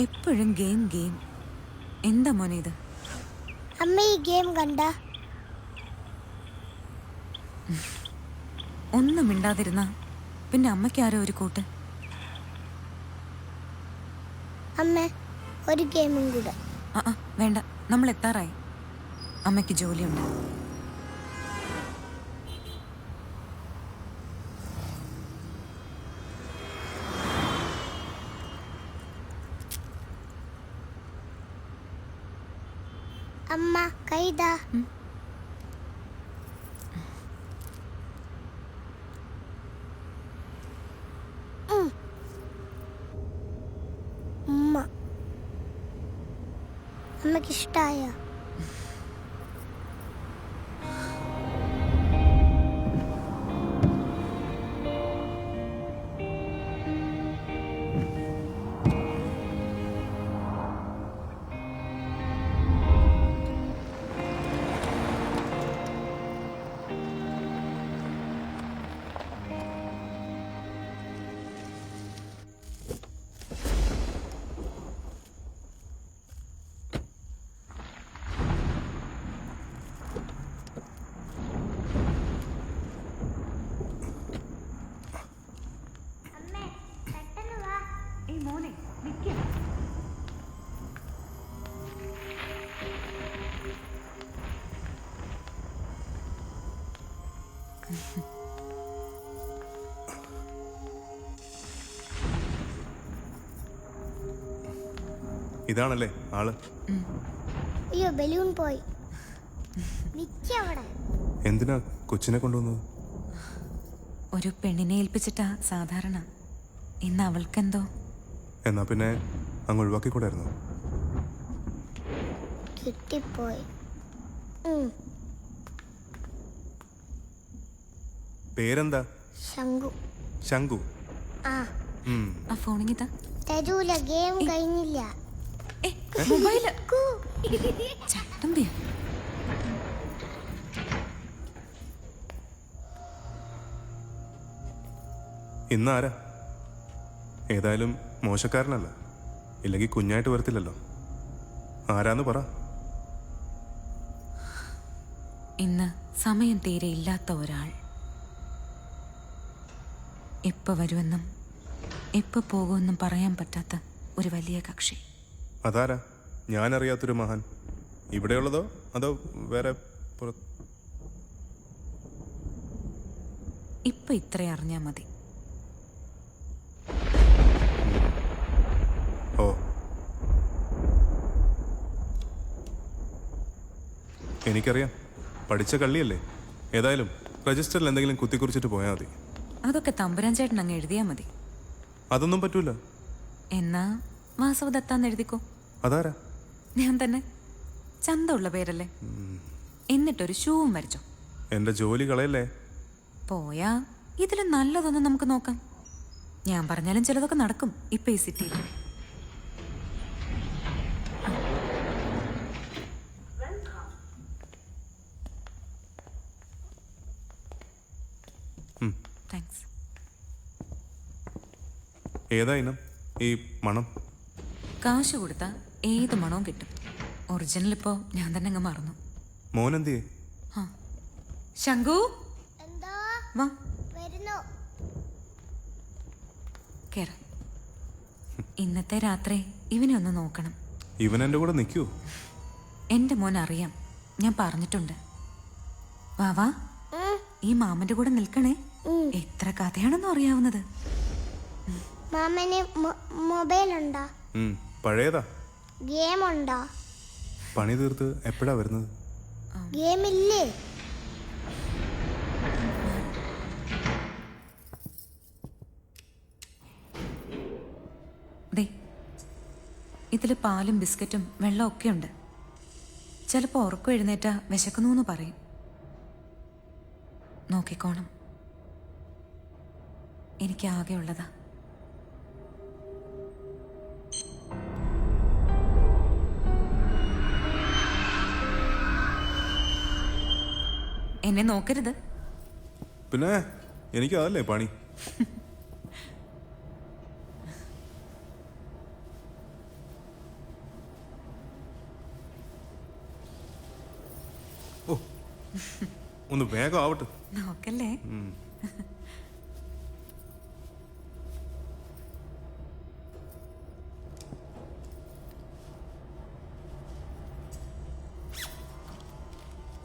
എപ്പോഴും game game. എന്താ മോനെ ഇത്? അമ്മ ഈ ഗെയിം കണ്ട? ഒന്നും മിണ്ടാതിരുന്ന പിന്നെ അമ്മയ്ക്കാരോ ഒരു കൂട്ട്. അമ്മ ഒരു ഗെയിമും കൂടെ. വേണ്ട, നമ്മൾ എത്താറായി. അമ്മയ്ക്ക് ജോലിയുണ്ട്. അമ്മ കൈതാ. അമ്മക്ക് ഇഷ്ടായ? ഇതാണല്ലേ ആള്? അയ്യോ, ബലൂൺ പോയി. അവിടെ എന്തിനാ കൊച്ചിനെ കൊണ്ടുവന്നത്? ഒരു പെണ്ണിനെ ഏൽപ്പിച്ചിട്ടാ സാധാരണ. ഇന്ന് അവൾക്കെന്തോ. എന്നാ പിന്നെ അങ്ങ് ഒഴിവാക്കി കൂടായിരുന്നു? കിട്ടിപ്പോയി. പേരെന്താ? ശംഖു. ശംഖു. ആ ഫോണിങ്ങിതാ. തരൂല, ഗെയിം കഴിഞ്ഞില്ല. മൊബൈല് ചട്ടമ്പിയ. ഇന്നാരാ? ഏതായാലും മോശക്കാരനല്ല, ഇല്ലെങ്കിൽ കുഞ്ഞായിട്ട് വരത്തില്ലല്ലോ. ആരാന്ന് പറ. ഇന്ന് സമയം തീരെ ഇല്ലാത്ത ഒരാൾ. എപ്പോ വരുമെന്നും എപ്പോ പോകുമെന്നും പറയാൻ പറ്റാത്ത ഒരു വലിയ കക്ഷി. അതാരാ? ഞാനറിയാത്തൊരു മഹാൻ. ഇവിടെയുള്ളതോ അതോ വേറെ? ഇപ്പൊ ഇത്ര അറിഞ്ഞാ മതി. ഓ, എനിക്കറിയാം. പഠിച്ച കള്ളിയല്ലേ. ഏതായാലും രജിസ്റ്ററിൽ എന്തെങ്കിലും കുത്തിക്കുറിച്ചിട്ട് പോയാൽ മതി. അതൊക്കെ തമ്പുരാൻ ചേട്ടൻ അങ്ങ് എഴുതിയാ മതി. അതൊന്നും പറ്റൂല. എന്നാ വാസവദത്താന്ന് എഴുതിക്കോ. അതാരാ? ഞാൻ തന്നെ. ചന്തമുള്ള പേരല്ലേ. എന്നിട്ടൊരു ഷൂവും വരച്ചോ. എന്റെ ജോലി കളയല്ലേ. പോയാ ഇതിലും നല്ലതൊന്നും നമുക്ക് നോക്കാം. ഞാൻ പറഞ്ഞാലും ചിലതൊക്കെ നടക്കും ഇപ്പൊ ഈ സിറ്റിയിൽ. താങ്ക്സ്. ഏതാ ഇനം ഈ മണം? കാശ് കൊടുത്താ ഏത് മണവും കിട്ടും. ഒറിജിനൽ ഇപ്പോ ഞാൻ തന്നെ അങ്ങ് മറന്നു. മോനെന്തിയേ? ശംഖു, വാ കേറ. ഇന്നത്തെ രാത്രി ഇവനെ ഒന്ന് നോക്കണം. ഇവൻ എന്റെ കൂടെ നിൽക്കൂ? എന്റെ മോൻ അറിയാം, ഞാൻ പറഞ്ഞിട്ടുണ്ട്. വാവാ, ഈ മാമന്റെ കൂടെ നിൽക്കണേ. എത്ര കഥയാണെന്നോ അറിയാവുന്നത്. മാമന് മൊബൈൽ ഉണ്ടോ? പഴയതാ. ഗെയിം ഉണ്ടോ? പണി തീർത്ത് എപ്പോഴാ വരുന്നത്? ഗെയിം ഇല്ലേ? ഇതില് പാലും ബിസ്ക്കറ്റും വെള്ളവും ഒക്കെ ഉണ്ട്. ചിലപ്പോൾ ഉറക്കം എഴുന്നേറ്റാ വിശക്കുന്നു പറയും. നോക്കിക്കോണം, എനിക്ക് ആകെ ഉള്ളതാ. എന്നെ നോക്കരുത്. പിന്നെ എനിക്ക് അതല്ലേ പണി. ഒന്ന് വേഗം ആവട്ടെ. നോക്കല്ലേ.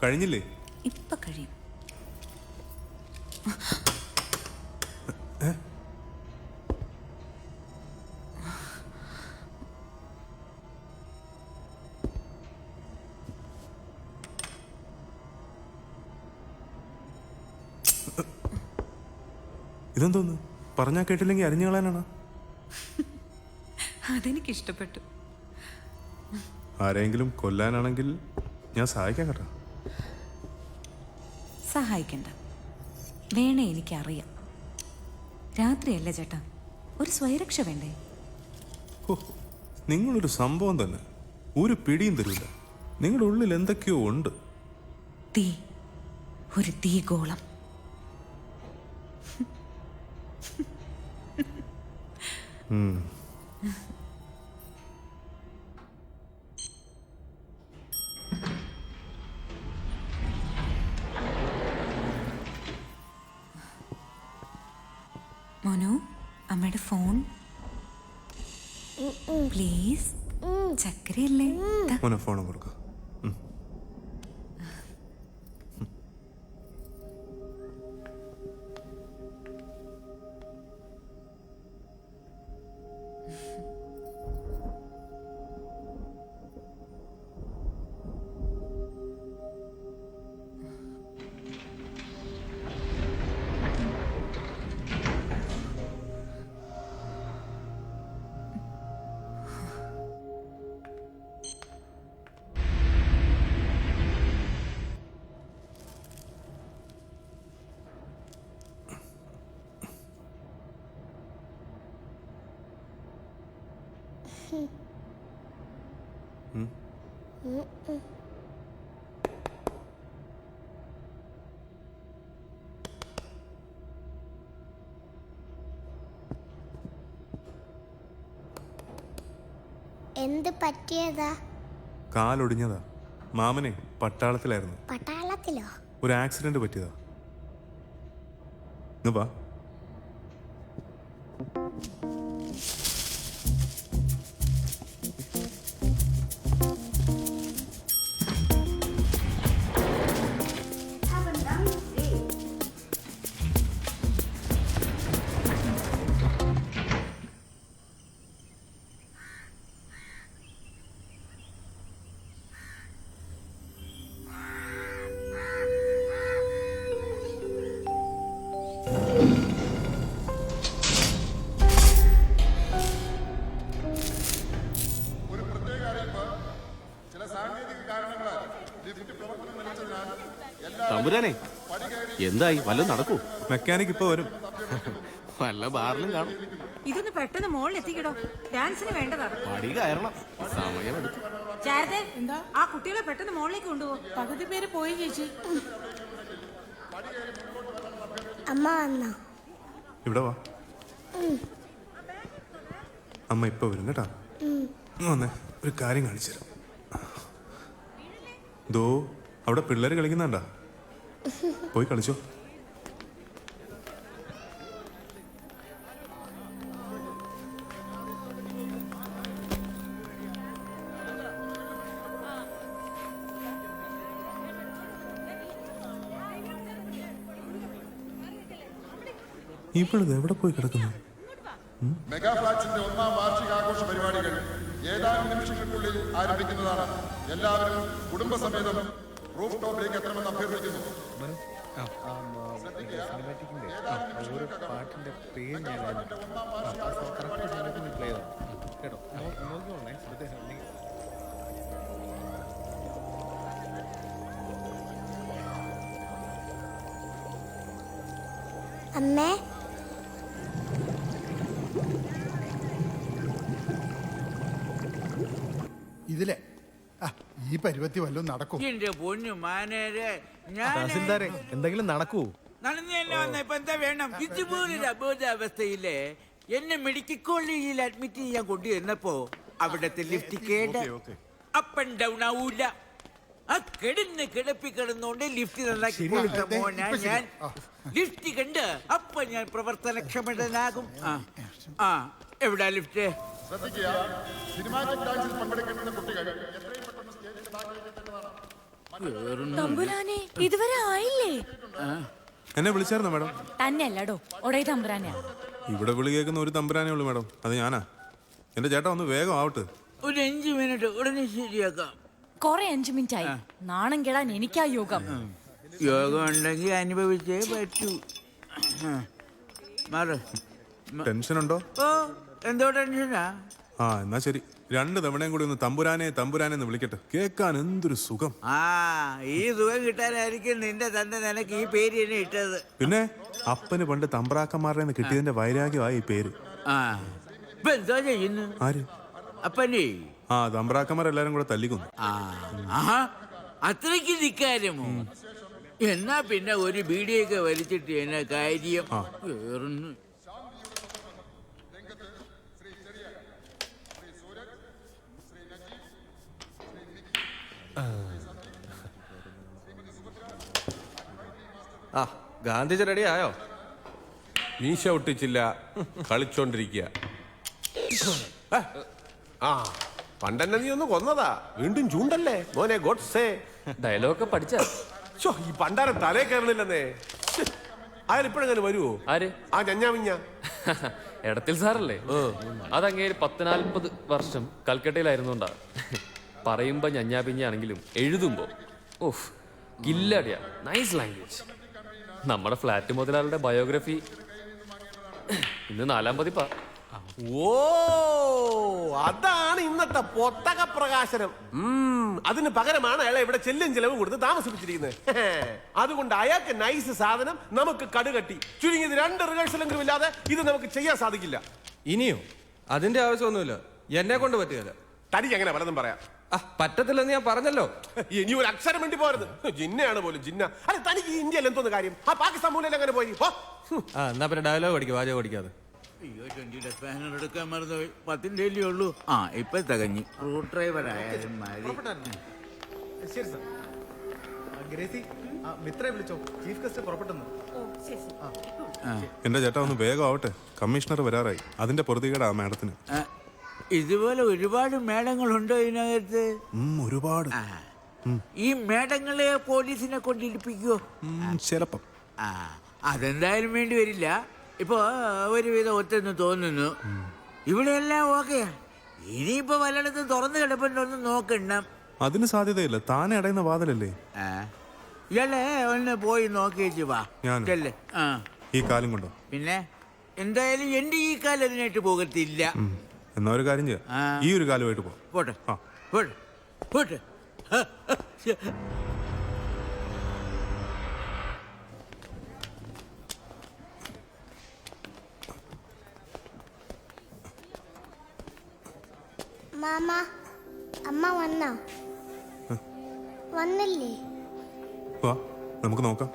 കഴിഞ്ഞില്ലേ? ഇപ്പൊ കഴിയും. ഇതെന്തോന്ന്? പറഞ്ഞാ കേട്ടില്ലെങ്കിൽ അരിഞ്ഞു കളയാനാണ്. അതെനിക്കിഷ്ടപ്പെട്ടു. ആരെങ്കിലും കൊല്ലാനാണെങ്കിൽ ഞാൻ സഹായിക്കാൻ കേട്ടോ. സഹായിക്കണ്ട, വേണേ എനിക്കറിയാം. രാത്രിയല്ലേ ചേട്ടാ, ഒരു സ്വയരക്ഷ വേണ്ടേ? ഓ, നിങ്ങളൊരു സംഭവം തന്നെ. ഒരു പിടിയും തരില്ല. നിങ്ങളുടെ ഉള്ളിൽ എന്തൊക്കെയോ ഉണ്ട്. തീ, ഒരു തീഗോളം. മോനു, അമ്മയുടെ ഫോൺ പ്ലീസ്. ചക്കരയല്ലേ? മോനെ ഫോണും കൊടുക്ക. എന്ത് പറ്റിയതാ? കാലൊടിഞ്ഞതാ. മാമനെ പട്ടാളത്തിലായിരുന്നു. പട്ടാളത്തിലോ? ഒരു ആക്സിഡന്റ് പറ്റിയതാ. ഇങ്ങ് വാ. തമ്പുരാനെ, എന്തായി? വല്ലതും നടക്കൂ? മെക്കാനിക് ഇപ്പൊ വരും. വല്ല ബാറിലും കാണും. ഇതൊന്ന് പെട്ടെന്ന് മോളിൽ എത്തിക്കടോ, ഡാൻസിന് വേണ്ടതാ. പടി കയറണം, സമയമെടുക്കും. ചാരത്തെ, എന്താ ആ കുട്ടികളെ പെട്ടെന്ന് മോളിലേക്ക് കൊണ്ടുപോ. പകുതി പേര് പോയി ചേച്ചി. അമ്മ വന്നോ? ഇവിടെ വാ. അമ്മ ഇപ്പൊ വരും കേട്ടാ. വന്നേ, ഒരു കാര്യം കാണിച്ചു തരാം. ദോ അവിടെ പിള്ളേര് കളിക്കുന്നുണ്ടാ, പോയി കളിച്ചോ. ഇപ്പോഴത് എവിടെ പോയി കിടക്കുന്നു? മെഗാ ഫ്ലാറ്റ്സിന്റെ 1ാം വാർഷികാഘോഷ പരിപാടികൾ ഏതാനും നിമിഷങ്ങൾക്കുള്ളിൽ ആരംഭിക്കുന്നതാണ്. എല്ലാവരും കുടുംബസമേതം റൂഫ് ടോപ്പിലേക്ക് എത്തണമെന്ന് അഭ്യർത്ഥിക്കുന്നു. അമ്മേ, ഇതിലെ ഈ പരുവത്തി വല്ലതും നടക്കും? എന്റെ പൊന്നു മാനേരെ, ഞാൻ എന്തെങ്കിലും നടക്കൂ? നടന്നു തന്നെ വന്ന ഇപ്പൊ എന്താ വേണം? ഇതുപോലൊരു അബോധാവസ്ഥയില് എന്നെ മെഡിക്കൽ കോളേജിൽ അഡ്മിറ്റ് ചെയ്യാൻ കൊണ്ടുവന്നപ്പോ അവിടത്തെ ലിഫ്റ്റ് കേട് അപ്പ് ആൻഡ് ഡൗൺ ആവൂല. ആ കിടന്ന് കിടപ്പി കിടന്നുകൊണ്ട് ലിഫ്റ്റ് നന്നാക്കി കൊടുത്ത മോനാ ഞാൻ. ലിഫ്റ്റ് കണ്ട് അപ്പൊ ഞാൻ പ്രവർത്തനക്ഷമനാകും. ആ എവിടാ ലിഫ്റ്റ്? ശ്രദ്ധിക്കുക, സിനിമാറ്റിക് ഡാൻസിൽ പങ്കെടുക്കുന്ന കുട്ടികൾ എത്രയും പെട്ടെന്ന് സ്റ്റേജിൽ ദാഖലെത്തേണ്ടതാണ്. തമ്പുരാനെ ഇതുവരെ ആയില്ലേ? എന്നെ വിളിച്ചായിരുന്നോ മാഡം? തന്നെയല്ലടോ ഒടേ തമ്പുരാനാ. ഇവിടെ വിളി കേൾക്കുന്ന ഒരു തമ്പുരാനേ ഉള്ളൂ മാഡം, അത് ഞാനാ. എന്റെ ചേട്ടാ ഒന്ന് വേഗം ആവട്ടെ. ഒരു 5 മിനിറ്റ് ഉടനെ ശരിയാക്കാം. കൊറേ 5 മിനിറ്റ് ആയി. നാണം കെടാൻ എനിക്കാ യോഗം. യോഗം ഉണ്ടെങ്കിൽ അനുഭവിച്ചേ പറ്റൂ. മാറ്. ടെൻഷൻ ഉണ്ടോ? ഓ എന്തോ ടെൻഷനാ? ആ എന്നാ ശരി, 2 തവണയും കൂടി ഒന്ന് തമ്പുരാനെ തമ്പുരാനെ എന്ന് വിളിക്കട്ടെ. കേൾക്കാൻ എന്തൊരു സുഖം. ആ ഈ സുഖം കിട്ടാനായിരിക്കും നിന്റെ തന്നെ നിനക്ക് ഈ പേര് തന്നെ ഇട്ടത്. പിന്നെ അപ്പന് പണ്ട് തമ്പ്രാക്കന്മാരുടെ കിട്ടിയതിന്റെ വൈരാഗ്യമായി ഈ പേര്. ആ ഇപ്പൊ എന്തോ ചെയ്യുന്നു? ആര്? അപ്പനെ. ആ തമ്പ്രാക്കന്മാരെല്ലാരും കൂടെ തല്ലിക്കൊന്നു. ആഹാ അത്രയ്ക്ക് ധിക്കാരമോ? എന്നാ പിന്നെ ഒരു ബീഡിയൊക്കെ വലിച്ചിട്ട് എന്നാ കാര്യം? കേറുന്നു. ആ ഗാന്ധിജി റെഡി ആയോ? മീശ ഒട്ടിച്ചില്ല, കളിച്ചോണ്ടിരിക്കുക. ആ പണ്ടെന്നെ നീ ഒന്ന് കൊന്നതാ, വീണ്ടും ചൂണ്ടല്ലേ മോനെ ഗോഡ്സേ. ഡയലോഗൊക്കെ പഠിച്ച ഈ പണ്ടാരം തലേ കയറണില്ലെന്നേ. അയാളിപ്പോഴെങ്ങനെ വരുവോ? ആര്? ആ ഞഞ്ഞാമിഞ്ഞ എടത്തിൽ സാറല്ലേ? അതങ്ങേര് 40 വർഷം കൽക്കട്ടയിലായിരുന്നോണ്ടാ. പറയുമ്പോ ഞഞ്ഞാ പിഞ്ഞാണെങ്കിലും എഴുതുമ്പോ ഓഫ് കില്ലടിയാ. Nice language. നമ്മുടെ ഫ്ലാറ്റ് മുതലാളുടെ ബയോഗ്രഫി ഇന്ന് 4-ാം പതിപ്പാ. ഓ അതാണ് ഇന്നത്തെ പൊത്തക പ്രകാശനം. അതിന് പകരമാണ് അയാളെ ഇവിടെ ചെല്ലും ചെലവും കൊടുത്ത് താമസിപ്പിച്ചിരിക്കുന്നത്. അതുകൊണ്ട് അയാൾക്ക് നൈസ് സാധനം, നമുക്ക് കടുകട്ടി. ചുരുങ്ങിയത് 2 റിഹേഴ്സലെങ്കിലും ഇല്ലാതെ ഇത് നമുക്ക് ചെയ്യാൻ സാധിക്കില്ല. ഇനിയോ? അതിന്റെ ആവശ്യമൊന്നുമില്ല, എന്നെ കൊണ്ട് പറ്റുകയില്ല. തനിക്ക് എങ്ങനെ പലതും പറയാം? പറ്റത്തില്ലെന്ന് ഞാൻ പറഞ്ഞല്ലോ. ഇനി ഒരു അക്ഷരം വേണ്ടി പോരുത്. ജിന്നയാണ് പോലും ജിന്ന. അല്ല തനിക്ക് ഈ ഇന്ത്യയിൽ എന്തോന്ന് കാര്യം? ആ പാകിസ്ഥാൻ മൂലയിൽ എങ്ങനെ പോയി? എന്നാ പിന്നെ ഡയലോഗ് പഠിക്കും, വാചകം പഠിക്കാതെ. അയ്യോ 20 സ്പാനർ എടുക്കാൻ മറന്നുപോയി. 10 ഉള്ളൂ. ആ ഇപ്പൊ തികഞ്ഞു. ക്രൂ ഡ്രൈവർ ആയാലും മതി. എന്റെ ചേട്ടാ ഒന്ന് വേഗം ആവട്ടെ, കമ്മീഷണർ വരാറായി. അതിന്റെ പൊറുതികേടാ മാഡത്തിന്. ഇതുപോലെ ഒരുപാട് മേഡങ്ങളുണ്ടോ ഇതിനകത്ത്? ഒരുപാട്. ഈ മേഡങ്ങളെ പോലീസിനെ കൊണ്ടിരിപ്പിക്കുവോ? ചിലപ്പം. അതെന്തായാലും വേണ്ടി വരില്ല. ഇപ്പൊ ഒരുവിധം ഒത്തെന്ന് തോന്നുന്നു. ഇവിടെ എല്ലാം ഓക്കെയാ. ഇനിയിപ്പോ വല്ലയിടത്തും തുറന്നു കിടപ്പുണ്ടോന്ന് നോക്കണം. അതിന് സാധ്യതയില്ല, താനെ അടയുന്ന വാതിലല്ലേ. ഇയാളെ ഒന്ന് പോയി നോക്കിയേച്ചു വാ. ഈ കാലം കൊണ്ടോ? പിന്നെ എന്തായാലും എന്റെ ഈ കാലം അതിനായിട്ട് പോകത്തില്ല. എന്നാ ഒരു കാര്യം ചെയ്യാം, ഈ ഒരു കാലമായിട്ട് പോ. പോട്ടെ പോട്ടെ പോട്ടെ. മാമ, അമ്മ വന്നോ? വന്നില്ലേ? വാ നമുക്ക് നോക്കാം.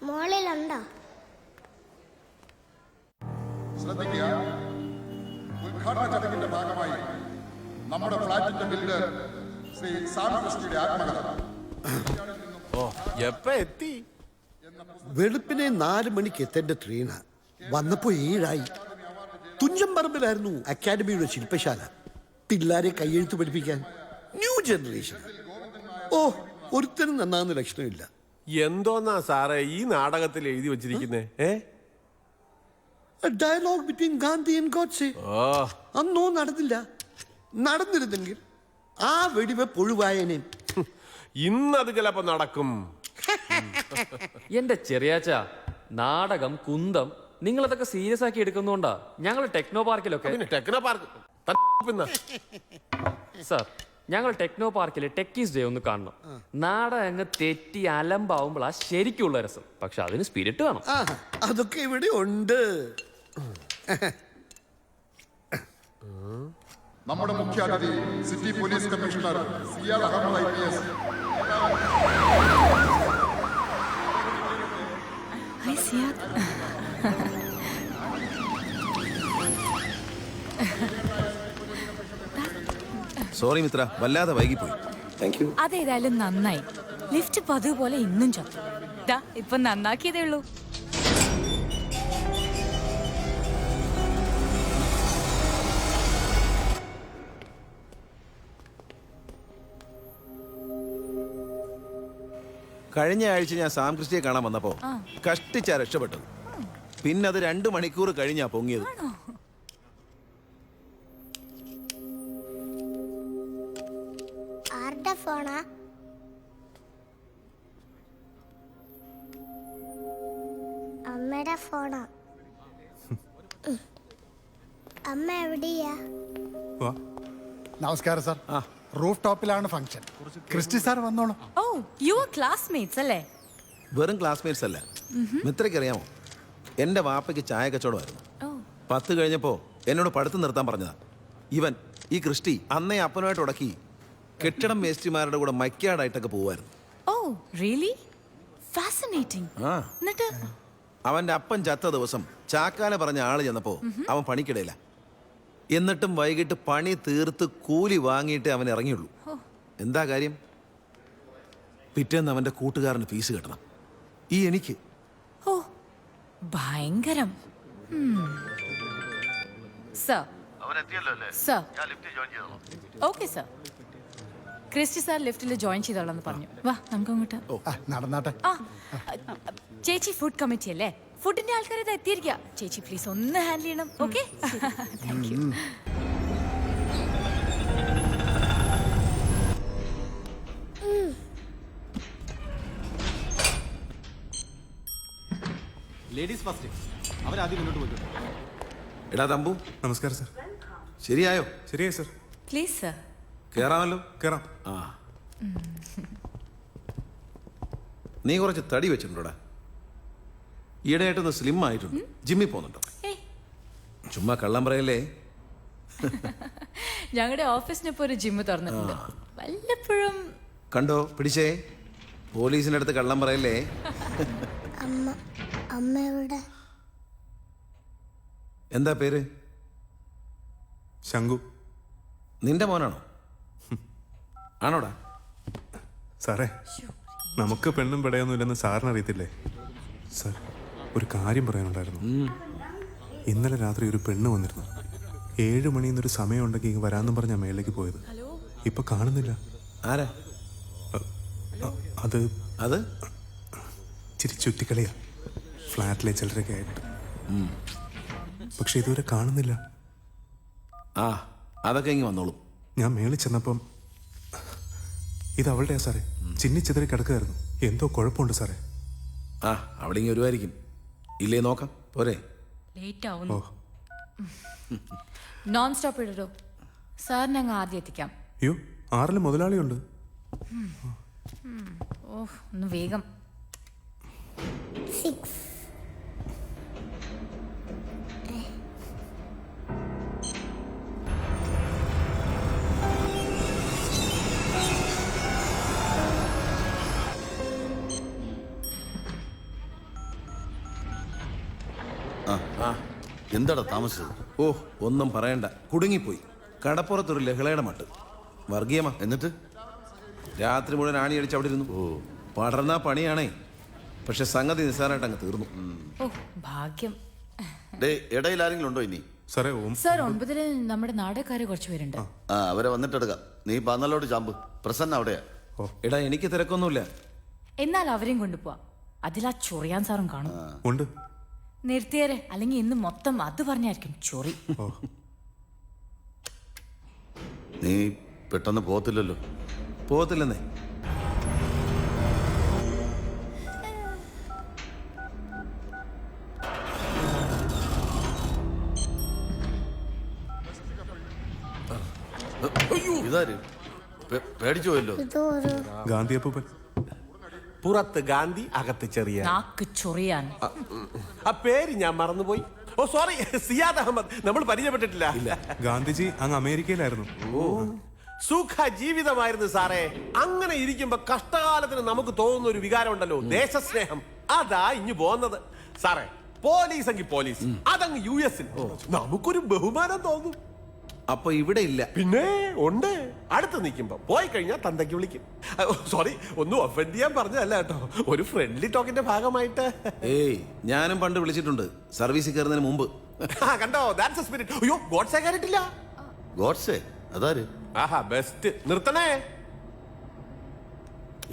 മോളിലുണ്ടോ? ശ്രദ്ധിക്കുക, ഉദ്ഘാടന ചടങ്ങിന്റെ ഭാഗമായി നമ്മുടെ ഫ്ളാറ്റിന്റെ ബിൽഡർ ശ്രീ സാം ക്രിസ്റ്റിയുടെ ആത്മകഥ എപ്പ എത്തി? വെളുപ്പിനെ 4 മണിക്ക് എത്തേണ്ട ട്രെയിനാ. വന്നപ്പോ 7 തുഞ്ചൻ പറമ്പിലായിരുന്നു അക്കാഡമിയുടെ ശില്പശാല. പിള്ളേരെ കയ്യെഴുത്ത് പഠിപ്പിക്കാൻ ന്യൂ ജനറേഷൻ. ഒരുത്തനും നന്നാകുന്ന ലക്ഷണമില്ല. എന്തോന്നാ സാറേ ഈ നാടകത്തിൽ എഴുതി വെച്ചിരിക്കുന്നേ? Dialogue between Gandhi and Godse. അന്നോ നടന്നില്ല. നടന്നിരുന്നെങ്കിൽ ആ വെടിവെപ്പ് ഒഴിവായനെ. ഇന്നത് ചിലപ്പോ നടക്കും. എന്റെ ചെറിയാച്ച, നാടകം കുന്തം നിങ്ങളതൊക്കെ സീരിയസ് ആക്കി എടുക്കുന്നോണ്ടാ ഞങ്ങൾ ടെക്നോ പാർക്കിലൊക്കെ. ടെക്നോ പാർക്ക് സാർ, ഞങ്ങൾ ടെക്നോ പാർക്കിലെ ടെക്കീസ് ഡേ ഒന്ന് കാണണം. നാടകം അങ്ങ് തെറ്റി അലമ്പാവുമ്പോഴാ ശരിക്കുള്ള രസം. പക്ഷെ അതിന് സ്പിരിറ്റ് വേണം. അതൊക്കെ ഇവിടെ ഉണ്ട്. നമ്മുടെ മുഖ്യാതിഥി city police commissioner Siyal Ahammed IPS. Sorry Mitra, വല്ലാതെ വൈകിപ്പോയി. അതേതായാലും നന്നായി. ലിഫ്റ്റ് പതിവ് പോലെ ഇന്നും ചത്തു. ദാ ഇപ്പൊ നന്നാക്കിയതേ ഉള്ളൂ. കഴിഞ്ഞ ആഴ്ച ഞാൻ സാം ക്രിസ്റ്റിയെ കാണാൻ വന്നപ്പോ കഷ്ടിച്ചാ രക്ഷപ്പെട്ടത്. പിന്നെ അത് 2 മണിക്കൂർ കഴിഞ്ഞാ പൊങ്ങിയത്. ആരുടെ ഫോണാ? അമ്മയുടെ ഫോണാ. അമ്മ എവിടെയാ? നമസ്കാരം സാർ. റൂഫ് ടോപ്പിലാണ് ഫംഗ്ഷൻ. ക്രിസ്റ്റി സാർ വന്നോളൂ. ഓ, യു ആർ ക്ലാസ്മേറ്റ്സ് അല്ലേ? വെറും ക്ലാസ്മേറ്റ്സ് അല്ല. മിത്രയ്ക്ക് അറിയാമോ, എന്റെ വാപ്പയ്ക്ക് ചായ കച്ചവടമായിരുന്നു. 10 കഴിഞ്ഞപ്പോ എന്നോട് പഠിത്തം നിർത്താൻ പറഞ്ഞതാ. ഇവൻ ഈ ക്രിസ്റ്റി അന്നേ അപ്പനുമായിട്ട് ഉടക്കി കെട്ടിടം മേസ്റ്റിമാരുടെ കൂടെ മൈക്കാടായിട്ടൊക്കെ പോവായിരുന്നു. Oh really? ഫാസിനേറ്റിംഗ്. എന്നിട്ട് അവന്റെ അപ്പൻ ചത്ത ദിവസം ചാക്കാല പറഞ്ഞ ആള് ചെന്നപ്പോ അവൻ പണിക്കിടയില്ല. എന്നിട്ടും വൈകിട്ട് പണി തീർത്ത് കൂലി വാങ്ങിയിട്ട് അവൻ ഇറങ്ങിയുള്ളൂ. എന്താ കാര്യം? പിറ്റേന്ന് അവന്റെ കൂട്ടുകാരന് ഫീസ് കെട്ടണം. ഈ എനിക്ക് ഓ ഭയങ്കരം. Sir sir okay sir. Christy sir ലിഫ്റ്റിൽ ജോയിൻ ചെയ്തോളാന്ന് പറഞ്ഞു. വാ നമുക്ക് അങ്ങോട്ട്. നടന്നാട്ടെ. ആ ചേച്ചി ഫുഡ് കമ്മിറ്റി അല്ലേ? ഫുഡിന്റെ ആൾക്കാരെ ഇത് എത്തിയിരിക്കുക. ചേച്ചി പ്ലീസ് ഒന്ന് ഹാൻഡിൽ ചെയ്യണം. Okay thank you. Ladies first. അവരാദ്യം മുന്നോട്ട് പോയിട്ടുണ്ട്. എടാ തമ്പു. നമസ്കാരം സർ. ശരിയായോ? ശരിയായി സർ. Please sir. കേറാമല്ലോ. കേറാം. ആ നീ കുറച്ച് തടി വെച്ചിട്ടുണ്ടോടാ? ഈയിടെയായിട്ടൊന്ന് സ്ലിം ആയിട്ടുണ്ട്. ജിമ്മിൽ പോകുന്നുണ്ടോ? ചുമ്മാ കള്ളം പറയല്ലേ. ഞങ്ങളുടെ ഓഫീസിനിപ്പോ ഒരു ജിമ്മ് തുറന്നിട്ടുണ്ട്. വല്ലപ്പോഴും കണ്ടോ പിടിച്ചേ. പോലീസിന്റെ അടുത്ത് കള്ളം പറയല്ലേ. അമ്മ എവിടെ? എന്താ പേര്? ശങ്കു. നിന്റെ മോനാണോ? ആണോടാ? സാറേ, നമുക്ക് പെണ്ണും പെടയൊന്നുമില്ലെന്ന് സാറിന് അറിയത്തില്ലേ? സാർ, ഒരു കാര്യം പറയാനുണ്ടായിരുന്നു. ഇന്നലെ രാത്രി ഒരു പെണ്ണ് വന്നിരുന്നു. 7 മണിന്നൊരു സമയം ഉണ്ടെങ്കിൽ വരാമെന്നും പറഞ്ഞാ മേളിലേക്ക് പോയത്. ഇപ്പൊ കാണുന്നില്ല. ആരാ അത്? അത് ഇച്ചിരി ചുറ്റിക്കളിയാ, ഫ്ലാറ്റിലെ ചിലരൊക്കെ ആയിട്ട്. പക്ഷെ ഇതുവരെ കാണുന്നില്ല. ആ അതൊക്കെ ഇങ്ങ് വന്നോളും. ഞാൻ മേളിൽ ചെന്നപ്പം ഇത് അവളുടെയാ സാറേ. ചിന്നിച്ചെതിരെ കിടക്കുകയായിരുന്നു. എന്തോ കുഴപ്പമുണ്ട് സാറേ. ആ അവിടെ ഇങ്ങനെ വരുമായിരിക്കും. ഇല്ലേ നോക്കാം. പോരെ. ലേറ്റ് ആവുന്നു. നോൺ സ്റ്റോപ്പ് ഇടരോ സാറിന് അങ്ങ് ആദ്യം എത്തിക്കാം. അയ്യോ, 6 മുതലാളിയുണ്ട്. ഓ ഒന്ന് വേഗം. 6. എന്താടാ താമസിച്ചത്? ഓ ഒന്നും പറയണ്ട, കുടുങ്ങിപ്പോയി. കടപ്പുറത്തൊരു ലഹളയുടെ മട്ട്. വർഗീയമാ. എന്നിട്ട് രാത്രി മുഴുവൻ ആണിയടിച്ച് അവിടെ ഇരുന്നു. ഓ പടർന്നാ പണിയാണേ. പക്ഷെ സംഗതി നിസ്സാരമായിട്ട് അങ്ങ് തീർന്നു. ഓ ഭാഗ്യം. ഇടയിൽ ആരെങ്കിലും ഉണ്ടോ ഇനി? സാറേ സാർ 9 നമ്മുടെ നാടകക്കാര് കുറച്ച് പേരുണ്ട്. അവരെ വന്നിട്ടെടുക്കാം. നീ പന്നലോട്ട് ചാമ്പ്. പ്രസന്ന അവിടെയാ. എടാ എനിക്ക് തിരക്കൊന്നുമില്ല. എന്നാൽ അവരെയും കൊണ്ടുപോവാ. അതിലാ ചൊറിയാൻ സാറും കാണും. ഉണ്ട്. നിർത്തിയേരെ, അല്ലെങ്കിൽ ഇന്ന് മൊത്തം അത് പറഞ്ഞായിരിക്കും ചൊറി. നീ പെട്ടെന്ന് പോകത്തില്ലല്ലോ? പോകത്തില്ലെന്നേ. ഇതാര് പേടിച്ചു പോയല്ലോ? ഗാന്ധി അപ്പൂപ്പൻ. പുറത്ത് ഗാന്ധി, അകത്ത് ചെറിയ. നാക്ക് ചൊറിയാൻ. ആ പേര് ഞാൻ മറന്നുപോയി. ഓ സോറി, സിയാദ് അഹമ്മദ്. നമ്മൾ പരിചയപ്പെട്ടിട്ടില്ല. ഗാന്ധിജി അങ്ങ് അമേരിക്കയിലായിരുന്നു. സുഖ ജീവിതമായിരുന്നു സാറേ. അങ്ങനെ ഇരിക്കുമ്പോ കഷ്ടകാലത്തിന് നമുക്ക് തോന്നുന്ന ഒരു വികാരം ഉണ്ടല്ലോ, ദേശസ്നേഹം. അതാ ഇഞ്ഞു പോകുന്നത് സാറേ. പോലീസ് എങ്കിൽ പോലീസ്, അതങ്ങ് US-ൽ നമുക്കൊരു ബഹുമാനം തോന്നും. അപ്പൊ ഇവിടെ ഇല്ല. പിന്നെ ഉണ്ട്. അടുത്ത് നിൽക്കുമ്പോ പോയി കഴിഞ്ഞാൽ തന്തയ്ക്ക് വിളിക്കും. സോറി, ഒന്നും ഒഫൻഡ് ചെയ്യാൻ പറഞ്ഞതല്ല കേട്ടോ, ഒരു ഫ്രണ്ട്ലി ടോക്കിന്റെ ഭാഗമായിട്ട്. ഏയ്, ഞാനും പണ്ട് വിളിച്ചിട്ടുണ്ട് സർവീസിൽ കയറുന്നതിന് മുമ്പ്. കണ്ടോ, ദാറ്റ്സ് എ സ്പിരിറ്റ്. അയ്യോ, ഗോഡ്സേ കയറിയിട്ടില്ല. ഗോഡ്സേ അതാര്? ആഹാ, ബെസ്റ്റ്. നിർത്തണേ.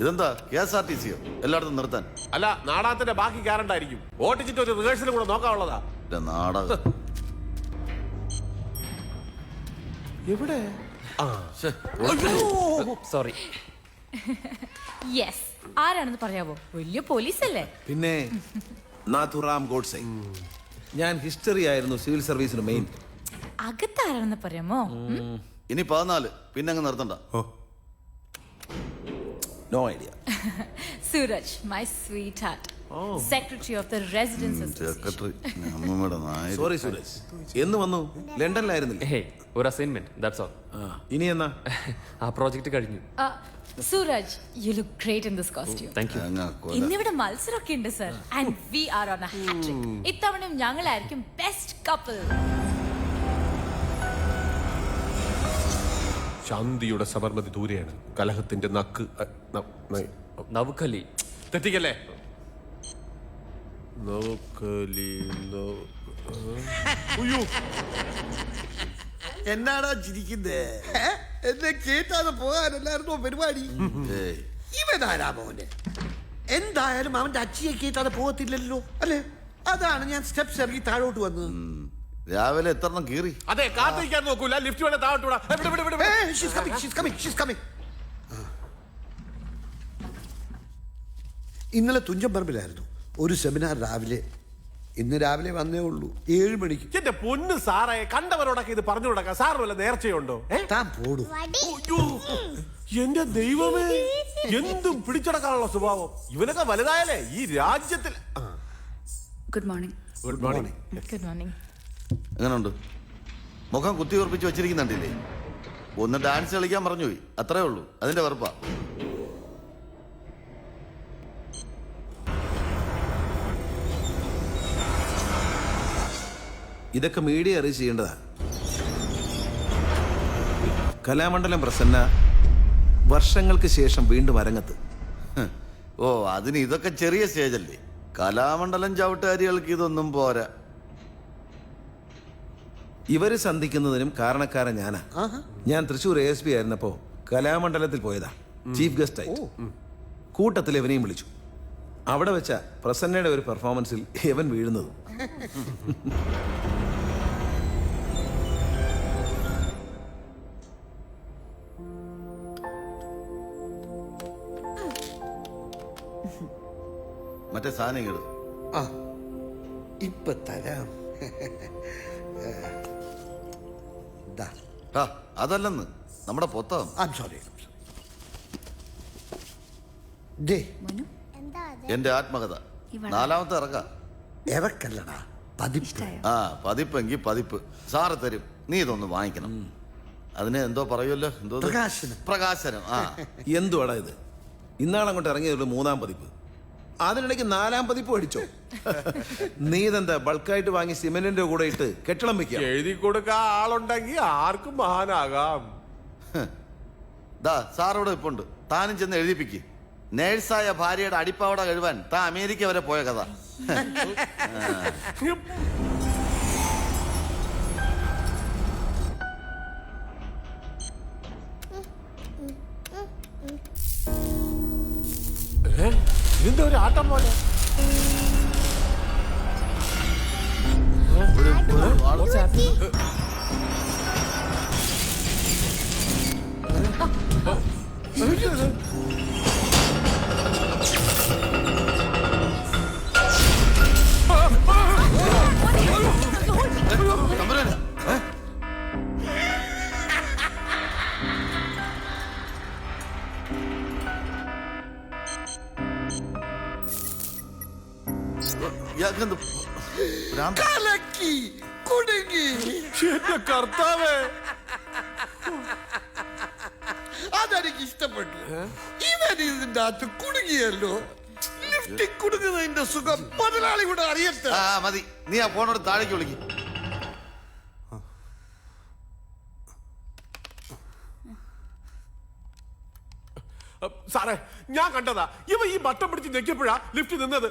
ഇതെന്താ KSRTC എല്ലായിടത്തും നിർത്താൻ? അല്ല, നാടകത്തിന്റെ ബാക്കി കയറണ്ടായിരിക്കും. ഓട്ടിച്ചിട്ട് ഒരു റിഹേഴ്സലും കൂടെ നോക്കാനുള്ളതാ. നാടകം എവിടെ? സോറി. യെസ്, ആരാണെന്ന് പറയാവോ? വലിയ പോലീസല്ലേ? പിന്നെ നാഥുറാം ഗോഡ്സെ. ഞാൻ ഹിസ്റ്ററി ആയിരുന്നു സിവിൽ സർവീസിന് മെയിൻ. അകത്താരാണെന്ന് പറയാമോ? ഇനി 14 പിന്നെ അങ്ങ് നിർത്തണ്ട. No idea. Suraj, my sweetheart, secretary of the residence secretary അമ്മമ്മയുടെ നായ. സോറി സൂരജ്, എന്ന് വന്നു? ലണ്ടനിലായിരുന്നില്ലേ? ഹേ, ഒരു അസൈൻമെന്റ്, ദാറ്റ്സ് ഓൾ. ഇനി എന്നാ? ആ പ്രോജക്റ്റ് കഴിഞ്ഞു. Sooraj, you look great in this costume. Thank you. ഇന്നിവിടെ മത്സരമൊക്കെ ഉണ്ട് sir, and we are on a hat-trick. ഇത്തവണയും ഞങ്ങളായിരിക്കും ബെസ്റ്റ് കപ്പിൾ. ശാന്തിയുടെ സബർമതി ദൂരെയാണ്, കലഹത്തിന്റെ നക്ക്. നവുക്കലി. തെറ്റിക്കല്ലേ? എന്നാടാ ചിരിക്കുന്നേ? എന്നെ കേട്ടാതെ പോകാനല്ലായിരുന്നോ പരിപാടി? ഇവനാരാ മോനെ? എന്തായാലും അവന്റെ അച്ഛയെ കേട്ടാതെ പോകത്തില്ലല്ലോ അല്ലേ? അതാണ് ഞാൻ സ്റ്റെപ്സ് ഇറങ്ങി താഴോട്ട് വന്നത്. രാവിലെ എത്രണ്ണം കീറി? അതെ, കാത്തിരിക്കാൻ നോക്കൂല. ലിഫ്റ്റ് വേണേ താഴോട്ട്. ഇന്നലെ തുഞ്ചമ്പറമ്പിലായിരുന്നു ഒരു സെമിനാർ രാവിലെ. ഇന്ന് രാവിലെ വന്നേ ഉള്ളൂ, 7 മണിക്ക്. എന്റെ പൊന്ന് സാറേ, കണ്ടവരോടൊക്കെ ഇത് പറഞ്ഞു കൊടുക്കാം. സാറിന് വല്ല നേർച്ചയുണ്ടോ? താൻ പോടൂ. എന്റെ ദൈവമേ, എന്തും പിടിച്ചടക്കാനുള്ള സ്വഭാവം. ഇവനൊക്കെ വലുതായാലേ ഈ രാജ്യത്തിൽ. Good morning. Good morning. Good morning. എങ്ങനെയുണ്ട്? മുഖം കുത്തി ഉറപ്പിച്ച് വെച്ചിരിക്കുന്നുണ്ടില്ലേ? ഒന്ന് ഡാൻസ് കളിക്കാൻ പറഞ്ഞു പോയി, അത്രേ ഉള്ളൂ. അതിന്റെ വെറുപ്പാ. ഇതൊക്കെ മീഡിയ അറിയിച്ച് ചെയ്യേണ്ടതാ. കലാമണ്ഡലം പ്രസന്ന വർഷങ്ങൾക്ക് ശേഷം വീണ്ടും അരങ്ങത്ത്. ഓ, അതിന് ഇതൊക്കെ ചെറിയ സ്റ്റേജല്ലേ. കലാമണ്ഡലം ചവിട്ടുകാരികൾക്ക് ഇതൊന്നും പോരാ. ഇവര് സന്ധിക്കുന്നതിനും കാരണക്കാരൻ ഞാനാ. ഞാൻ തൃശ്ശൂർ ASP ആയിരുന്നപ്പോ കലാമണ്ഡലത്തിൽ പോയതാ, ചീഫ് ഗസ്റ്റ് ആയി. കൂട്ടത്തിൽ ഇവനെയും വിളിച്ചു. അവിടെ വെച്ച പ്രസന്നയുടെ ഒരു പെർഫോമൻസിൽ ഇവൻ വീഴുന്നത്. മറ്റേ സാധനം കേടു. ഇപ്പൊ തരാം. അതല്ലെന്ന് നമ്മുടെ പൊത്തം. സോറി. എന്റെ ആത്മകഥ 4ാമത്തെ ഇറക്ക. ഇറക്കല്ലടാ, പതിപ്പ്. പതിപ്പെങ്കിൽ പതിപ്പ് സാറ് തരും. നീ ഇതൊന്ന് വാങ്ങിക്കണം. അതിന് എന്തോ പറയുമല്ലോ, എന്തോ പ്രകാശനം. എന്തുവാടാ ഇത്? ഇന്നാളങ്ങോട്ട് ഇറങ്ങിയതുള്ളൂ 3ാം പതിപ്പ്. അതിനിടയ്ക്ക് 4ാം പതിപ്പ് അടിച്ചോ? നീ ഇതെന്താ ബൾക്കായിട്ട് വാങ്ങി സിമെന്റിന്റെ കൂടെ ഇട്ട് കെട്ടിടം വെക്കുക? എഴുതി കൊടുക്കാൻ ആളുണ്ടെങ്കിൽ ആർക്കും മഹാനാകാം. സാറോട് ഇപ്പുണ്ട്, താനും ചെന്ന് എഴുതിപ്പിക്ക്. നേഴ്സായ ഭാര്യയുടെ അടിപ്പാവട കഴിവാൻ താൻ അമേരിക്ക വരെ പോയ കഥ. ഇതിന്റെ ഒരു ആട്ടം പോലെ. കർത്താവേ, അതെനിക്ക് ഇഷ്ടപ്പെട്ടു. ഇവൻ ഇതിന്റെ അകത്ത് കുടുങ്ങിയല്ലോ. ലിഫ്റ്റിൽ കുടുങ്ങുന്നതിന്റെ സുഖം മുതലാളി കൂടെ അറിയട്ടെ. മതി, നീ ആ ഫോണോട് താഴേക്ക് വിളിക്കും. സാറേ ഞാൻ കണ്ടതാ, ഇവ ഈ ബട്ടൺ പിടിച്ച് ഞെക്കിയപ്പോഴാ ലിഫ്റ്റ് നിന്നത്.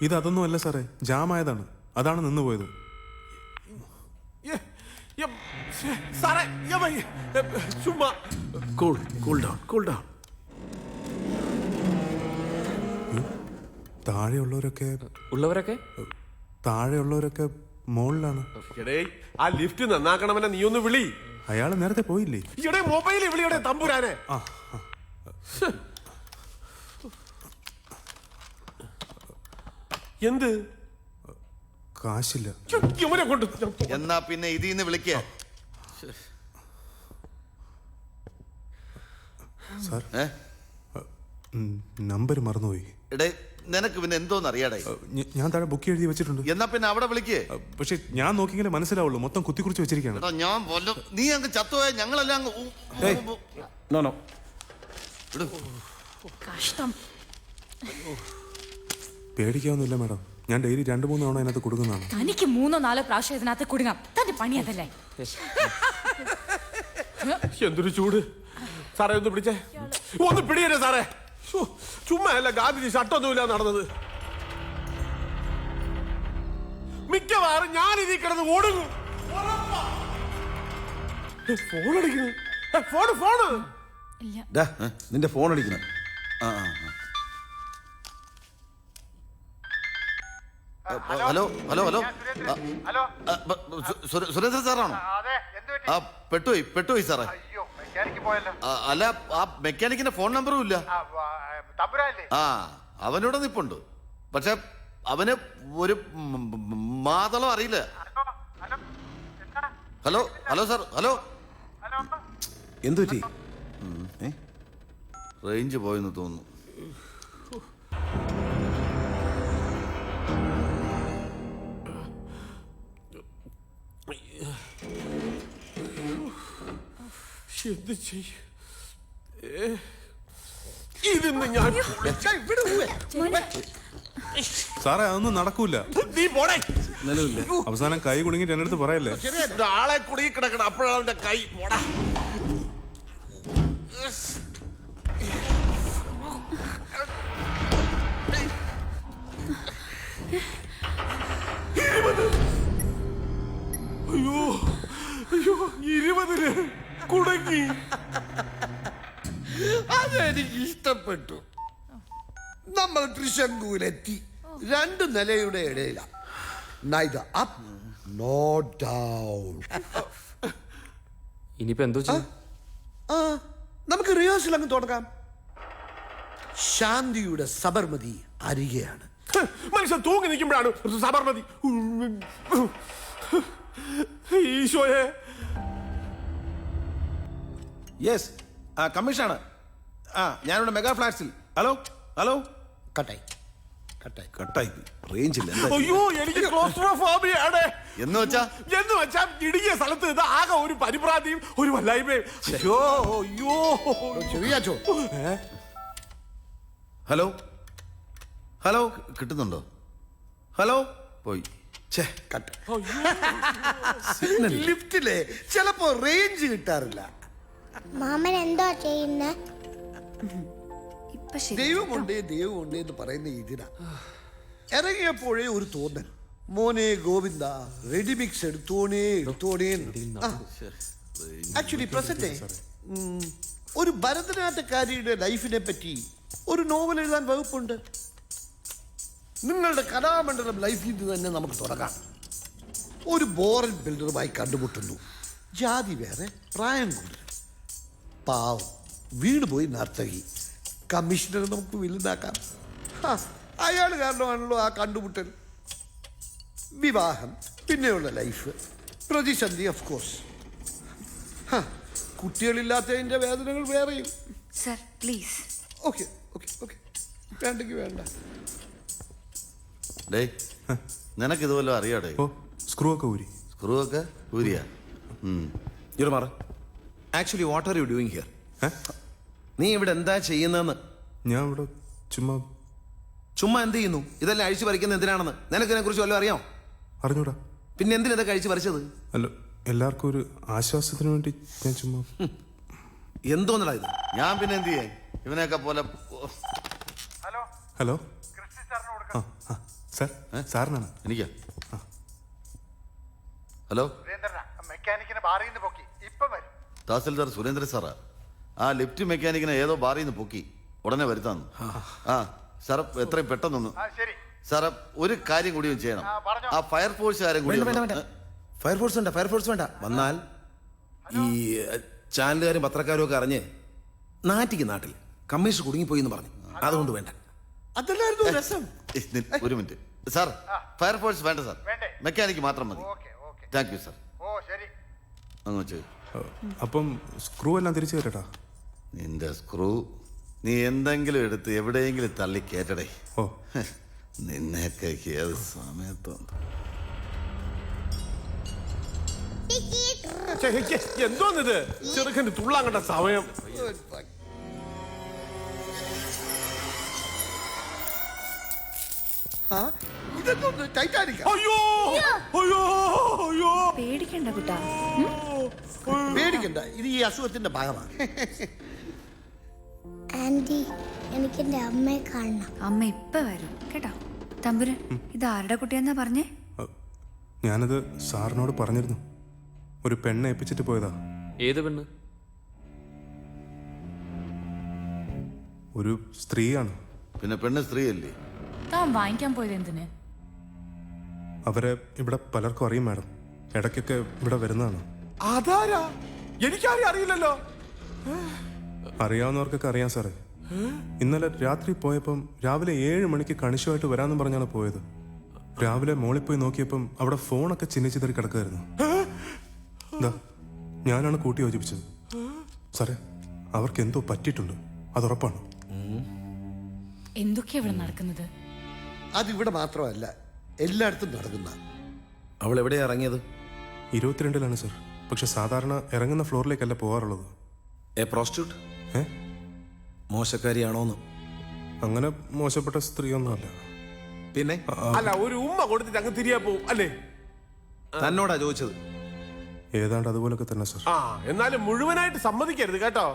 ഇതൊന്നും അല്ല സാറേ, ജാമായതാണ്, അതാണ് നിന്ന് പോയത്. സാറേ ചുമ്മാ കൂൾ ഡൗൺ. താഴെയുള്ളവരൊക്കെ മുകളിലാണ്. ആ ലിഫ്റ്റ് നന്നാക്കണമെന്നെ നീ ഒന്ന് വിളി. അയാൾ നേരത്തെ പോയില്ലേ? ഇവിടെ മൊബൈലിൽ വിളിയുടെ തമ്പുരാനെ. എന്ത് കാശില്ല. ഇവനെ കൊണ്ട് എന്നാ പിന്നെ ഇതിന്ന് വിളിക്ക. സാർ നമ്പർ മറന്നുപോയി. എടേ നിനക്ക് പിന്നെ എന്തോന്ന് അറിയാടേ? ഞാൻ താഴെ ബുക്ക് എഴുതി വെച്ചിട്ടുണ്ട്. എന്നാ പിന്നെ അവിടെ വിളിക്കേ. പക്ഷെ ഞാൻ നോക്കിയെങ്കിലേ മനസ്സിലാവുള്ളൂ, മൊത്തം കുത്തിക്കുറിച്ച് വെച്ചിരിക്കുകയാണ്. ഞാൻ നീ അങ്ങ് ചത്തുപോയ ഞങ്ങളെല്ലാം പേടിക്കാവുന്നില്ല മാഡം, ഞാൻ ഡെയിലി 2-3 തവണ അതിനകത്ത് കൊടുക്കുന്നതാണ്. തനിക്ക് 3-4 പ്രാവശ്യം ഇതിനകത്ത് കുടുങ്ങാം. തന്റെ പണി അതല്ലേ? എന്തൊരു ചൂട്. സാറേ ഒന്ന് പിടിച്ചേ, ഒന്ന് പിടിയല്ലേ സാറേ. ചുമ്മാ അല്ല, ഗാന്ധിജി ഷട്ടൊന്നുമില്ല നടന്നത്. മിക്കവാറും ഞാൻ ഇതിൽ കിടന്ന് ഓടുന്നു. ഫോൺ അടിക്കുന്നു. ഫോണ് നിന്റെ ഫോൺ അടിക്കണം. ഹലോ ഹലോ ഹലോ സുരേന്ദ്രൻ സാറാണോ? ആ പെട്ടുപോയി സാറേ. അല്ല, ആ മെക്കാനിക്കിന്റെ ഫോൺ നമ്പറും ഇല്ല. ആ അവനോട് നിപ്പുണ്ട്, പക്ഷെ അവന് ഒരു മാതളം അറിയില്ല. Hello hello sir, hello. എന്തു പറ്റി? റേഞ്ച് പോയെന്ന് തോന്നുന്നു. എന്ത് ചെയ്യും ഇതിന്ന് ഞാൻ? സാറേ അതൊന്നും നടക്കൂല. നീ പോടേ. അവസാനം കൈ കുടുങ്ങിട്ട് എന്റെ അടുത്ത് പറയല്ലേ? ആളെ കുടുങ്ങി കിടക്കണം, അപ്പോഴാണ് അവന്റെ കൈ. പോടാ. അയ്യോ 20 കുടുങ്ങി. അതെനിക്ക് ഇഷ്ടപ്പെട്ടു. നമ്മൾ തൃശങ്കൂരെത്തി. 2 നിലയുടെ ഇടയില. Neither up nor down. ഇനിയിപ്പോ എന്തോ ചെയ്യും? നമുക്ക് റിഹേഴ്സൽ അങ്ങ് തുടങ്ങാം. ശാന്തിയുടെ സബർമതി അരികെയാണ്. മനുഷ്യൻ തൂങ്ങി നിൽക്കുമ്പോഴാണ് സബർമതി. ഈശോയെ. യെസ്, കമ്മീഷനാണ്. ഞാനിവിടെ മെഗാ ഫ്ലാറ്റ്സിൽ. Hello hello. കട്ടായി. റേഞ്ച് ഇല്ല. അയ്യോ എനിക്ക് ക്ലോസ്ട്രോഫോബിയാണ്. എന്ന് വെച്ചാ ഇടുങ്ങിയ സ്ഥലത്ത് ഇത് ആകെ ഒരു പരിഭ്രാന്തിയും ഒരു വല്ലായ്മയും. ഹലോ ഹലോ, കിട്ടുന്നുണ്ടോ? ഹലോ. പോയി. ലിഫ്റ്റിലെ ചിലപ്പോ റേഞ്ച് കിട്ടാറില്ല. മാമൻ എന്തോ ചെയ്യുന്നേ? ദൈവമുണ്ട് എന്ന് പറയുന്ന ഇതിനാ. ഇറങ്ങിയപ്പോഴേ ഒരു തോന്നൽ, മോനെ ഗോവിന്ദ റെഡിമിക്സ് എടുത്തോണേ. ആക്ച്വലി പ്രസന്റ് ഒരു ഭരതനാട്യക്കാരിയുടെ ലൈഫിനെ പറ്റി ഒരു നോവൽ എഴുതാൻ വകുപ്പുണ്ട്. നിങ്ങളുടെ കലാമണ്ഡലം ലൈഫിൽ നിന്ന് തന്നെ നമുക്ക് തുടങ്ങാം. ഒരു ബോറൻ ബിൽഡറുമായി കണ്ടുമുട്ടുന്നു. ജാതി വേറെ, പ്രായം കൂടുതൽ, പാവം, വീണുപോയി നർത്തകി. കമ്മീഷണർ നമുക്ക് വലുതാക്കാം. അയാൾ കാരണമാണല്ലോ ആ കണ്ടുമുട്ടൽ. വിവാഹം, പിന്നെയുള്ള ലൈഫ്, പ്രതിസന്ധി ഓഫ് കോഴ്സ്. കുട്ടികളില്ലാത്തതിൻ്റെ വേദനകൾ വേറെയും. Sir please. Okay okay okay, വേണ്ടെങ്കിൽ വേണ്ട. ഡേ നിനക്ക് ഇതുപോലെ അറിയാടേ? സ്ക്രൂ ഒക്കെ ഊരിയാ? Actually what are you doing here? നീ ഇവിടെ എന്താ ചെയ്യുന്നതെന്ന്? ഞാൻ ഇവിടെ ചുമ്മാ എന്ത് ചെയ്യുന്നു? ഇതെല്ലാം അഴിച്ചു പറിക്കുന്നത് എന്തിനാണെന്ന് നിനക്കിനെ കുറിച്ച് വല്ലതും അറിയാമോ? അറിഞ്ഞൂടാ. പിന്നെ എന്തിനാ ഇതൊക്കെ അഴിച്ചു പറിച്ചത്? അല്ല, എല്ലാവർക്കും ഒരു ആശ്വാസത്തിന് വേണ്ടി ഞാൻ ചുമ്മാ. എന്തോന്നടാ ഇത്? ഞാൻ പിന്നെ എന്ത് ചെയ്യാൻ? ഇവനെയൊക്കെ പോലെ ഹലോ ആ ആ സാർ സാറിനാണ്. എനിക്കാ. ഹലോ, മെക്കാനിക്കിനെ ബാറിൽ നിന്ന് പൊക്കി ഇപ്പൊ വരും. തഹസിൽദാർ സുരേന്ദ്രൻ സാറാ. ആ ലിഫ്റ്റ് മെക്കാനിക്കിനെ ഏതോ ബാറിൽ നിന്ന് പൊക്കി ഉടനെ വരുത്താന്ന്. ആ സാറെ, എത്രയും പെട്ടെന്നൊന്ന്. സാറെ, ഒരു കാര്യം കൂടി ചെയ്യണം. ആ ഫയർഫോഴ്സുകാരും കൂടി ഫയർഫോഴ്സ് വേണ്ട, ഫയർഫോഴ്സ് വേണ്ട. വന്നാൽ ഈ ചാനലുകാരും പത്രക്കാരും ഒക്കെ അറിഞ്ഞ് നാട്ടിക്ക് നാട്ടിൽ കമ്മീഷൻ കുടുങ്ങിപ്പോയി എന്ന് പറഞ്ഞു. അതുകൊണ്ട് വേണ്ട. അതല്ലായിരുന്നു രസം. ഒരു മിനിറ്റ് സാർ, ഫയർഫോഴ്സ് വേണ്ട സാർ, മെക്കാനിക്ക് മാത്രം മതി. Thank you sir. അങ്ങ് വെച്ച്. അപ്പം സ്ക്രൂ എല്ലാം തിരിച്ചു തരട്ടാ. നിന്റെ സ്ക്രൂ നീ എന്തെങ്കിലും എടുത്ത് എവിടെയെങ്കിലും തള്ളി കേറ്റടേ. ഓ, നിന്നെയൊക്കെ ഏത് സമയത്തും. എന്തോന്നിത്? ചെറുക്കൻ്റെ തുള്ളാൻ കണ്ട സമയം. ഇതെന്തോന്ന്? ടൈറ്റാനിക്കാ? അയ്യോ അയ്യോ അയ്യോ, പേടിക്കണ്ട കുട്ടാ. പേടിക്കണ്ട, ഇത് ഈ അസുഖത്തിന്റെ ഭാഗമാണ്. ആന്റി എനിക്ക് എൻ്റെ അമ്മയെ കാണണം. അമ്മ ഇപ്പൊ വരും കേട്ടോ. തമ്പുരൻ, ഇത് ആരുടെ കുട്ടിയെന്നാ പറഞ്ഞേ? ഞാനത് സാറിനോട് പറഞ്ഞിരുന്നു. ഒരു പെണ്ണെ ഏൽപ്പിച്ചിട്ട് പോയതാ. ഏത് പെണ്ണ്? ഒരു സ്ത്രീയാണ്. പിന്നെ പെണ്ണ് സ്ത്രീയല്ലേ? താൻ വാങ്ങിക്കാൻ പോയത് എന്തിന്? അവരെ ഇവിടെ പലർക്കും അറിയും മാഡം. ഇടയ്ക്കൊക്കെ ഇവിടെ വരുന്നതാണ്. അതാരാ? എനിക്കാരും അറിയില്ലല്ലോ. അറിയാവുന്നവർക്കൊക്കെ അറിയാം സാറേ. ഇന്നലെ രാത്രി പോയപ്പം രാവിലെ 7 മണിക്ക് കണിശമായിട്ട് വരാമെന്ന് പറഞ്ഞാണ് പോയത്. രാവിലെ മോളിൽ പോയി നോക്കിയപ്പം അവിടെ ഫോണൊക്കെ ചിന്നിച്ചിതറി കിടക്കുമായിരുന്നു. എന്താ, ഞാനാണ് കൂട്ടി യോജിപ്പിച്ചത്. സാറേ, അവർക്ക് എന്തോ പറ്റിയിട്ടുണ്ട്, അതുറപ്പാണ്. എന്തൊക്കെയാ ഇവിടെ നടക്കുന്നത്? അതിവിടെ മാത്രമല്ല, എല്ലായിടത്തും നടക്കുന്ന. അവൾ എവിടെയാ ഇറങ്ങിയത്? 22-ലാണ് സാർ. പക്ഷെ സാധാരണ ഇറങ്ങുന്ന ഫ്ലോറിലേക്കല്ല പോകാറുള്ളത്. A prostitute? മോശക്കാരിയാണോന്ന്? അങ്ങനെ മോശപ്പെട്ട സ്ത്രീയൊന്നുമല്ല. പിന്നെ അല്ല, ഒരു ഉമ്മ കൊടുത്തിട്ട് അങ്ങ് തിരിയാ പോവും അല്ലേ? തന്നോടാ ചോദിച്ചത്. ഏതാണ്ട് അതുപോലൊക്കെ തന്നെ സാർ. ആ, എന്നാലും മുഴുവനായിട്ട് സമ്മതിക്കരുത് കേട്ടോ.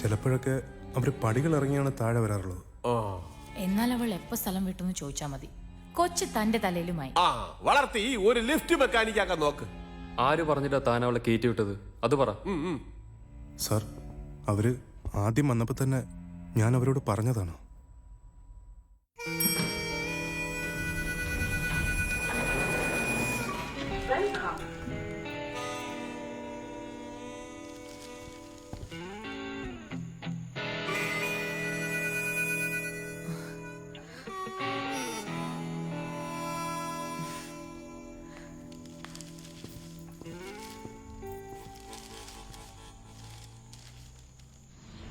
ചിലപ്പോഴൊക്കെ അവര് പടികൾ ഇറങ്ങിയാണ് താഴെ വരാറുള്ളത്. എന്നാൽ അവൾ എപ്പോ സ്ഥലം വിട്ടെന്ന് ചോദിച്ചാ മതി. കൊച്ചു തന്റെ തലയിലുമായി. ആ, വളർത്തി ഒരു ലിഫ്റ്റ് മെക്കാനിക്കാക്കാൻ നോക്ക്. ആര് പറഞ്ഞിട്ടാ താൻ അവളെ കയറ്റി വിട്ടത്? അത് പറ. സാർ, അവര് ആദ്യം വന്നപ്പോ തന്നെ ഞാൻ അവരോട് പറഞ്ഞതാണ്.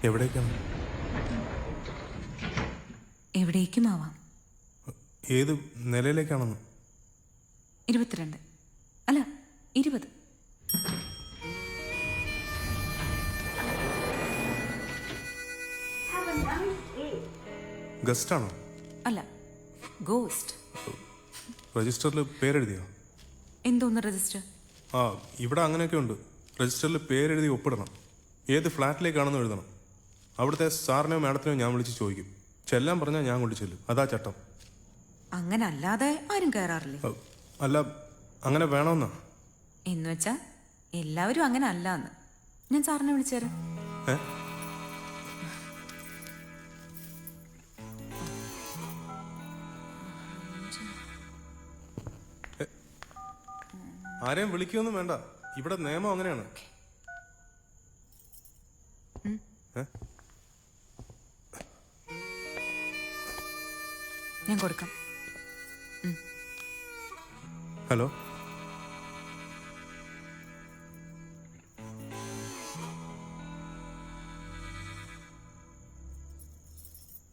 എവിടേക്കാണ്? എവിടേക്കുമാവാം. ഏത് നിലയിലേക്കാണെന്ന്? 22 അല്ല 20. ഗസ്റ്റ് ആണോ? അല്ല, ഗോസ്റ്റ്. രജിസ്റ്ററിൽ പേരെഴുതിയോ? എന്തോന്ന് രജിസ്റ്റർ? ആ, ഇവിടെ അങ്ങനെയൊക്കെ ഉണ്ട്. രജിസ്റ്ററിൽ പേരെഴുതി ഒപ്പിടണം. ഏത് ഫ്ലാറ്റിലേക്കാണെന്ന് എഴുതണം. അവിടുത്തെ സാറിനെയോ മാഡത്തിനെയോ ഞാൻ വിളിച്ച് ചോദിക്കും. ചെല്ലാൻ പറഞ്ഞാൽ ഞാൻ കൊണ്ട് ചെല്ലും. അതാ ചട്ടം. അങ്ങനെ അല്ലാതെ ആരും കയറാറില്ലേ? അല്ല, അങ്ങനെ വേണമെന്നാ. എന്ന് വെച്ചാ എല്ലാവരും അങ്ങനെ അല്ലാന്ന്. ഞാൻ സാറിനെ വിളിച്ചേരാം. ആരെയും വിളിക്കൊന്നും വേണ്ട. ഇവിടെ നിയമം അങ്ങനെയാണ്. ഞാൻ കൊടുക്കാം. ഹലോ,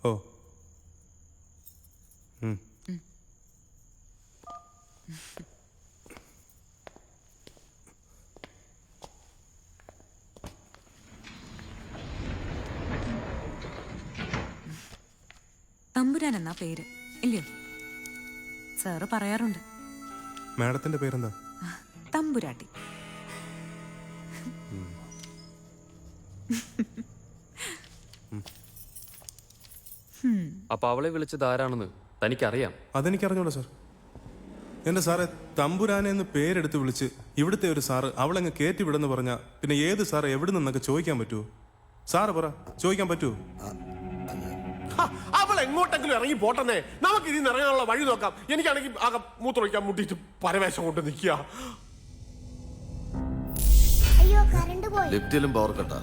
ഓ, തമ്പുരാൻ എന്നാ പേര് ഇല്ലയോ? സാറ് പറയാറുണ്ട്. മാഡത്തിന്റെ പേരെന്താ? തമ്പുരാട്ടി. അപ്പൊ അവളെ വിളിച്ചത് ആരാണെന്ന് തനിക്കറിയാം? അതെനിക്കറിഞ്ഞോളൂ സാർ. എൻ്റെ സാറെ, തമ്പുരാനെ എന്ന് പേരെടുത്ത് വിളിച്ച് ഇവിടുത്തെ ഒരു സാറ് അവളങ്ങ് കയറ്റി വിടെന്ന് പറഞ്ഞാൽ പിന്നെ ഏത് സാറ് എവിടെ നിന്നൊക്കെ ചോദിക്കാൻ പറ്റുമോ? സാറ് പറ, ചോദിക്കാൻ പറ്റുമോ? അവൾ എങ്ങോട്ടെങ്കിലും ഇറങ്ങി പോട്ടെന്നേ, നമുക്ക് ഇതിൽ നിന്ന് ഇറങ്ങാനുള്ള വഴി നോക്കാം. എനിക്കാണെങ്കിൽ ആകെ മൂത്രമൊഴിക്കാൻ മുട്ടിയിട്ട് പരവേശം കൊണ്ട് നിൽക്കുക. അയ്യോ കറണ്ട് പോയി. ലിഫ്റ്റിലും പവർ കട്ടാ.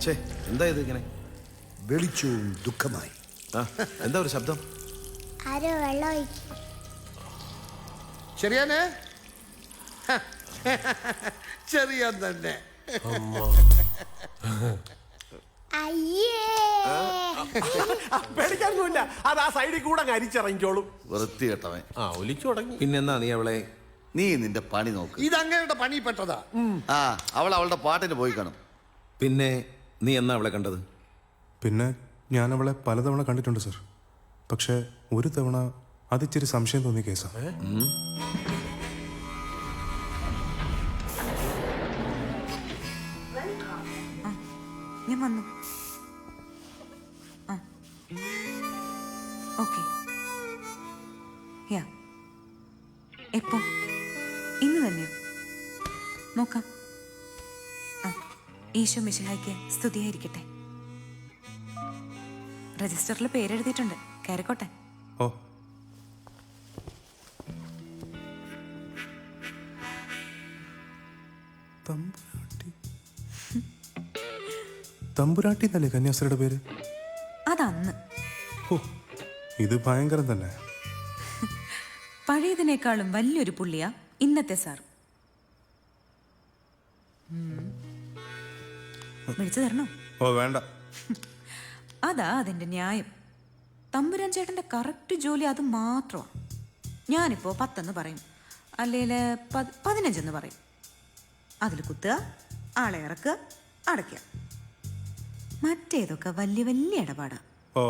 ഛേ, എന്താ ഇത് ഇങ്ങനെ? വെളിച്ചവും ദുഃഖമായി. എന്താ ഒരു ശബ്ദം? ആരോ വെള്ളം ഒഴിക്കും. ശരിയാനേ? ചെറിയാൻ തന്നെ. അയ്യേ പേടിക്കാനൊന്നുമില്ല, അത് ആ സൈഡിൽ കൂടെ അങ്ങ് അരിച്ചിറങ്ങിക്കോളും. വൃത്തികെട്ടവൻ. ഒലിച്ചു തുടങ്ങി. പിന്നെന്നാ നീ അവളെ? നീ നിന്റെ പണി നോക്ക്. ഇതങ്ങയുടെ പണിപ്പെട്ടതാ. അവൾ അവളുടെ പാട്ടിന് പോയി കാണും. പിന്നെ നീ എന്നാ അവളെ കണ്ടത്? പിന്നെ ഞാൻ അവളെ പലതവണ കണ്ടിട്ടുണ്ട് സാർ. പക്ഷെ ഒരു തവണ അതിച്ചിരി സംശയം തോന്നിയ കേസാ. ഞാൻ വന്നു. ഓക്കെ. എപ്പോ? ഇന്ന് തന്നെയോ? നോക്കാം. ഈശോ മിശിഹായ്ക്ക് സ്തുതിയായിരിക്കട്ടെ. രജിസ്റ്ററിൽ പേരെഴുതിയിട്ടുണ്ട്. കയറിക്കോട്ടെ. ഓ, തമ്പുരാട്ടി എന്നല്ലേ കന്യാസ്ത്രീയുടെ പേര്? അതന്ന്. ഓ, ഇത് ഭയങ്കരം തന്നെ. പഴയതിനേക്കാളും വലിയൊരു പുള്ളിയാ ഇന്നത്തെ സാർ. വിളിച്ചു തരണോ? ഓ വേണ്ട. അതാ അതിന്റെ ന്യായം. തമ്പുരാൻ ചേട്ടന്റെ കറക്റ്റ് ജോലി അത് മാത്രമാണ്. ഞാനിപ്പോ 10 പറയും, അല്ലെങ്കിൽ 15 പറയും. അതിൽ കുത്തുക, ആളെ ഇറക്കുക, അടയ്ക്കുക. മറ്റേതൊക്കെ വലിയ വലിയ ഇടപാടാ. ഓ,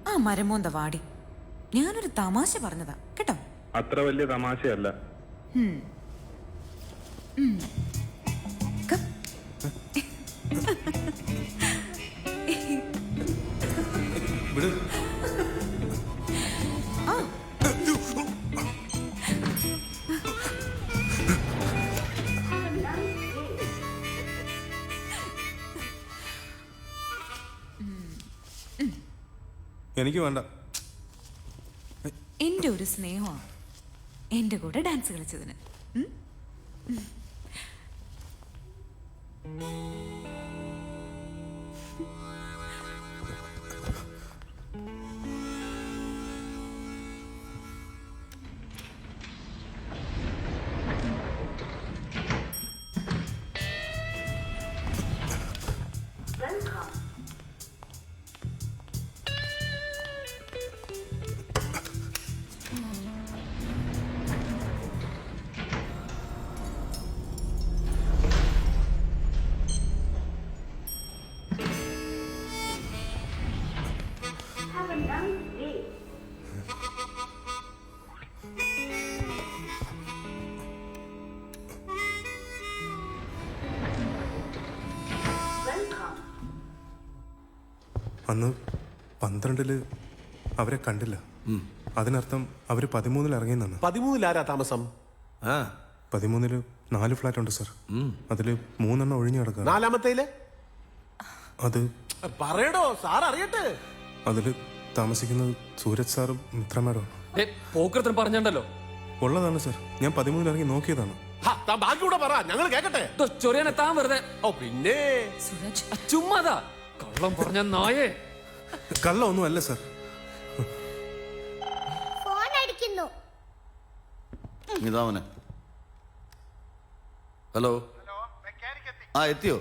ആ മരമോന്ത വാടി. ഞാനൊരു തമാശ പറഞ്ഞതാ കേട്ടോ. അത്ര വലിയ തമാശയല്ല. എനിക്ക് വേണ്ട. എന്റെ ഒരു സ്നേഹമാണ് എന്റെ കൂടെ ഡാൻസ് കളിച്ചതിന്. അന്ന് 12 അവരെ കണ്ടില്ല. അതിനർത്ഥം അവര് 13 ഇറങ്ങിയെന്നാണ്. 13 ആരാ താമസം? 13 4 ഫ്ലാറ്റ് ഉണ്ട് സാർ. അതില് 3 ഒഴിഞ്ഞു കിടക്കുക. 4-മത്തേല് അത് പറയടോ, സാർ അറിയട്ടെ. അതില് താമസിക്കുന്നത് സൂരജ് സാറും മിത്ര മാഡമാണ്. പോക്കൃത്തം പറഞ്ഞല്ലോ. ഉള്ളതാണ് സാർ. ഞാൻ 13 ഇറങ്ങി നോക്കിയതാണ്. ബാക്കി കൂടെ പറ, ഞങ്ങൾ കേക്കട്ടെ. ചൊറിയാനെ താൻ വെറുതെ. ഓ പിന്നെ സൂരജ് ചുമ്മാതാ കള്ളം പറഞ്ഞ നായേ. കള്ള ഒന്നും അല്ല സാർ. ഫോൺ അടിക്കുന്നു. ഇതാവനെ. ഹലോ. ആ എത്തിയോ?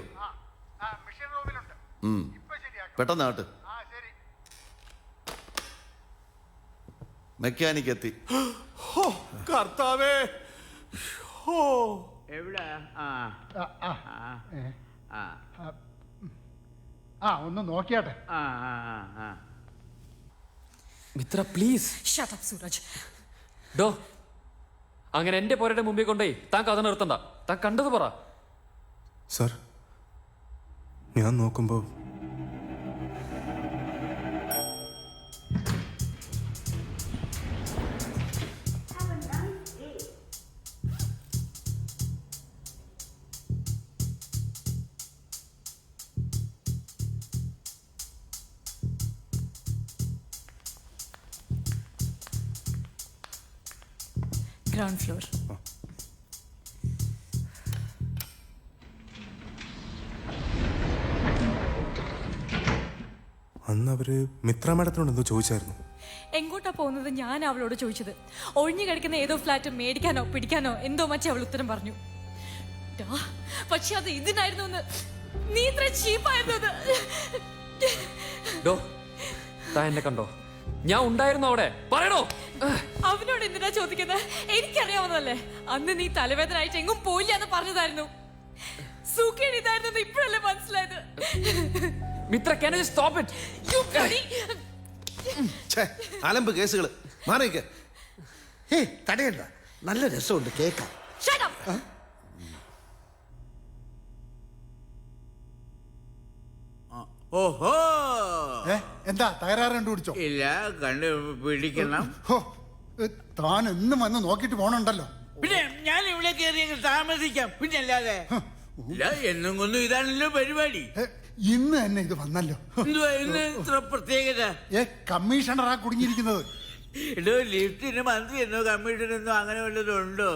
പെട്ടെന്ന് ആട്ട്. മെക്കാനിക് എത്തി. കർത്താവേ. എവിടെ ഒന്ന് നോക്കിയാട്ടെ. Mitra please. Shut up Suraj. ഡോ അങ്ങനെ എന്റെ പോരയുടെ മുമ്പിൽ കൊണ്ടേ താൻ കഥ നിർത്തണ്ട. താൻ കണ്ടത് പറ. സാർ ഞാൻ നോക്കുമ്പോൾ ഗ്രൗണ്ട് ഫ്ലോർ. അന്ന് അവര് മിത്ര മാഡത്തിനോട് എന്തോ ചോദിച്ചായിരുന്നു. എങ്ങോട്ടാ പോകുന്നത് ഞാൻ അവളോട് ചോദിച്ചത്. ഒഴിഞ്ഞു കിടക്കുന്ന ഏതോ ഫ്ലാറ്റ് മേടിക്കാനോ പിടിക്കാനോ എന്തോ മറ്റേ അവൾ ഉത്തരം പറഞ്ഞു. പക്ഷെ അത് ഇതിനായിരുന്നു എന്ന്. നീ ഇത്ര ചീപ്പായിരുന്നു. ഡോ താൻ എന്നെ കണ്ടോ? ഞാൻ ഉണ്ടായിരുന്നു അവിടെ. പറയണോ? അവനോട് എന്തിനാ ചോദിക്കുന്നത്? എനിക്കറിയാവുന്നതല്ലേ. അന്ന് നീ തലവേദനായിട്ട് എങ്ങും പോയില്ല എന്ന് പറഞ്ഞതായിരുന്നു. സൂക്കേട് ഇതായിരുന്നു ഇപ്പോഴല്ലേ മനസ്സിലായത്. Mitra, can you stop it? You bloody... അലമ്പ് കേസുകള് മാറിക്ക്. തടയണ്ട, നല്ല രസമുണ്ട് കേൾക്കാം. Shut up. ഓഹോ, എന്താ തകരാറ് കണ്ടുപിടിച്ചോ? ഇല്ല, കണ്ടുപിടിക്കണം. താൻ എന്നും വന്ന് നോക്കിട്ട് പോണുണ്ടല്ലോ. പിന്നെ ഞാൻ ഇവിടെ കയറി താമസിക്കാം, പിന്നെ അല്ലാതെ. ഇല്ല, എന്നും കൊന്നും ഇതാണല്ലോ പരിപാടി. ഇന്ന് തന്നെ ഇത് വന്നല്ലോ. എന്തുവാ ഇന്ന് ഇത്ര പ്രത്യേകത? കമ്മീഷണറാ കുടുങ്ങിയിരിക്കുന്നത്. ഇടോ, ലിഫ്റ്റിന് മന്ത്രി എന്നോ കമ്മീഷൻ എന്നോ അങ്ങനെ വല്ലതുണ്ടോ?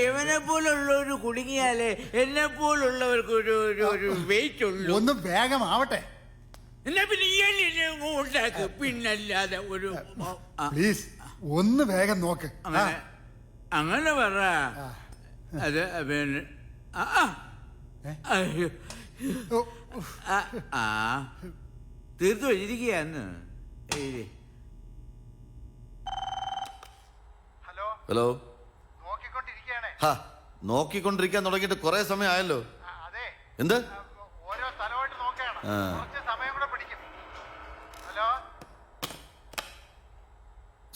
ഇവനെ പോലുള്ളവര് കുടുങ്ങിയാലേ എന്നെ പോലുള്ളവർക്ക് ഒരു വെയിറ്റ് ഉള്ളൂ. ഒന്ന് വേഗമാവട്ടെ. എന്നാ പിന്നെ ഉണ്ടാക്ക്, പിന്നല്ലാതെ ഒരു പ്ലീസ് ഒന്ന് വേഗം നോക്ക്. അങ്ങനെ പറ. അത് പിന്നെ തീർത്തു വെച്ചിരിക്കുകയാന്ന്. ഹലോ, നോക്കിക്കൊണ്ടിരിക്കാൻ തുടങ്ങിയിട്ട് കുറെ സമയം ആയല്ലോ. എന്ത്?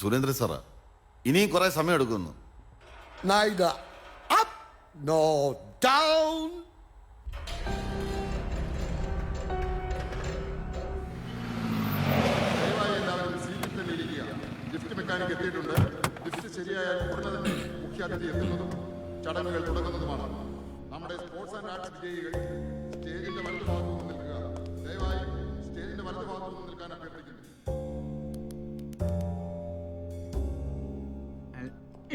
സുരേന്ദ്രൻ സാറാ, ഇനിയും കുറെ സമയം എടുക്കുന്നു. Neither up nor down. ദയവായി എല്ലാവരും സീറ്റിൽ തന്നെ ഇരിക്കുക. ലിഫ്റ്റ് മെക്കാനിക് എത്തിയിട്ടുണ്ട്. ലിഫ്റ്റ് ശരിയായാൽ ഉടനെ തന്നെ മുഖ്യാതിഥി എത്തുന്നതും ചടങ്ങുകൾ തുടങ്ങുന്നതുമാണ്. നമ്മുടെ സ്പോർട്സ് ആൻഡ് ആർട്സ് വിജയികൾ സ്റ്റേജിന്റെ വലതുഭാഗത്തു നിന്ന് നിൽക്കുക. ദയവായി സ്റ്റേജിന്റെ വലതുഭാഗത്തു നിന്ന് നിൽക്കാൻ അഭ്യർത്ഥിക്കുന്നു.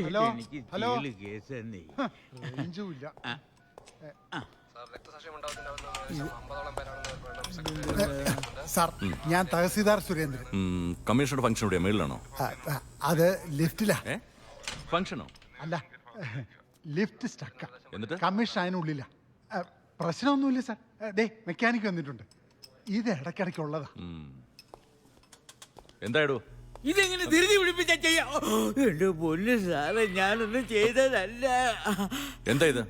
ഹലോ ഹലോ, സാർ, ഞാൻ തഹസീൽദാർ സുരേന്ദ്രൻ. കമ്മീഷണർ ഫംഗ്ഷൻ ഇവിടെ മേളിലാണോ? അത് ലിഫ്റ്റിലാ. ഫംഗ്ഷനോ? അല്ല, ലിഫ്റ്റ് സ്റ്റക്കാ. എന്നിട്ട് കമ്മീഷൻ അതിനുള്ളിലാ. പ്രശ്നമൊന്നുമില്ല സാർ. ദേ മെക്കാനിക്ക് വന്നിട്ടുണ്ട്. ഇത് ഇടയ്ക്കിടയ്ക്കുള്ളതാ. എന്തായിടൂ? ഇതെങ്ങനെ ധൃതി പിടിപ്പിച്ചാ ചെയ്യാ? എന്റെ പൊന്നു സാറേ, ഞാനൊന്നും ചെയ്തതല്ല. എന്താ ഇത്?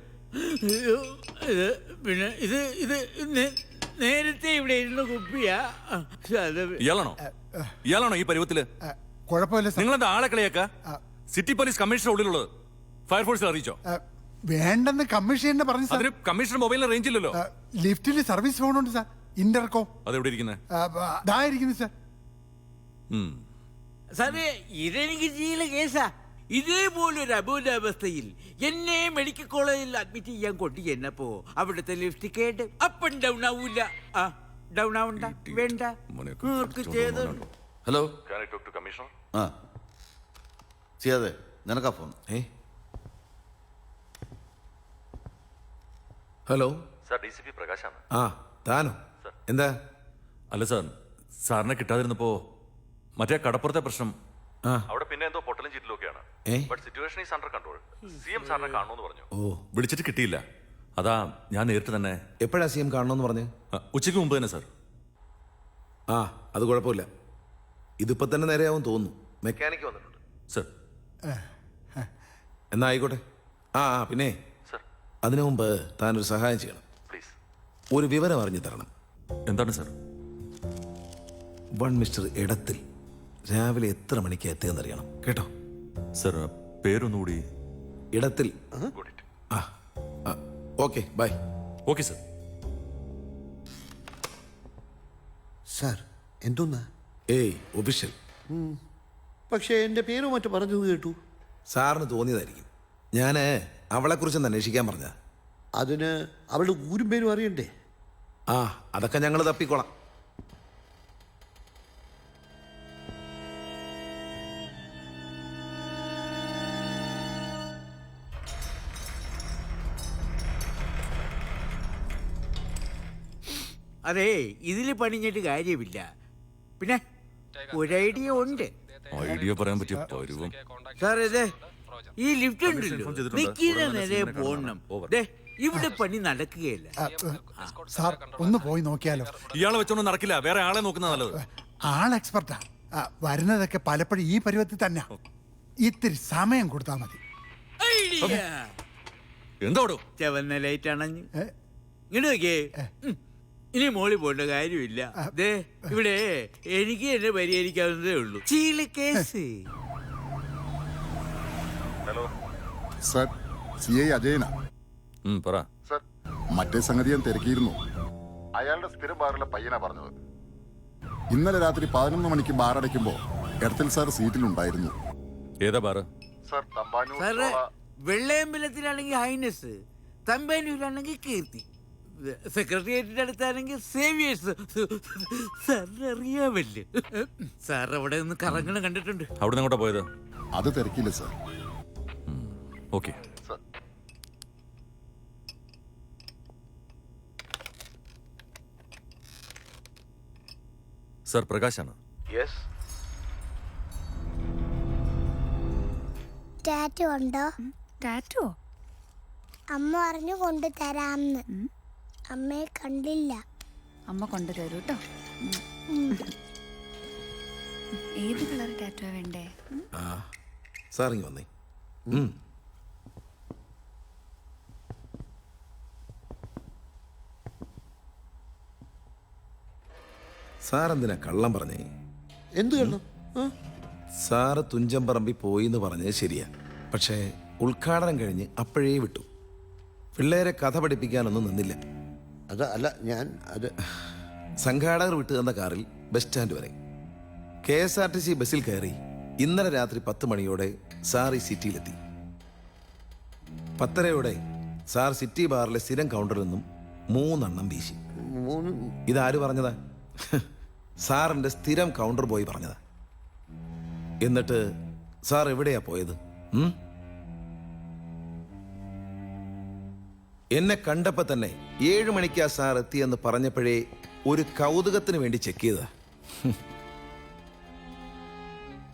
ഇത് പിന്നെ ഇത് നേരത്തെ ഇവിടെ ഇരുന്ന് കുപ്പിയാ. ഇയാളാണോ ഈ പരുവത്തില്? കുഴപ്പമില്ല സാർ. നിങ്ങളെന്താ ആളെ കളിയാക്ക? സിറ്റി പോലീസ് കമ്മീഷണർ ഉള്ളിലുള്ളത്. ഫയർഫോഴ്സിൽ അറിയിച്ചോ? വേണ്ടെന്ന് കമ്മീഷണർ പറഞ്ഞു സാർ. കമ്മീഷണർ മൊബൈലിന് റേഞ്ച് ഇല്ലല്ലോ. ലിഫ്റ്റിൽ സർവീസ് ഫോണുണ്ട് സാർ, ഇന്റർകോം. അതെവിടെ ഇരിക്കുന്നത്? സാർ. സാറേ, ഇതെനിക്ക് ചെയ്യില്ല കേസാ. ഇതേപോലൊരു അബോധാവസ്ഥയിൽ എന്നെ മെഡിക്കൽ കോളേജിൽ അഡ്മിറ്റ് ചെയ്യാൻ കൊണ്ടു ചെന്നപ്പോ അവിടുത്തെ ലിഫ്റ്റ് കേട്ട് അപ്പ് ആൻഡ് ഡൗൺ ആവൂല. ഡൗൺ ആവണ്ട, വേണ്ട. Hello, commissioner. ചെയ്യാതെ നിനക്കാ ഫോൺ. Hello sir, DCP പ്രകാശാണ്. താനോ? എന്താ? അല്ല സാർ, സാറിനെ കിട്ടാതിരുന്നപ്പോ മറ്റേ കടപ്പുറത്തെ പ്രശ്നം അവിടെ പിന്നെ എന്തോ പൊട്ടലും ചീറ്റലൊക്കെയാണ്. But situation is under control. CM സാറിനെ കാണണമെന്ന് പറഞ്ഞു. വിളിച്ചിട്ട് കിട്ടിയില്ല. അതാ ഞാൻ നേരിട്ട് തന്നെ. എപ്പോഴാ CM കാണണമെന്ന് പറഞ്ഞു? ഉച്ചയ്ക്ക് മുമ്പ് തന്നെ സാർ. അത് കുഴപ്പമില്ല. ഇതിപ്പോ തന്നെ നേരെയാവും തോന്നുന്നു. മെക്കാനിക്ക് വന്നിട്ടുണ്ട് സാർ. എന്നാ ആയിക്കോട്ടെ, ആ പിന്നെ അതിനു മുമ്പ് താനൊരു സഹായം ചെയ്യണം. ഒരു വിവരം അറിഞ്ഞു തരണം. എന്താണ് സാർ? വൺ മിസ്റ്റർ ഇടത്തിൽ രാവിലെ എത്ര മണിക്ക് എത്തിയെന്നറിയണം കേട്ടോ. സാർ പേരൊന്നുകൂടി. ഇടത്തിൽ. Okay bye. Okay sir. Sir എന്തോന്നാ? ഏയ് ഒഫീഷ്യൽ. പക്ഷേ എൻ്റെ പേരും മറ്റു പറഞ്ഞു കേട്ടു. സാറിന് തോന്നിയതായിരിക്കും. ഞാൻ അവളെക്കുറിച്ചൊന്ന് അന്വേഷിക്കാൻ പറഞ്ഞ. അതിന് അവളുടെ ഊരും പേരും അറിയണ്ടേ? ആ അതൊക്കെ ഞങ്ങൾ തപ്പിക്കോളാം. അതെ, ഇതിൽ പണിഞ്ഞിട്ട് കാര്യമില്ല. പിന്നെ ഒരു ഐഡിയ ഉണ്ട്. ഐഡിയ പറയാൻ പറ്റിയ പരുവം. സാർ ഇത് ഈ ലിഫ്റ്റ് ഉണ്ടല്ലോ, നിൽക്കുന്ന നിലയെ പോകണം. ഇവിടെ പണി നടക്കുകയില്ല. സാർ ഒന്ന് പോയി നോക്കിയാലോ? ഇയാളെ വെച്ചോണ്ട് നടക്കില്ല, വേറെ ആളെ നോക്കുന്ന നല്ലത്. ആൾ എക്സ്പെർട്ടാ. വരുന്നതൊക്കെ പലപ്പോഴും ഈ പരുവത്തിൽ തന്നെ. ഇത്തിരി സമയം കൊടുത്താൽ മതി. എന്തോടോ ചവന്ന ലൈറ്റ് അണഞ്ഞു. ഇങ്ങോട്ട് നോക്കിയേ. ഇനി മോളി പോണ്ട കാര്യമില്ല. ദേ ഇവിടെ എനിക്ക് എന്നെ പരിഹരിക്കാവുന്നതേ ഉള്ളൂ. Cheela case. Hello sir, CI അജയനാ. പറ. സർ, മറ്റേ സംഗതി ഞാൻ തിരക്കിയിരുന്നു. അയാളുടെ സ്ഥിരം ബാറിലെ പയ്യനാ പറഞ്ഞത്. ഇന്നലെ രാത്രി 11 മണിക്ക് ബാർ അടയ്ക്കുമ്പോ എടത്തിൽ സാർ സീറ്റിലുണ്ടായിരുന്നു. ഏതാ ബാറ്? സർ, തമ്പാനൂർ. സാറ് വെള്ളയമ്പലത്തിലാണെങ്കിൽ ഹൈനസ്, തമ്പാനൂരാണെങ്കിൽ കീർത്തി, സെക്രട്ടേറിയറ്റിന്റെ അടുത്താണെങ്കിൽ സേവിയേഴ്സ്. സാറിന് അറിയാമല്ലോ. സാർ അവിടെ നിന്ന് കറങ്ങണ കണ്ടിട്ടുണ്ട്. അവിടെ നിന്ന് പോയത്? അത് തിരക്കില്ല സർ. ഓക്കെ. സാർ പ്രകാശാണ്. ടാറ്റു ഉണ്ടോ? ടാറ്റോ? അമ്മ പറഞ്ഞു കൊണ്ടു തരാമെന്ന്. അമ്മയെ കണ്ടില്ല. അമ്മ കൊണ്ടു തരൂ കേട്ടോ. ഏത് കളർ ടാറ്റോ വേണ്ടേ? സാർ ഇങ്ങ് വന്നേ. സാർ എന്തിനാ കള്ളം പറഞ്ഞേ? എന്ത് കള്ളം? സാറ് തുഞ്ചമ്പറമ്പി പോയി എന്ന് പറഞ്ഞത് ശരിയാ. പക്ഷേ ഉദ്ഘാടനം കഴിഞ്ഞ് അപ്പോഴേ വിട്ടു. പിള്ളേരെ കഥ പഠിപ്പിക്കാനൊന്നും നിന്നില്ല. അല്ല ഞാൻ അത് സംഘാടകർ വിട്ടു തന്ന കാറിൽ ബസ് സ്റ്റാൻഡ് വരെ KSRTC ബസ്സിൽ കയറി ഇന്നലെ രാത്രി 10 മണിയോടെ സാർ ഈ സിറ്റിയിലെത്തി. 10:30 സാർ സിറ്റി ബാറിലെ സ്ഥിരം കൗണ്ടറിൽ നിന്നും 3 എണ്ണം വീശി. ഇതാര് പറഞ്ഞതാ? സാറിന്റെ സ്ഥിരം കൗണ്ടർ ബോയ് പറഞ്ഞതാ. എന്നിട്ട് സാർ എവിടെയാ പോയത്? എന്നെ കണ്ടപ്പോ തന്നെ 7 മണിക്കാ സാർ എത്തിയെന്ന് പറഞ്ഞപ്പോഴേ ഒരു കൗതുകത്തിന് വേണ്ടി ചെക്ക് ചെയ്തതാ.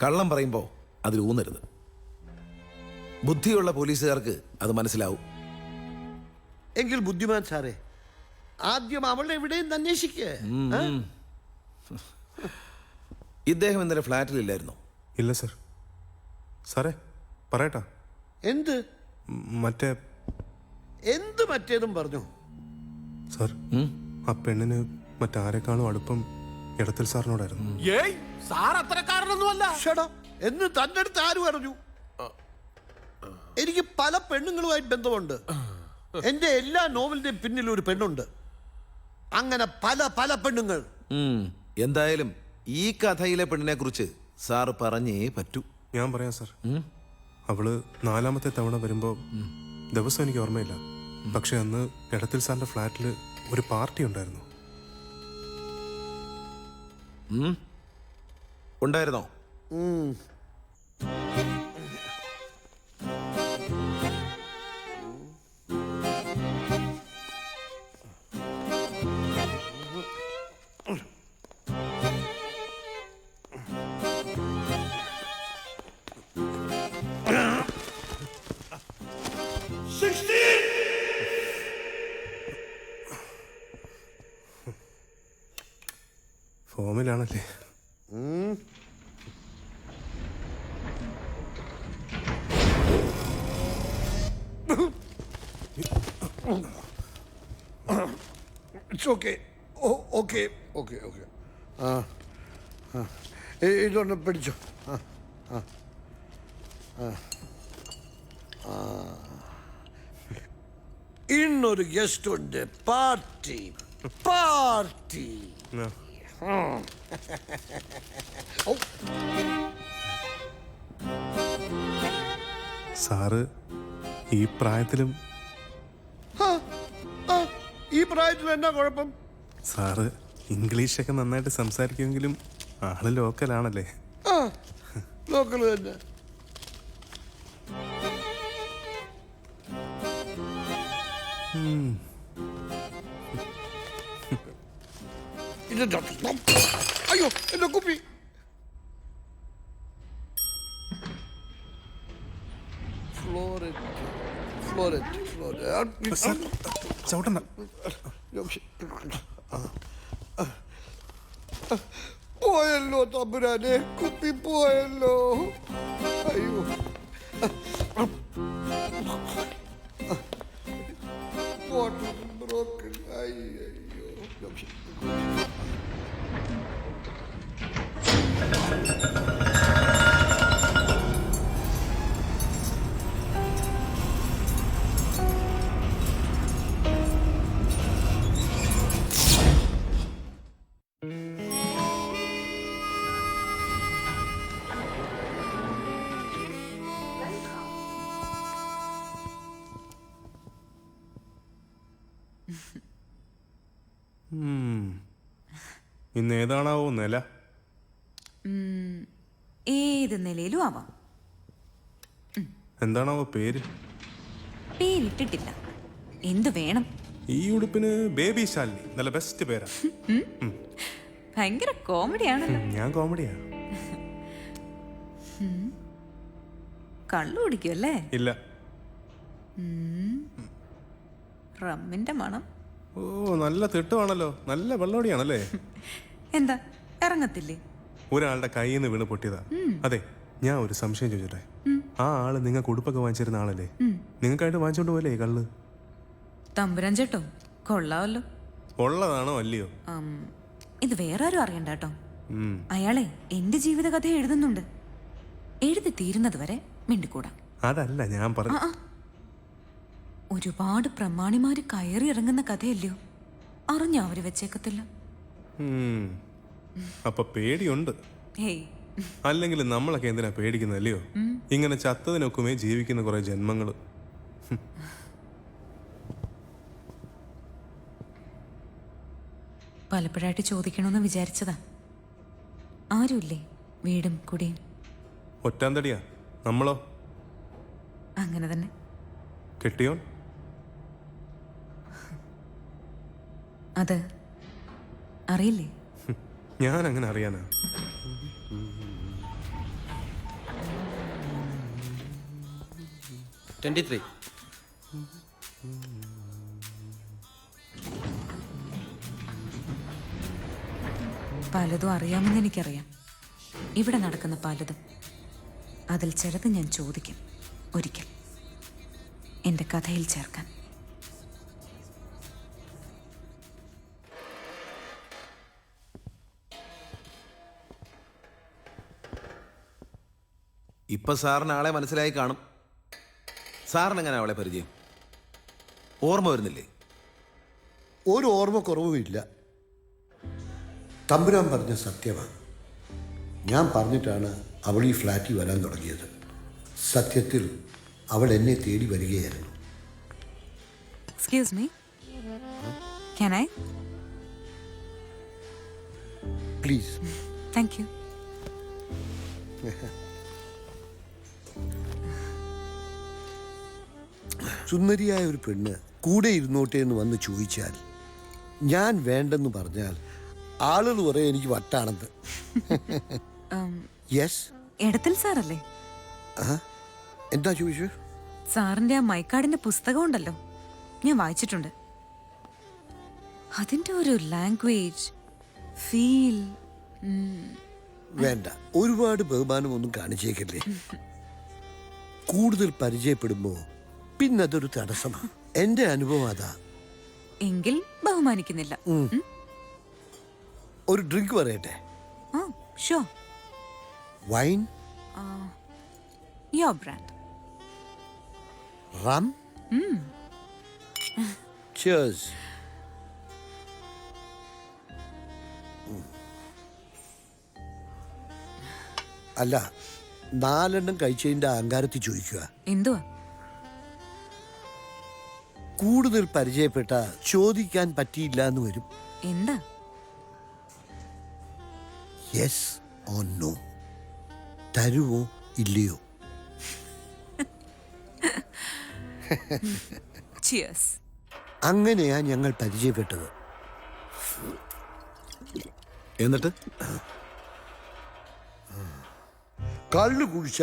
കള്ളം പറയുമ്പോ അതിൽ ഊന്നരുത്. ബുദ്ധിയുള്ള പോലീസുകാർക്ക് അത് മനസ്സിലാവും. എങ്കിൽ ബുദ്ധിമാൻ സാറേ, ആദ്യം അവളെ എവിടെയും അന്വേഷിക്കേ. ഇദ്ദേഹം ഇന്നലെ ഫ്ലാറ്റിലില്ലായിരുന്നോ? ഇല്ല സർ. സാറേ പറയട്ടാ. എന്ത് മറ്റേതും പറഞ്ഞു? സാർ, ആ പെണ്ണിന് മറ്റാരെക്കാളും അടുപ്പം ഇടത്തിൽ സാറിനോടായിരുന്നു. ഏയ് സാർ അത്രക്കാരനൊന്നുമല്ല. എന്ന് തന്റെ അടുത്ത് ആര് പറഞ്ഞു? എനിക്ക് പല പെണ്ണുങ്ങളുമായി ബന്ധമുണ്ട്. എന്റെ എല്ലാ നോവലിന്റെയും പിന്നിൽ ഒരു പെണ്ണുണ്ട്. അങ്ങനെ പല പല പെണ്ണുങ്ങൾ. എന്തായാലും ഈ കഥയിലെ പെണ്ണിനെ കുറിച്ച് സാറ് പറഞ്ഞേ പറ്റൂ. ഞാൻ പറയാം സാർ. അവള് 4ാമത്തെ തവണ വരുമ്പോ ദിവസം എനിക്ക് ഓർമ്മയില്ല. പക്ഷെ അന്ന് ഇടത്തിൽ സാറിന്റെ ഫ്ലാറ്റിൽ ഒരു പാർട്ടി ഉണ്ടായിരുന്നു. ഉണ്ടായിരുന്നോ? ഫോമിലാണല്ലേ? It's okay okay okay okay ആ ആ ഇതൊന്ന് പിടിച്ചോ ആ ആ ആ ആ ഇന്നൊരു ഗസ്റ്റ് ഉണ്ട് പാർട്ടി പാർട്ടി സാറ് ഈ പ്രായത്തിലും ഈ പ്രായത്തിൽ എന്നാ കുഴപ്പം? സാറ് ഇംഗ്ലീഷൊക്കെ നന്നായിട്ട് സംസാരിക്കുമെങ്കിലും ആള് ലോക്കലാണല്ലേ? ആ ലോക്കൽ തന്നെ. അയ്യോ എന്റെ കുപ്പി. ചവിട്ടണ്ട. പോയല്ലോ തമ്പുരാനെ, കുപ്പി പോയല്ലോ. അയ്യോ broken. അയ്യോ ഇന്ന് ഏതാണാവോ നില? ഏത് നിലയിലും ആവാം. എന്താണാവോ പേര്? പേരിട്ടിട്ടില്ല. എന്ത് വേണം? ഈ ഉടുപ്പിന് ബേബി ശാലിനി നല്ല ബെസ്റ്റ് പേരാ. ഭയങ്കര കോമഡിയാണല്ലോ. ഞാൻ കോമഡിയാ. കള്ളു കുടിക്കുമല്ലേ? ഇല്ല. റമ്മിന്റെ മണം. ഓ നല്ല തിട്ടുവാണല്ലോ, നല്ല വെള്ളോടിയാണല്ലേ? എന്താ ഇറങ്ങത്തില്ലേ? ഒരാളുടെ കയ്യിൽ നിന്ന് വീണ് പൊട്ടിയതാ. അതെ, ഞാൻ ഒരു സംശയം ചോദിച്ചോട്ടെ. ആ ആള് നിങ്ങൾക്ക് ഉടുപ്പൊക്കെ വാങ്ങിച്ചിരുന്ന ആളല്ലേ? നിങ്ങൾക്കായിട്ട് വാങ്ങിച്ചോണ്ട് പോയല്ലേ ഈ കള്ള്? തമ്പുരാൻ ചേട്ടോ കൊള്ളാവല്ലോ. ഉള്ളതാണോ അല്ലയോ? ഇത് വേറെ ആരും അറിയണ്ട കേട്ടോ. അയാളെ എന്റെ ജീവിതകഥ എഴുതുന്നുണ്ട്. എഴുതി തീരുന്നത് വരെ മിണ്ടിക്കൂടാ. അതല്ല ഞാൻ പറഞ്ഞു. ഒരുപാട് പ്രമാണിമാര് കയറി ഇറങ്ങുന്ന കഥയല്ലയോ? അറിഞ്ഞ അവര് വെച്ചേക്കത്തില്ല. അപ്പൊ പേടിയുണ്ട്. അല്ലെങ്കിൽ നമ്മളൊക്കെ എന്തിനാ പേടിക്കുന്നല്ലയോ? ഇങ്ങനെ ചത്തതിനൊക്കുമേ ജീവിക്കുന്ന കുറെ ജന്മങ്ങള്. പലപ്പോഴായിട്ട് ചോദിക്കണമെന്ന് വിചാരിച്ചതാ. ആരുമില്ലേ വീടും കുടിയും? ഒറ്റാന്തടിയാ. നമ്മളോ? അങ്ങനെ തന്നെ. കെട്ടിയോൻ? അത് അറിയില്ലേ? ഞാൻ അങ്ങനെ അറിയാനാ? പലതും അറിയാമെന്ന് എനിക്കറിയാം. ഇവിടെ നടക്കുന്ന പലതും. അതിൽ ചിലത് ഞാൻ ചോദിക്കും ഒരിക്കൽ എൻ്റെ കഥയിൽ ചേർക്കാൻ. ഇപ്പൊ സാറിന് ആളെ മനസ്സിലായി കാണും. സാറിന് എങ്ങനെ അവളെ പരിചയം? ഓർമ്മ വരുന്നില്ലേ? ഒരു ഓർമ്മക്കുറവും ഇല്ല. തമ്പുരാൻ പറഞ്ഞ സത്യമാണ്. ഞാൻ പറഞ്ഞിട്ടാണ് അവൾ ഈ ഫ്ലാറ്റിൽ വരാൻ തുടങ്ങിയത്. സത്യത്തിൽ അവൾ എന്നെ തേടി വരികയായിരുന്നു. Excuse me, can I? Please. Thank you. സുന്ദരിയായ ഒരു പെണ്ണ് കൂടെ ഇരുന്നോട്ടെ എന്ന് വന്ന് ചോദിച്ചാൽ ഞാൻ വേണ്ടെന്ന് പറഞ്ഞാൽ ആളുകൾ പറയും എനിക്ക് വട്ടാണെന്ന്. യെസ്. എടത്തിൽ സാറല്ലേ? എന്താ ചോദിച്ചു? സാറിന്റെ ആ മൈക്കാടിന്റെ പുസ്തകം ഉണ്ടല്ലോ, ഞാൻ വായിച്ചിട്ടുണ്ട്. അതിന്റെ ഒരു ലാംഗ്വേജ്, ഫീൽ. വേണ്ട, ഒരുപാട് ബഹുമാനമൊന്നും കാണിച്ചേക്കല്ലേ. കൂടുതൽ പരിചയപ്പെടുമ്പോ പിന്നതൊരു തടസ്സമാണ്. എൻ്റെ അനുഭവം അതാ. എങ്കിൽ ബഹുമാനിക്കുന്നില്ല. ഒരു ഡ്രിങ്ക് പറയട്ടെ? Show. Wine, your brand. Rum. Cheers. അല്ല, 4 കഴിച്ചതിന്റെ അഹങ്കാരത്തിൽ ചോദിക്കുക. എന്തുവാ? കൂടുതൽ പരിചയപ്പെട്ട ചോദിക്കാൻ പറ്റിയില്ല എന്ന് വരും. എന്താ? യെസ് ഓർ നോ, തരുവോ ഇല്ലയോ? Cheers. അങ്ങനെയാ ഞങ്ങൾ പരിചയപ്പെട്ടത്. എന്നിട്ട് കള്ളു കുടിച്ച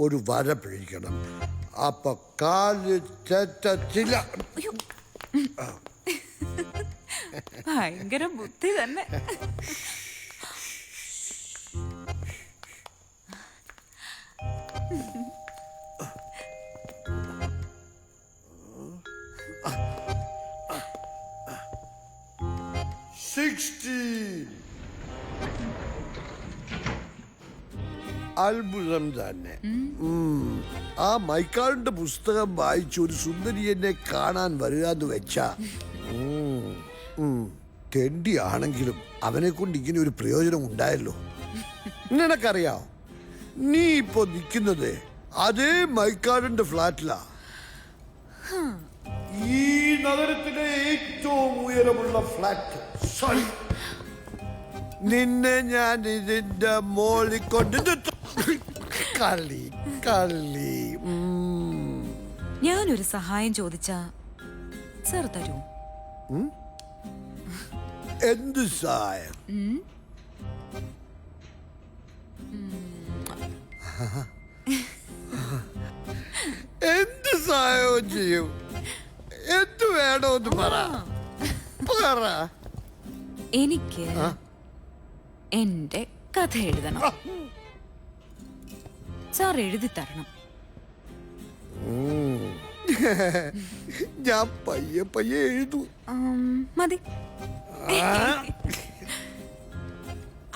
ഒരു വര പിഴിക്കണം, അപ്പൊ കാല് തെറ്റത്തില്ല. ഭയങ്കര ബുദ്ധി തന്നെ. അത്ഭുതം തന്നെ. ആ മൈക്കാളിന്റെ പുസ്തകം വായിച്ച് ഒരു സുന്ദരി എന്നെ കാണാൻ വരിക എന്ന് വെച്ചാ തെണ്ടിയാണെങ്കിലും അവനെ കൊണ്ട് ഇങ്ങനെ ഒരു പ്രയോജനം ഉണ്ടായല്ലോ. നിനക്കറിയാം, നീ ഇപ്പൊ നിൽക്കുന്നത് അതേ മൈക്കാളിന്റെ ഫ്ലാറ്റിലാ. ഈ നഗരത്തിലെ ഏറ്റവും ഉയരമുള്ള ഫ്ലാറ്റ്. സോറി, നിന്നെ ഞാൻ ഇതിന്റെ മോളിൽ കൊണ്ട് കളി കളി. ഞാനൊരു സഹായം ചോദിച്ചാ സർ തരൂ? എന്ത് സഹായം? എന്ത് സഹായവും ചെയ്യും. എന്ത് വേണമെന്ന് പറ. എനിക്ക് എന്റെ കഥ എഴുതണം. സാർ എഴുതി തരണം. ഞാൻ പയ്യെ പയ്യെ എഴുതു. മതി.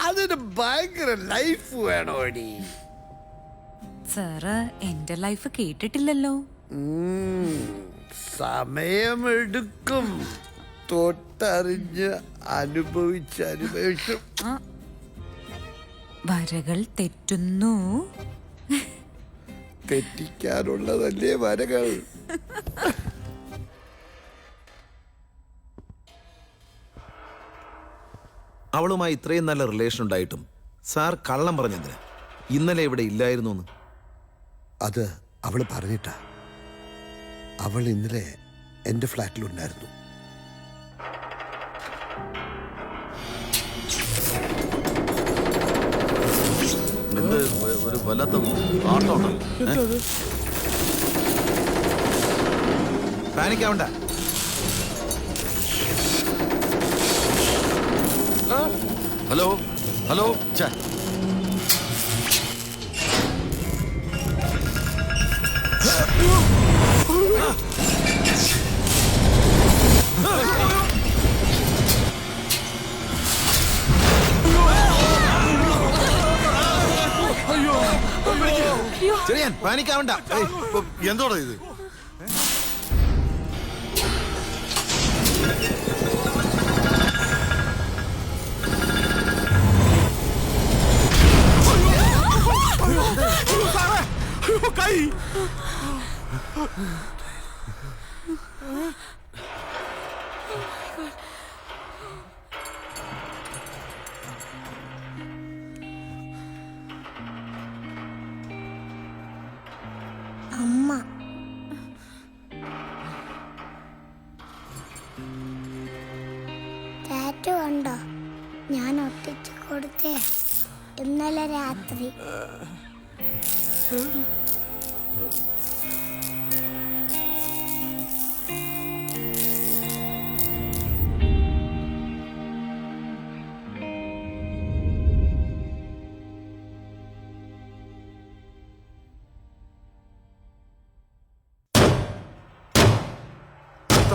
അതിന് ഭയങ്കര ലൈഫ് വേണോടി. സാറ് എന്റെ ലൈഫ് കേട്ടിട്ടില്ലല്ലോ. സമയമെടുക്കും. തൊട്ടറിഞ്ഞ് അനുഭവിച്ചും വരകൾ തെറ്റുന്നു. തെറ്റിക്കാനുള്ളതല്ലേ വരകൾ. അവളുമായി ഇത്രയും നല്ല റിലേഷൻ ഉണ്ടായിട്ടും സാർ കള്ളം പറഞ്ഞെന്തിനാ ഇന്നലെ ഇവിടെ ഇല്ലായിരുന്നു എന്ന്? അത് അവള് പറഞ്ഞിട്ടാ. അവൾ ഇന്നലെ എൻ്റെ ഫ്ലാറ്റിലുണ്ടായിരുന്നു. ഒരു വല്ലാത്ത ആട്ടം. പാനിക്കാവണ്ട. Hello hello. ചെറിയാൻ പാനിക്കാവണ്ട. എന്തോടാ ഇത്? കൈ അമ്മ. ടാറ്റു കണ്ടോ? ഞാൻ ഒട്ടിച്ചു കൊടുത്തേ ഇന്നലെ രാത്രി.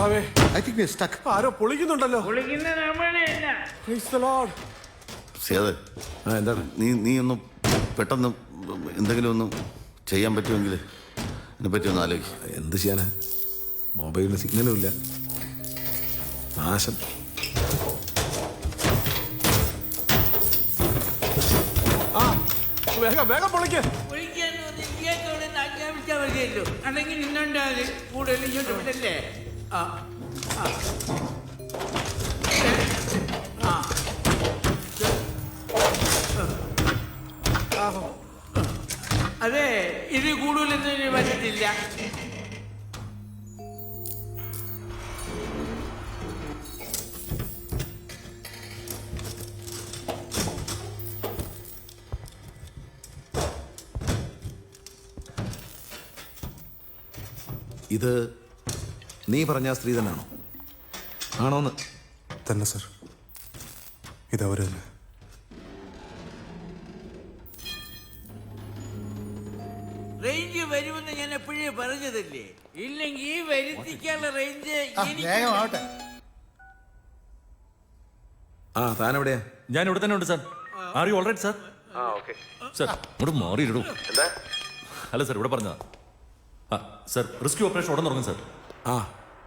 കർത്താവേ, I think we are stuck. ആരോ പൊളിക്കുന്നുണ്ടല്ലോ. Praise the Lord. സേത് എന്താണ് നീ ഒന്ന് പെട്ടെന്ന് എന്തെങ്കിലും ഒന്ന് ചെയ്യാൻ പറ്റുമെങ്കിൽ അതിനെപ്പറ്റി ഒന്ന് ആലോചിക്കും. എന്ത് ചെയ്യാനാ? മൊബൈലിന് സിഗ്നലും ഇല്ല. നാശം. വേഗം വേഗം പൊളിക്ക്. അല്ലെങ്കിൽ നിന്നുണ്ടാല് കൂടുതൽ ഇങ്ങോട്ട് വിടല്ലേ? അതെ, ഇത് കൂടുതലൊന്നും പറ്റത്തില്ല. ഇത് നീ പറഞ്ഞ സ്ത്രീ തന്നെയാണോ? ആണോന്ന്? തന്നെ സർ, ഇതവര് തന്നെ. റേഞ്ച് വരുമെന്ന് ഞാൻ എപ്പോഴേ പറഞ്ഞതല്ലേ? ഇല്ലെങ്കിൽ വരുത്തിക്കാനുള്ള റേഞ്ച് വേഗമാവട്ടെ. താനെവിടെയാ? ഞാൻ ഇവിടെ തന്നെ ഉണ്ട് sir. Are you alright sir? Sir ഇങ്ങോട്ട് മാറിയിടൂ. അല്ല സാർ, ഇവിടെ പറഞ്ഞതാ. സാർ റെസ്ക്യൂ ഓപ്പറേഷൻ ഉടൻ തുടങ്ങും സാർ.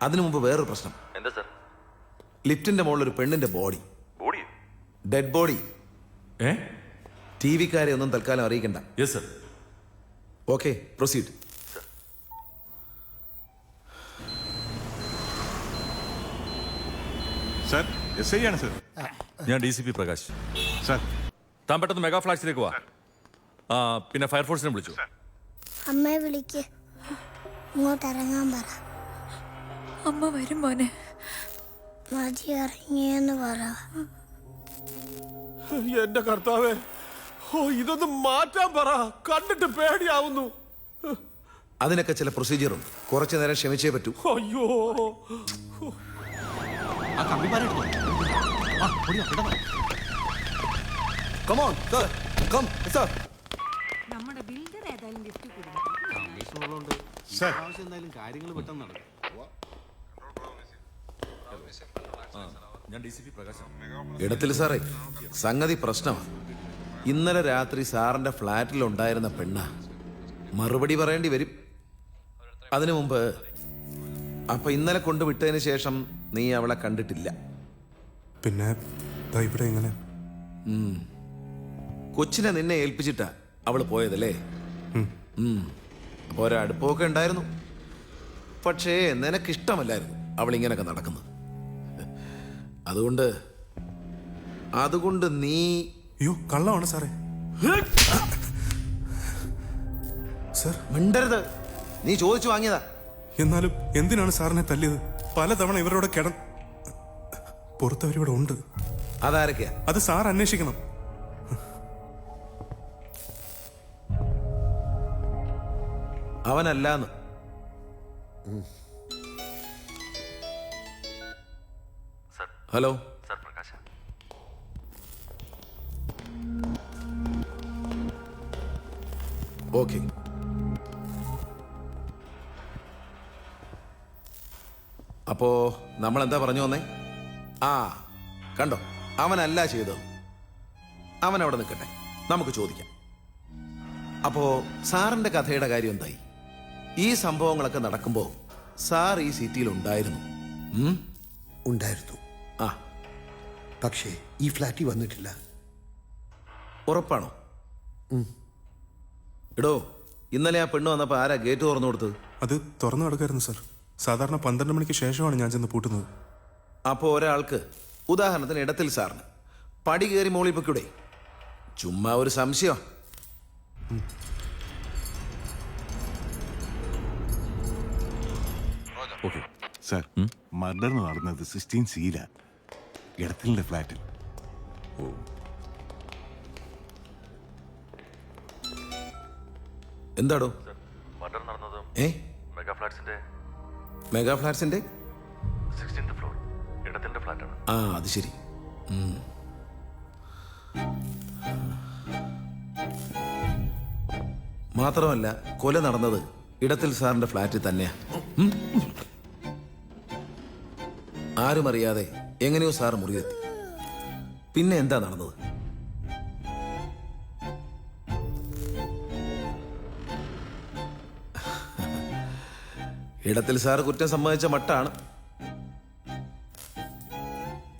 അതിനു മുമ്പ് വേറൊരു പ്രശ്നം. എന്താ സാർ? ലിഫ്റ്റിന്റെ മുകളിൽ ഒരു പെണ്ണിന്റെ ബോഡി. Dead body. ടി വിക്കാരെ ഒന്നും തൽക്കാലം അറിയിക്കണ്ട. Yes sir. Okay, proceed. Sir S I ആണ് സാർ. ഞാൻ DCP പ്രകാശ്. സാർ താൻ പെട്ടെന്ന് മെഗാ ഫ്ലാഷിലേക്ക് വാ. പിന്നെ ഫയർഫോഴ്സിനെ വിളിച്ചു. അമ്മയെ വിളിക്ക്, ഇങ്ങോട്ട് ഇറങ്ങാൻ പറ. അമ്മ വരും മോനെ. മതി ഇറങ്ങിയെന്ന് പറ. എന്റെ കർത്താവേ, ഇതൊന്ന് മാറ്റാൻ പറ. കണ്ടിട്ട് പേടിയാവുന്നു. അതിനൊക്കെ ചില പ്രൊസീജിയറും കുറച്ചു നേരം ക്ഷമിച്ചേ പറ്റൂ. അയ്യോ, നമ്മുടെ ബിൽഡർ ഏതായാലും ലിഫ്റ്റ് എന്തായാലും കാര്യങ്ങൾ പെട്ടെന്ന് നടക്കും. ഞാൻ DCP പ്രകാശ്. ഇടത്തിൽ സാറേ, സംഗതി പ്രശ്നമാണ്. ഇന്നലെ രാത്രി സാറിന്റെ ഫ്ലാറ്റിൽ ഉണ്ടായിരുന്ന പെണ്ണ മറുപടി പറയേണ്ടി വരും. അതിനു മുമ്പ് അപ്പൊ ഇന്നലെ കൊണ്ടുവിട്ടതിന് ശേഷം നീ അവളെ കണ്ടിട്ടില്ല. പിന്നെ ഇവിടെ എങ്ങനെ? കൊച്ചിനെ നിന്നെ ഏൽപ്പിച്ചിട്ടാ അവള് പോയതല്ലേ? അപ്പൊ ഒരടുപ്പമൊക്കെ ഉണ്ടായിരുന്നു. പക്ഷേ നിനക്കിഷ്ടമല്ലായിരുന്നു അവളിങ്ങനൊക്കെ നടക്കുന്നത്. അതുകൊണ്ട് നീ കള്ളമാണ് സാറേ. സർ മിണ്ടരുത്. നീ ചോദിച്ചു വാങ്ങിയതാ. എന്നാലും എന്തിനാണ് സാറിനെ തല്ലിയത്? പലതവണ ഇവരോട് പുറത്തവരിവിടെ ഉണ്ട്. അതാരൊക്കെയാ? അത് സാർ അന്വേഷിക്കണം. അവനല്ലാന്ന്. Hello sir Prakash. ഓക്കെ. അപ്പോ നമ്മൾ എന്താ പറഞ്ഞു വന്നേ? കണ്ടോ, അവനല്ല ചെയ്തത്. അവൻ അവിടെ നിൽക്കട്ടെ, നമുക്ക് ചോദിക്കാം. അപ്പോ സാറിന്റെ കഥയുടെ കാര്യം എന്തായി? ഈ സംഭവങ്ങളൊക്കെ നടക്കുമ്പോ സാർ ഈ സിറ്റിയിൽ ഉണ്ടായിരുന്നു. ഉണ്ടായിരുന്നു. പക്ഷേ ഈ ഫ്ലാറ്റിൽ വന്നിട്ടില്ല. ഉറപ്പാണോ? എടോ, ഇന്നലെ ആ പെണ്ണ് വന്നപ്പോ ആരാ ഗേറ്റ് തുറന്നു കൊടുത്തത്? അത് തുറന്നു കിടക്കായിരുന്നു സാർ. സാധാരണ 12 മണിക്ക് ശേഷമാണ് ഞാൻ ചെന്ന് പൂട്ടുന്നത്. അപ്പോൾ ഒരാൾക്ക്, ഉദാഹരണത്തിന് ഇടത്തിൽ സാറിന്, പടി കയറി മോളിൽ പൊക്കൂടെ? ചുമ്മാ ഒരു സംശയം. ഓക്കെ സാർ, മർഡർ നടന്നത് 16C ഇടത്തിലെ ഫ്ലാറ്റിൽ. എന്താടോ മർഡർ നടന്നത്? മെഗാ ഫ്ലാറ്റ്സിന്റെ 16th ഫ്ലോർ ഇടത്തിന്റെ ഫ്ലാറ്റാണ്. അത് ശരി. മാത്രമല്ല, കൊല നടന്നത് ഇടത്തിൽ സാറിന്റെ ഫ്ലാറ്റിൽ തന്നെയാ. ആരും അറിയാതെ എങ്ങനെയോ സാർ മുറിയെത്തി. പിന്നെ എന്താ നടന്നത്? ഇടത്തിൽ സാർ കുറ്റം സമ്മതിച്ച മട്ടാണ്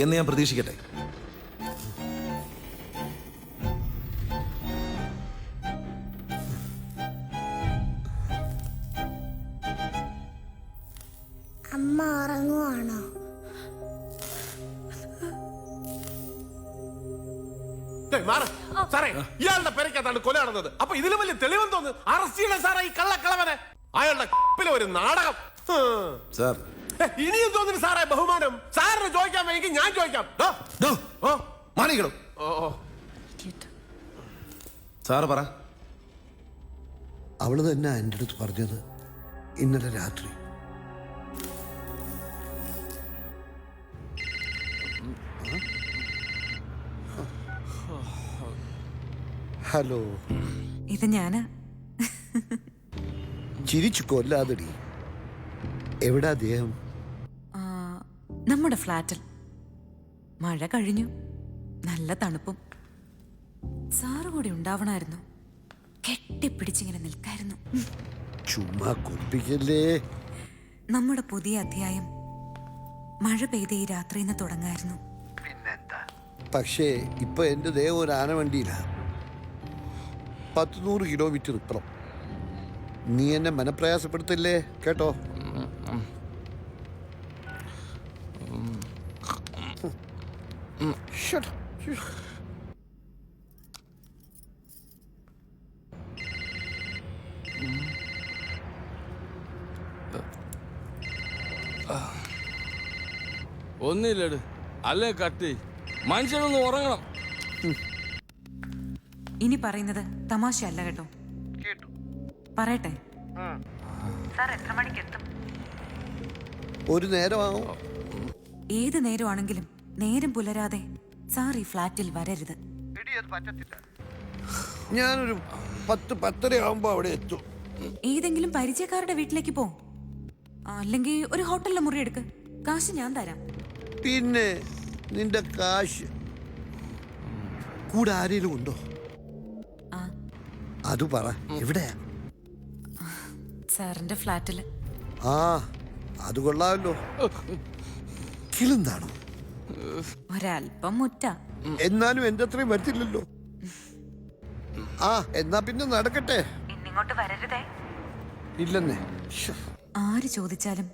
എന്ന് ഞാൻ പ്രതീക്ഷിക്കട്ടെ. അമ്മ ഉറങ്ങുവാണോ? സാറേ, ഇയാളുടെ പെരക്കകത്താണ് കൊല നടന്നത്. അപ്പൊ ഇതിലും വലിയ തെളിവെന്ന് തോന്നുന്നു. അറസ്റ്റ് ചെയ്യണം സാറേ ഈ കള്ളക്കളവനെ. അയാളുടെ ഒരു നാടകം. സാർ, ഇനിയും തോന്നുന്നു സാറേ ബഹുമാനം. സാറിന് ചോദിക്കാൻ വേണമെങ്കിൽ ഞാൻ ചോദിക്കാം. മാണികളും സാറ് പറ. അവള് തന്നെ എൻ്റെ അടുത്ത് പറഞ്ഞത് ഇന്നലെ രാത്രി. ഹലോ, ഇത് ഞാനാ. ചിരിച്ചു കൊല്ലാതടി. എവിടാ അദ്ദേഹം? നമ്മുടെ ഫ്ലാറ്റിൽ. മഴ കഴിഞ്ഞു, നല്ല തണുപ്പും. സാറ് കൂടി ഉണ്ടാവണമായിരുന്നു. കെട്ടിപ്പിടിച്ചിങ്ങനെ നിൽക്കായിരുന്നു. ചുമ്മാ കുറിപ്പിക്കല്ലേ. നമ്മുടെ പുതിയ അധ്യായം മഴ പെയ്ത ഈ രാത്രിയിൽ നിന്ന് തുടങ്ങായിരുന്നു. പക്ഷേ ഇപ്പൊ എന്റെ ദേഹം ഒരു ആനവണ്ടിയില്ല. 100 കിലോമീറ്റർ ഇപ്പുറം. നീ എന്നെ മനപ്രയാസപ്പെടുത്തില്ലേ കേട്ടോ. ഒന്നില്ലട് അല്ലേ കട്ടി. മനുഷ്യനൊന്ന് ഉറങ്ങണം. ഇനി പറയുന്നത് തമാശയല്ല കേട്ടോ. പറയട്ടെ, സാർ എത്ര മണിക്ക് എത്തും? ഒരു നേരമാവും. ഏത് നേരമാണെങ്കിലും നേരം പുലരാതെ സാർ ഈ ഫ്ലാറ്റിൽ വരരുത്. ഞാനൊരു 10-10:30 ആവുമ്പോ അവിടെ എത്തും. ഏതെങ്കിലും പരിചയക്കാരുടെ വീട്ടിലേക്ക് പോ, അല്ലെങ്കിൽ ഒരു ഹോട്ടലിലെ മുറി എടുക്ക്. കാശ് ഞാൻ തരാം. പിന്നെ നിന്റെ കാശ് കൂടെ ആരെങ്കിലും ഉണ്ടോ? അത് പറ. എവിടെയാ? സാറിന്റെ ഫ്ലാറ്റില്. ആ, അത് കൊള്ളാമല്ലോ. കിളുന്താണോ? ഒരൽപ്പം മുറ്റ. എന്നാലും എന്റെ അത്രയും വരത്തില്ലല്ലോ. ആ, എന്നാ പിന്നെ നടക്കട്ടെ. ഇന്നിങ്ങോട്ട് വരരുതേ. ഇല്ലെന്നേ. ആര് ചോദിച്ചാലും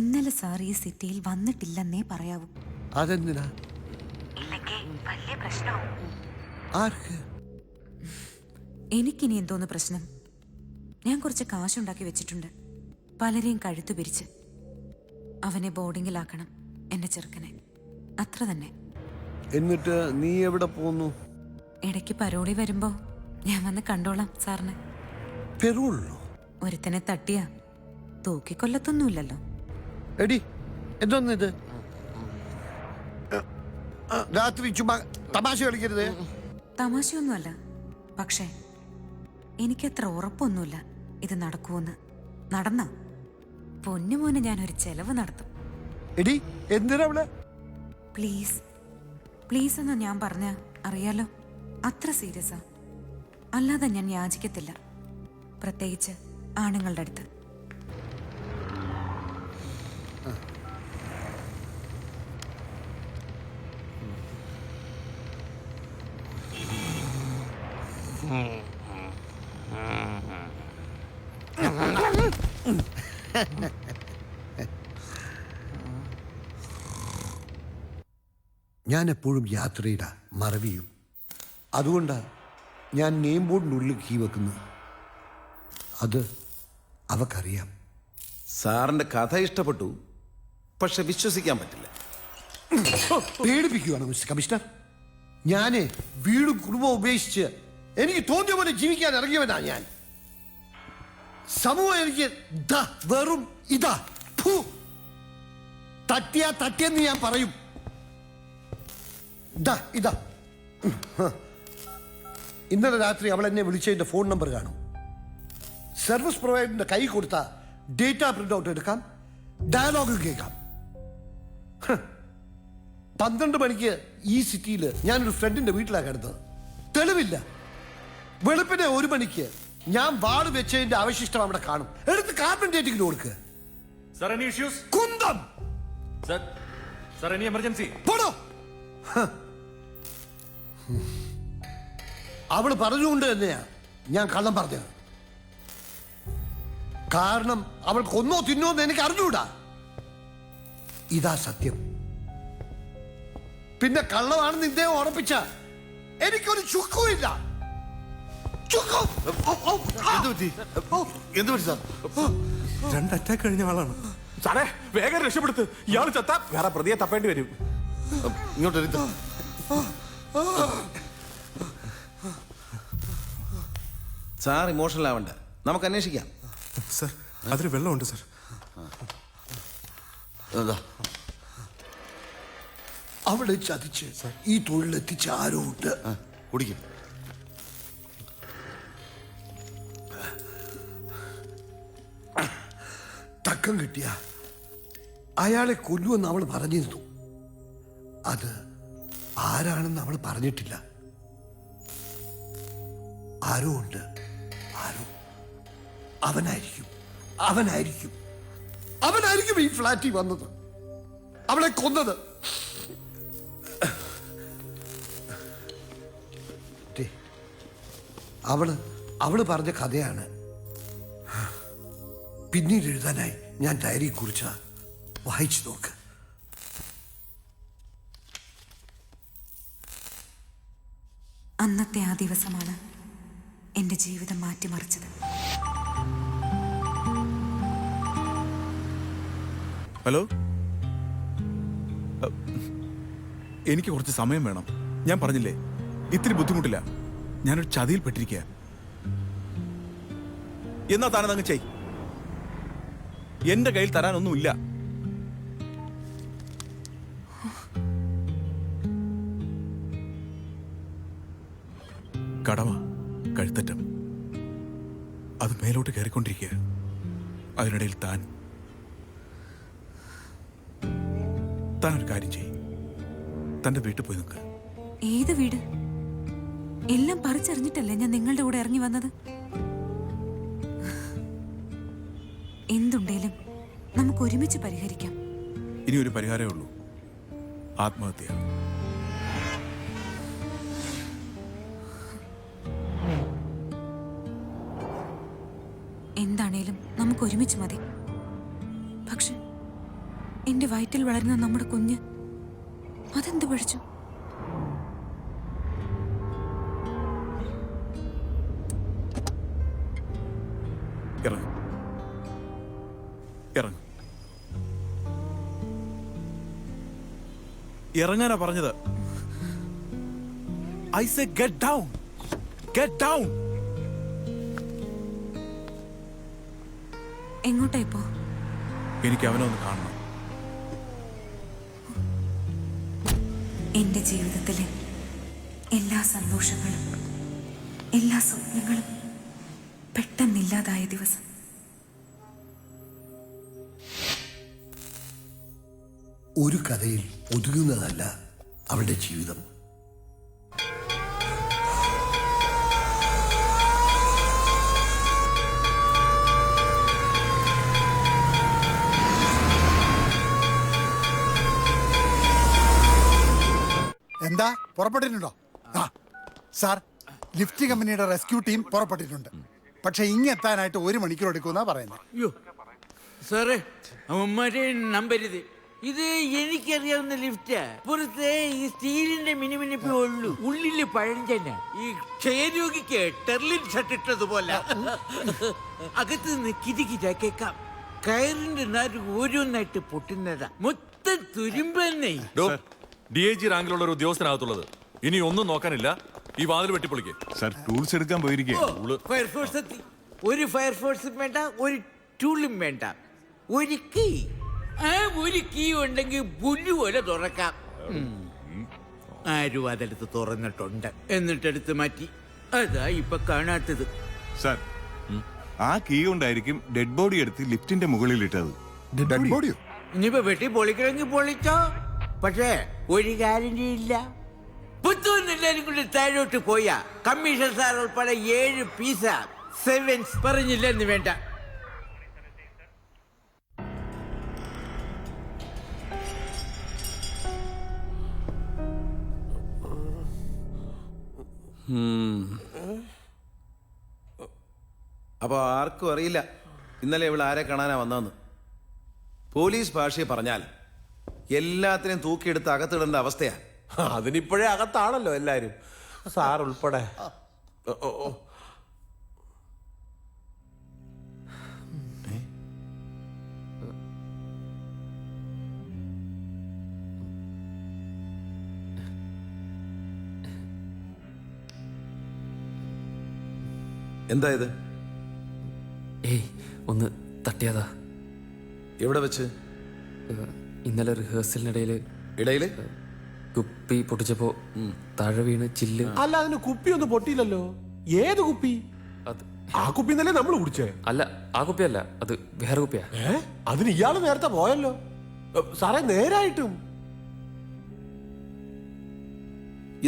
ഇന്നലെ സാർ ഈ സിറ്റിയിൽ വന്നിട്ടില്ലെന്നേ പറയാവൂ. അതെന്തിനാ? വലിയ പ്രശ്നവും. ആർക്ക്? എനിക്കിനി എന്തോന്ന് പ്രശ്നം? ഞാൻ കുറച്ച് കാശുണ്ടാക്കി വെച്ചിട്ടുണ്ട്. പലരെയും കഴുത്തു പിരിച്ച് അവനെ ബോർഡിങ്ങിലാക്കണം, എന്റെ ചെറുക്കനെ. അത്ര തന്നെ. എന്നിട്ട് നീ എവിടെ പോന്നു? ഇടയ്ക്ക് പരോളി വരുമ്പോ ഞാൻ വന്ന് കണ്ടോളാം സാറിന്. പെറൂളിലോ? ഒരുത്തനെ തട്ടിയാ തൂക്കിക്കൊല്ലത്തൊന്നുമില്ലല്ലോ. എടി, എന്തോന്നിത്? രാത്രി ചുമ്മാ തമാശ കളിക്കരുത്. തമാശയൊന്നുമല്ല, പക്ഷേ എനിക്കത്ര ഉറപ്പൊന്നുമില്ല ഇത് നടക്കുമെന്ന്. നടന്ന പൊന്നുമോന് ഞാനൊരു ചെലവ് നടത്തും. എടി, എന്തിനാ അവളെ? പ്ലീസ് പ്ലീസ് എന്ന് ഞാൻ പറഞ്ഞ അറിയാലോ, അത്ര സീരിയസാ. അല്ലാതെ ഞാൻ യാചിക്കത്തില്ല, പ്രത്യേകിച്ച് ആണുങ്ങളുടെ അടുത്ത്. ഞാൻ എപ്പോഴും യാത്രയുടെ മറവിയും. അതുകൊണ്ടാണ് ഞാൻ നെയിം ബോർഡിനുള്ളിൽ കീ വെക്കുന്നത്. അത് അവക്കറിയാം. സാറിന്റെ കഥ ഇഷ്ടപ്പെട്ടു, പക്ഷെ വിശ്വസിക്കാൻ പറ്റില്ല. പേടിപ്പിക്കുകയാണ് മിസ്റ്റർ കമ്മീഷണർ. ഞാന് വീടും കുടുംബവും ഉപേക്ഷിച്ച് എനിക്ക് തോന്നിയ പോലെ ജീവിക്കാൻ ഇറങ്ങിയവനാ ഞാൻ. സമൂഹം എനിക്ക് വെറും ഇതാ തട്ടിയെന്ന് ഞാൻ പറയും. ഇതാ ഇന്നലെ രാത്രി അവൾ എന്നെ വിളിച്ചതിന്റെ ഫോൺ നമ്പർ കാണും. സർവീസ് പ്രൊവൈഡറിന്റെ കൈ കൊടുത്ത ഡേറ്റ പ്രിന്റ് ഔട്ട് എടുക്കാം, ഡയലോഗ് കേൾക്കാം. 12 മണിക്ക് ഈ സിറ്റിയിൽ ഞാനൊരു ഫ്രണ്ടിന്റെ വീട്ടിലാണ് കിടന്നത്. തെളിവില്ല. വെളുപ്പിനെ 1 മണിക്ക് ഞാൻ വാള് വെച്ചതിന്റെ അവശിഷ്ടം അവിടെ കാണും. എടുത്ത് കാർബൺ ഡേറ്റിംഗിന് കൊടുക്കുക. Sir, any issues? കുന്തം. Sir, any emergency? പോടോ. അവള് പറഞ്ഞുകൊണ്ട് തന്നെയാ ഞാൻ കള്ളം പറഞ്ഞത്. കാരണം അവൾ കൊന്നോ തിന്നോ എന്ന് എനിക്ക് അറിഞ്ഞൂടാ. ഇതാ സത്യം. പിന്നെ കള്ളമാണെന്ന് ഇദ്ദേഹം ഉറപ്പിച്ച എനിക്കൊരു ചുക്കുമില്ല. എന്ത് പറ്റി സാർ? 2 അറ്റാക്ക് കഴിഞ്ഞ ആളാണ് സാറേ. വേഗം രക്ഷപ്പെടുത്ത്. ഇയാൾ ചത്ത വേറെ പ്രതിയെ തപ്പേണ്ടി വരും. ഇങ്ങോട്ട് സാർ ഇമോഷണൽ ആവണ്ട, നമുക്ക് അന്വേഷിക്കാം. സർ അതിൽ വെള്ളമുണ്ട് സർ. അവളെ ചതിച്ച് ഈ തൊഴിലെത്തിച്ച ആരോ ഉണ്ട്. കുടിക്കും. തക്കം കിട്ടിയ അയാളെ കൊല്ലുമെന്ന് അവൾ പറഞ്ഞിരുന്നു. അത് ആരാണെന്ന് അവൾ പറഞ്ഞിട്ടില്ല. ആരോ ഉണ്ട്. ആരോ. അവനായിരിക്കും ഈ ഫ്ലാറ്റിൽ വന്നത്, അവളെ കൊന്നത്. അവള് പറഞ്ഞ കഥയാണ് പിന്നീട് എഴുതാനായി ഞാൻ ഡയറി കുറിച്ച. വായിച്ചു നോക്ക്. അന്നത്തെ ആ ദിവസമാണ് എൻ്റെ ജീവിതം മാറ്റിമറിച്ചത്. ഹലോ, എനിക്ക് കുറച്ച് സമയം വേണം. ഞാൻ പറഞ്ഞില്ലേ ഇത്തിരി ബുദ്ധിമുട്ടില്ല. ഞാനൊരു ചതിയിൽപ്പെട്ടിരിക്കുക. എന്നാ താനതങ്ങ് ചെയ്. എന്റെ കയ്യിൽ തരാനൊന്നുമില്ല. കടവ കഴുത്തറ്റം അത് മേലോട്ട് കയറിക്കൊണ്ടിരിക്കുക. അതിനിടയിൽ താനൊരു കാര്യം ചെയ്യും. തന്റെ വീട്ടിൽ പോയി നിൽക്കുക. ഏത് വീട്? എല്ലാം പറിച്ചറിഞ്ഞിട്ടല്ലേ ഞാൻ നിങ്ങളുടെ കൂടെ ഇറങ്ങി വന്നത്. എന്തുണ്ടേലും നമുക്ക് ഒരുമിച്ച് പരിഹരിക്കാം. ഇനി ഒരു പരിഹാരമേ ഉള്ളൂ, ആത്മഹത്യ. എന്താണേലും നമുക്ക് ഒരുമിച്ച് മതി. പക്ഷെ എന്റെ വയറ്റിൽ വളരുന്ന നമ്മുടെ കുഞ്ഞ് അതെന്ത് പഠിച്ചു? ഇറങ്ങാനാ പറഞ്ഞത്. I say get down. Get down. എങ്ങോട്ടാ ഇപ്പോ? എനിക്ക് അവനെ ഒന്ന് കാണണം. എന്റെ ജീവിതത്തിലെ എല്ലാ സന്തോഷങ്ങളും എല്ലാ സ്വപ്നങ്ങളും പെട്ടെന്നില്ലാതായ ദിവസം. ഒരു കഥയിൽ ഒതുങ്ങുന്നതല്ല അവളുടെ ജീവിതം. എന്താ പുറപ്പെട്ടിട്ടുണ്ടോ? ആ സാർ, ലിഫ്റ്റ് കമ്പനിയുടെ റെസ്ക്യൂ ടീം പുറപ്പെട്ടിട്ടുണ്ട്. പക്ഷെ ഇങ്ങെത്താനായിട്ട് 1 മണിക്കൂർ എടുക്കുമെന്നാ പറയുന്നത്. അയ്യോ സാറേ, അവന്മാരെ നമ്പരുത്. ഇത് എനിക്കറിയാവുന്ന ലിഫ്റ്റാ. പുറത്തെ ഈ സ്റ്റീലിന്റെ മിനിമിനിപ്പേ ഉള്ളൂ, ഉള്ളില് പഴഞ്ചന. ഈ ക്ഷയരോഗിക്ക് ടെർലിൻ ഷർട്ട് ഇട്ടതുപോലെ. അകത്ത് നിന്ന് കിരികിര കേൾക്കാം. കയറിന്റെ നാര് ഓരോന്നായിട്ട് പൊട്ടുന്നതാ. മൊത്തം തുരുമ്പന്നെ. DIG റാങ്കിലുള്ള ഒരു ഉദ്യോഗസ്ഥനകത്തുള്ളത്. ഇനി ഒന്നും നോക്കാനില്ല, ഈ വാതിൽ വെട്ടിപ്പൊളിക്ക്. സർ, ടൂൾസ് എടുക്കാൻ പോയിരിക്കുക. ഫയർഫോഴ്സ് എത്തി. ഒരു ഫയർഫോഴ്സും വേണ്ട, ഒരു ടൂളും വേണ്ട, ഒരു കീ. ആ ഒരു കീ ഉണ്ടെങ്കിൽ പുല്ല് പോലെ തുറക്കാം. ആരും അതെടുത്ത് തുറന്നിട്ടുണ്ട്, എന്നിട്ടെടുത്ത് മാറ്റി. അതാ ഇപ്പൊ കാണാത്തത്. സർ, ആ കീ കൊണ്ടായിരിക്കും ഡെഡ് ബോഡി എടുത്ത് ലിഫ്റ്റിന്റെ മുകളിൽ ഇട്ടത്. ഡെഡ് ബോഡിയോ? ഇനിയിപ്പോ വെട്ടി പൊളിക്കണമെങ്കിൽ പൊളിച്ചോ. പക്ഷേ ഒരു ഗ്യാരണ്ടി ഇല്ല. പുത്തൂന്ന് എല്ലാരും കൂടി താഴോട്ട് പോയാ കമ്മീഷൻ സാർ ഉൾപ്പെടെ 7 പീസ സെവൻസ് പറഞ്ഞില്ലെന്ന് വേണ്ട. അപ്പൊ ആർക്കും അറിയില്ല ഇന്നലെ ഇവൾ ആരെ കാണാനാ വന്നതെന്ന്. പോലീസ് ഭാഷയെ പറഞ്ഞാൽ എല്ലാത്തിനെയും തൂക്കിയെടുത്ത് അകത്തിടേണ്ട അവസ്ഥയാ. അതിനിപ്പോഴേ അകത്താണല്ലോ എല്ലാരും, സാർ ഉൾപ്പെടെ. എന്താ ഇത്? ഏയ് ഒന്ന് തട്ടിയതാ. എവിടെ വെച്ച്? ഇന്നലെ റിഹേഴ്സലിനിടയിൽ ഇടയില് കുപ്പി പൊട്ടിച്ചപ്പോ താഴെ വീണ് ചില്ല്. അല്ല, അതിന് കുപ്പി ഒന്നും പൊട്ടിയില്ലല്ലോ. ഏത് കുപ്പി? അത് ആ കുപ്പി എന്നല്ലേ നമ്മൾ കുടിച്ചേ? അല്ല, ആ കുപ്പിയല്ല, അത് വേറെ കുപ്പിയാ. അതിന് ഇയാള് നേരത്തെ പോയല്ലോ സാറേ. നേരായിട്ടും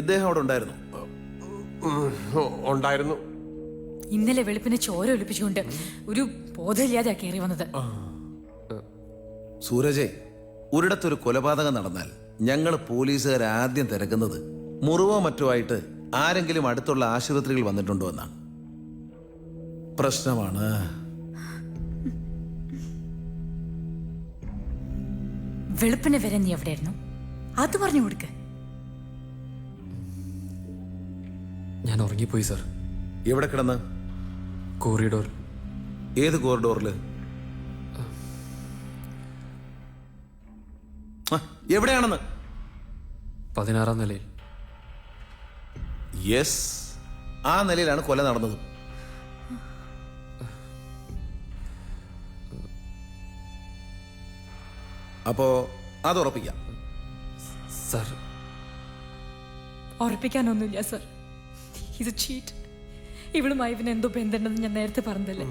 ഇദ്ദേഹം അവിടെ ഉണ്ടായിരുന്നു? ഉണ്ടായിരുന്നു. ഇന്നലെ വെളുപ്പിനെ ചോര ഒലിപ്പിച്ചുകൊണ്ട് ഒരു ബോധമില്ലാതെ കയറി വന്നത്. സൂരജെ, ഒരിടത്തൊരു കൊലപാതകം നടന്നാൽ ഞങ്ങൾ പോലീസുകാർ ആദ്യം തിരക്കുന്നത് മുറിവോ മറ്റോ ആയിട്ട് ആരെങ്കിലും അടുത്തുള്ള ആശുപത്രികൾ വന്നിട്ടുണ്ടോ എന്നാണ്. പ്രശ്നമാണ്. വെളുപ്പിനെ വരെ നീ എവിടെയായിരുന്നു? അത് പറഞ്ഞു കൊടുക്ക. ഞാൻ ഉറങ്ങിപ്പോയി സാർ. എവിടെ കിടന്ന്? കോറിഡോർ. ഏത് കോറിഡോറില്? എവിടെയാണെന്ന്? 16-ാം നിലയിൽ. യെസ്, ആ നിലയിലാണ് കൊല നടന്നത്. അപ്പോ അത് ഉറപ്പിക്കാം സാർ. ഉറപ്പിക്കാനൊന്നുമില്ല സർ. ഇത് ചീറ്റ്. ഇവളുമായി ഇവന് എന്തോ ബന്ധമുണ്ടെന്ന് ഞാൻ നേരത്തെ പറഞ്ഞതല്ലേ.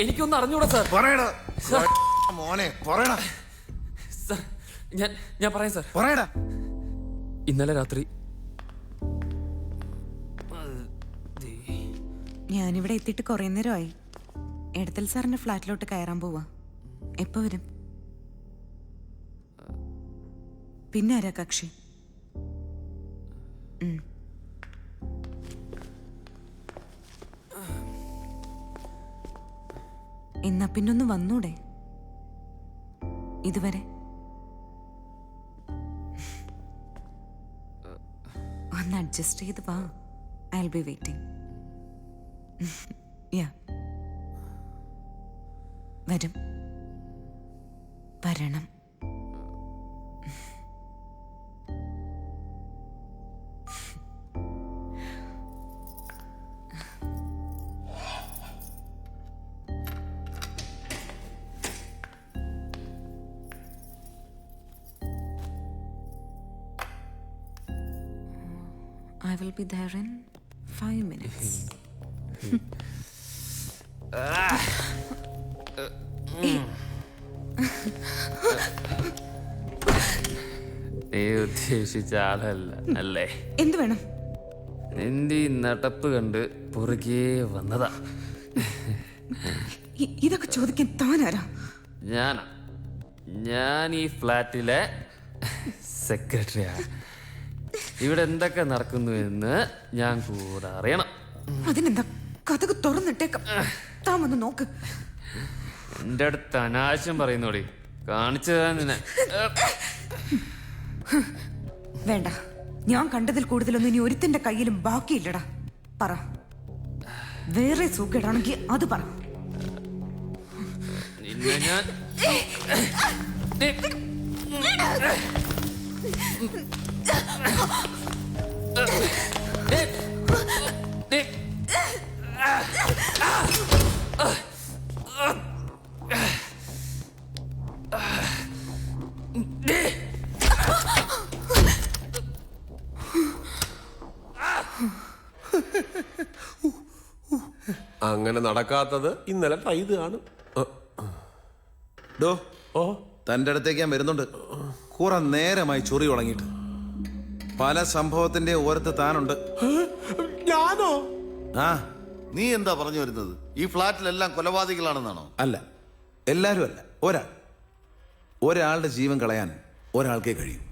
എനിക്കൊന്നും അറിഞ്ഞൂടാ സാർ. പറയടാ മോനെ, പറയടാ സാർ. ഞാൻ പറയാം സാർ. പറയടാ. ഇന്നലെ രാത്രി ഞാനിവിടെ എത്തിയിട്ട് കുറേ നേരമായി. എടത്തൽ സാറിന്റെ ഫ്ലാറ്റിലോട്ട് കയറാൻ പോവാ. എപ്പോ വരും? പിന്നെ ആരാ കക്ഷി? എന്നാ പിന്നൊന്ന് വന്നൂടെ? ഇതുവരെ ഒന്ന് അഡ്ജസ്റ്റ് ചെയ്ത് വാ. I will be waiting. Yeah, വരും. വരണം. I will be there in 5 minutes. നീ ഉദ്ദേശിച്ച ആളല്ല അല്ലേ? എന്ത് വേണം? നിന്റെ ഈ നടപ്പ് കണ്ട് പുറകെ വന്നതാ. ഇതൊക്കെ ചോദിക്കാൻ താനാരാ? ഞാൻ ഈ ഫ്ലാറ്റിലെ സെക്രട്ടറിയാ. ഇവിടെ എന്തൊക്കെ നടക്കുന്നു എന്ന് ഞാൻ കൂടെ അറിയണം. അതിനെന്താ? കഥക് തുറന്നിട്ടേക്കാം. താൻ വന്ന് നോക്ക്. എന്റെ അടുത്ത് അനാവശ്യം പറയുന്നോടി. കാണിച്ചു തരാൻ നിന്നെ. വേണ്ട, ഞാൻ കണ്ടതിൽ കൂടുതലൊന്നും ഇനി ഒരുത്തിന്റെ കയ്യിലും ബാക്കിയില്ലടാ. പറ, വേറെ സൂക്കേടാണെങ്കിൽ അത് പറ. നിന്നെ ഞാൻ അങ്ങനെ നടക്കാത്തത് ഇന്നലെ ട്രൈ ചെയ്ത് കാണും. ഡോ തൻ്റെ അടുത്തേക്ക് ഞാൻ വരുന്നുണ്ട്. കുറെ നേരമായി ചൊറി ഉണങ്ങിയിട്ട്. പല സംഭവത്തിന്റെ ഓരത്ത് താനുണ്ട്. ഞാനോ? ആ, നീ എന്താ പറഞ്ഞു വരുന്നത്? ഈ ഫ്ലാറ്റിലെല്ലാം കൊലപാതകികളാണെന്നാണോ? അല്ല, എല്ലാരും അല്ല. ഒരാളുടെ ജീവൻ കളയാൻ ഒരാൾക്കേ കഴിയും.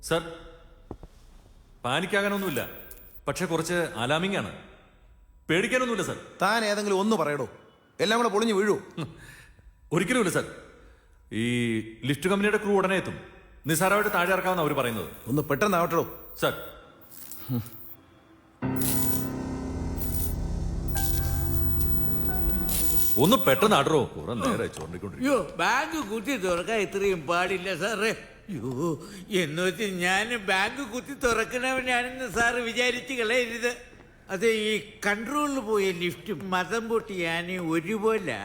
സർ, പാനിക്കാകാനൊന്നുമില്ല, പക്ഷെ കുറച്ച് അലാമിംഗ് ആണ്. പേടിക്കാനൊന്നുമില്ല സർ. താൻ ഏതെങ്കിലും ഒന്ന് പറയടോ, എല്ലാം കൂടെ പൊളിഞ്ഞു വീഴൂ. ഒരിക്കലുമില്ല സർ. ഈ ലിഫ്റ്റ് കമ്പനിയുടെ ക്രൂ ഉടനെ എത്തും. നിസ്സാരമായിട്ട് താഴെ ഇറക്കാമെന്ന് അവർ പറയുന്നത്. ഒന്ന് പെട്ടെന്നാവട്ടോ സർ. ഒന്ന് പെട്ടെന്ന് ആടറോ, കുറെ നേരം ചോണ്ടിക്കൊണ്ടിരിക്കും. ബാങ്ക് കുത്തി തുറക്കാൻ ഇത്രയും പാടില്ല സാറേ. എന്ന് വെച്ച് ഞാൻ ബാങ്ക് കുത്തി തുറക്കണവനാണെന്ന് സാറ് വിചാരിച്ച് കളയരുത്. അത് ഈ കൺട്രോളിൽ പോയ ലിഫ്റ്റ് മതം പൊട്ടി ഞാൻ ഒരുപോലെ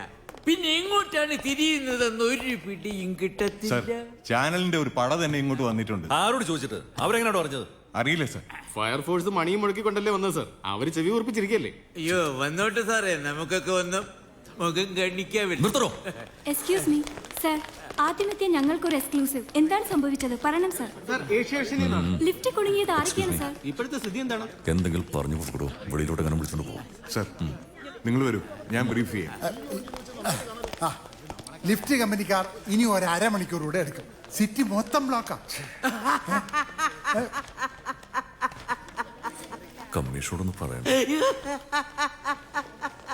പിന്നെ എങ്ങോട്ടാണ് തിരിയുന്നതെന്ന് ഒരു പിടിയും കിട്ടത്തില്ല. ചാനലിന്റെ ഒരു പട തന്നെ ഇങ്ങോട്ട് വന്നിട്ടുണ്ട്. ആരോട് ചോദിച്ചിട്ട്? അവരെങ്ങനെയാണ് പറഞ്ഞത്? അറിയില്ല സർ. ഫയർഫോഴ്സ് മണിയും മുടക്കിക്കൊണ്ടല്ലേ വന്നത് സർ. അവര് ചെവി ഉറപ്പിച്ചിരിക്കല്ലേ. അയ്യോ വന്നോട്ടെ സാറേ, നമുക്കൊക്കെ ഒന്ന് മുഖം കണ്ണിക്കാൻ നിർത്തണോ? എക്സ്ക്യൂസ് മീ സർ, ആദ്യമെത്തിയ ഞങ്ങൾക്കൊരു എക്സ്ക്ലൂസീവ്. എന്താണ് സംഭവിച്ചത്? പറയണം സർ. ലിഫ്റ്റ് കുടുങ്ങിയത് ആരൊക്കെയാണ് സർ? ഇപ്പോഴത്തെ സ്ഥിതി എന്താണ്? എന്തെങ്കിലും പറഞ്ഞു കൊടുക്കണോ? വെളിയിലോട്ട് അങ്ങനെ വിളിച്ചോണ്ട് പോകും. സർ, നിങ്ങൾ വരൂ, ഞാൻ ബ്രീഫ് ചെയ്യാം. ലിഫ്റ്റ് കമ്പനിക്കാർ ഇനി ഒരു അരമണിക്കൂർ കൂടെ എടുക്കും. സിറ്റി മൊത്തം ബ്ലോക്കാ. കമ്മീഷനോടൊന്ന് പറയണം.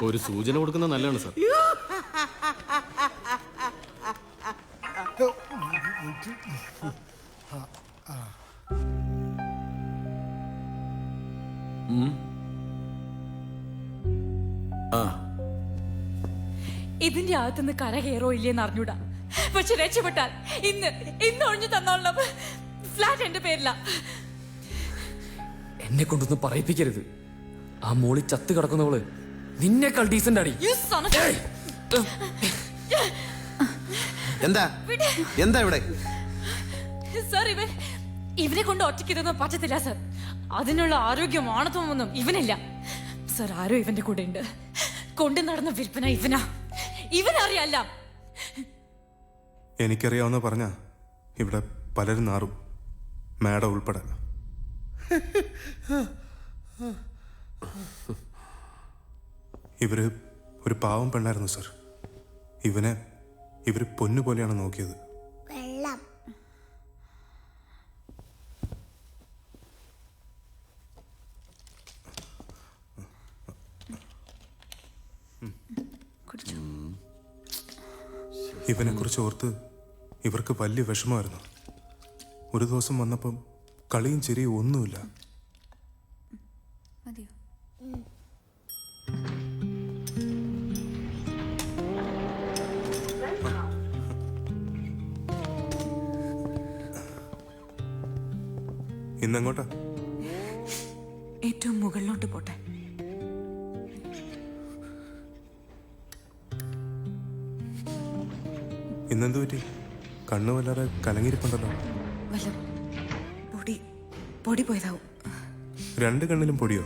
ഒരു സൂചന കൊടുക്കുന്നത് നല്ലതാണ് സർ. ഇതിന്റെ അകത്തുനിന്ന് കര കയറോ ഇല്ലേന്ന് അറിഞ്ഞൂടാ. പക്ഷെ രക്ഷപ്പെട്ടാൽ ഇന്ന് ഒഴിഞ്ഞു തന്നോളണം. ഫ്ലാറ്റ് എന്റെ പേരില. എന്നെ കൊണ്ടൊന്നും പറയിപ്പിക്കരുത്. ആ മോളി ചത്ത് കിടക്കുന്നവള് നിന്നേക്കാൾ ഡീസന്റ് അടി. എന്താ എന്താ ഇവിടെ? സർ, ഇവനെ കൊണ്ട് ഒറ്റയ്ക്ക് ഇതൊന്നും പറ്റത്തില്ല സർ. അതിനുള്ള ആരോഗ്യം ആണത്വമൊന്നും ഇവനില്ല സർ. ആരോ ഇവന്റെ കൂടെ ഉണ്ട്. കൊണ്ടു നടന്ന വിൽപ്പന ഇവനറിയല്ല. എനിക്കറിയാവുന്ന പറഞ്ഞ ഇവിടെ പലരും നാറും, മാഡം ഉൾപ്പെടെ. ഇവര് ഒരു പാവം പെണ്ണായിരുന്നു സർ. ഇവര് പൊന്നുപോലെയാണ് നോക്കിയത്. വെള്ളം. ഇവനെ കുറിച്ച് ഓർത്ത് ഇവർക്ക് വലിയ വിഷമമായിരുന്നു. ഒരു ദിവസം വന്നപ്പം കളിയും ചിരിയും ഒന്നുമില്ല. ഇന്നെങ്ങോട്ടാ? ഏറ്റവും മുകളിലോട്ട് പോട്ടെ. ഇന്നെന്തു പറ്റി? കണ്ണു വല്ലാതെ കലങ്ങിയിരിപ്പുണ്ടല്ലോ. വല്ല പൊടി പോയതാവും. രണ്ട് കണ്ണിലും പൊടിയോ?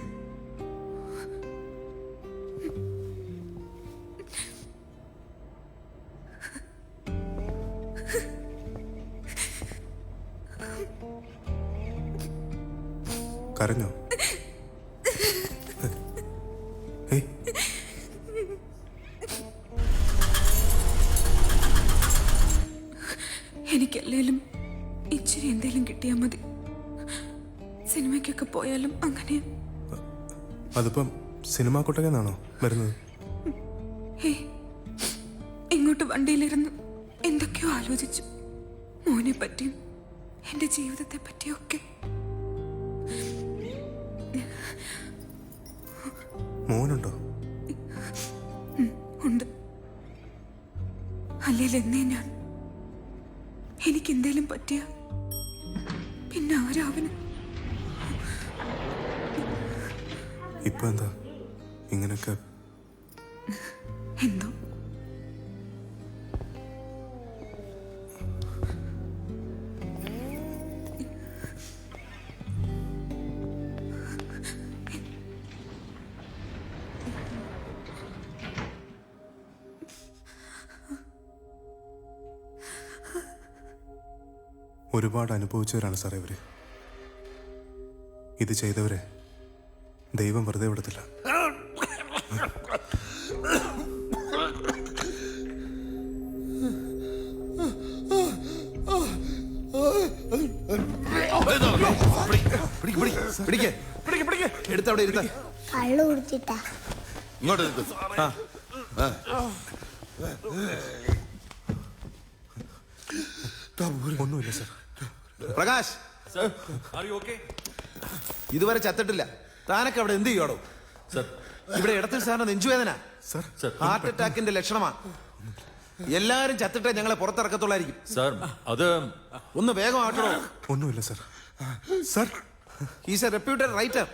കരഞ്ഞോ? എനിക്കല്ലേലും ഇച്ചിരി എന്തേലും കിട്ടിയാൽ മതി. സിനിമയ്ക്കൊക്കെ പോയാലും അങ്ങനെ. അതിപ്പം സിനിമാ കൊട്ടകന്നാണോ വരുന്നത്? ഇങ്ങോട്ട് വണ്ടിയിലിരുന്ന് എന്തൊക്കെയോ ആലോചിച്ചു. മോനെ പറ്റിയും എന്റെ ജീവിതത്തെ പറ്റിയൊക്കെ. മോനുണ്ടോ? ഉണ്ട്. അല്ലെങ്കിൽ എന്നേ എനിക്കെന്തേലും പറ്റിയ പിന്നെ ആരാവന്? ഇപ്പൊ എന്താ ഇങ്ങനൊക്കെ എന്തോ ഒരുപാട് അനുഭവിച്ചവരാണ് സാറേ ഇവര്. ഇത് ചെയ്തവരെ ദൈവം വെറുതെ വിടത്തില്ല. എടുത്തവിടെ ഇരുത്ത കള്ളു കുടിച്ചിട്ടാ. ഇങ്ങോട്ട് എടുത്ത്. ഒന്നുമില്ല സാർ. പ്രകാശ് ഇതുവരെ ചത്തിട്ടില്ല. താനൊക്കെ അവിടെ എന്ത് ചെയ്യണോ? ഇവിടെ ഇടത്തിൽ സാറിന് നെഞ്ചുവേദന, ഹാർട്ട് അറ്റാക്കിന്റെ ലക്ഷണമാണ്. എല്ലാരും ചത്തിട്ടേ ഞങ്ങളെ പുറത്തിറക്കത്തുള്ളായിരിക്കും. സാർ അത് ഒന്ന് വേഗം ആക്കണോ? ഒന്നുമില്ല sir. Sir he's a reputed writer.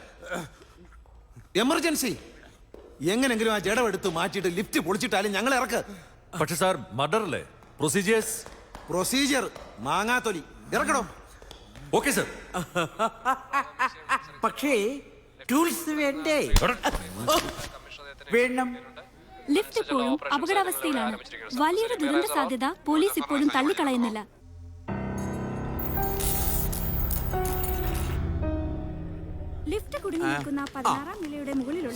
Emergency എങ്ങനെങ്കിലും ആ ജഡമെടുത്ത് മാറ്റിയിട്ട് ലിഫ്റ്റ് പൊളിച്ചിട്ടാലും ഞങ്ങൾ ഇറക്ക്. പക്ഷെ സാർ മർഡർ അല്ലേ? പ്രൊസീജിയർ മാങ്ങാത്തൊലി ഇറക്കണോ? Okay sir. പക്ഷേ ടൂൾസ് വേണ്ടേ? വേണം. ലിഫ്റ്റ് ഇപ്പോഴും അപകടാവസ്ഥയിലാണ്. വലിയൊരു ദുരന്ത സാധ്യത പോലീസ് ഇപ്പോഴും തള്ളിക്കളയുന്നില്ല. ലിഫ്റ്റ് കുടുങ്ങി നിൽക്കുന്ന 16-ാം നിലയുടെ മുകളിലുള്ള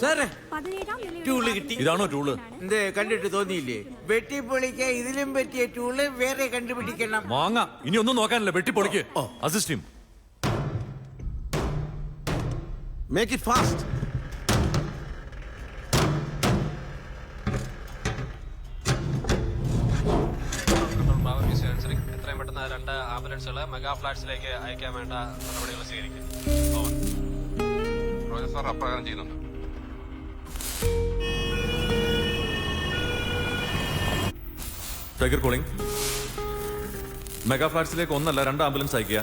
17-ാം നിലയുടെ ഇതാണോ ടൂള്? എന്തേ കണ്ടിട്ട് തോന്നിയില്ലേ? വെട്ടിപ്പൊളിക്കാൻ ഇതിലും പറ്റിയ ടൂള് വേറെ കണ്ടുപിടിക്കണം. മാങ്ങ ഇനി ഒന്നും നോക്കാനില്ല, വെട്ടിപ്പൊളിക്ക്. Assist make it fast. എത്രയും പെട്ടെന്ന് 2 ആംബുലൻസുകൾ മെഗാ ഫ്ലാറ്റ്സിലേക്ക് അയക്കാൻ വേണ്ട നടപടികൾ സ്വീകരിക്കും. സാർ അപ്രകാരം ചെയ്യുന്നുണ്ട്. Tiger calling. മെഗാ ഫ്ലാറ്റ്സിലേക്ക് 1 അല്ല 2 ആംബുലൻസ് അയക്കുക.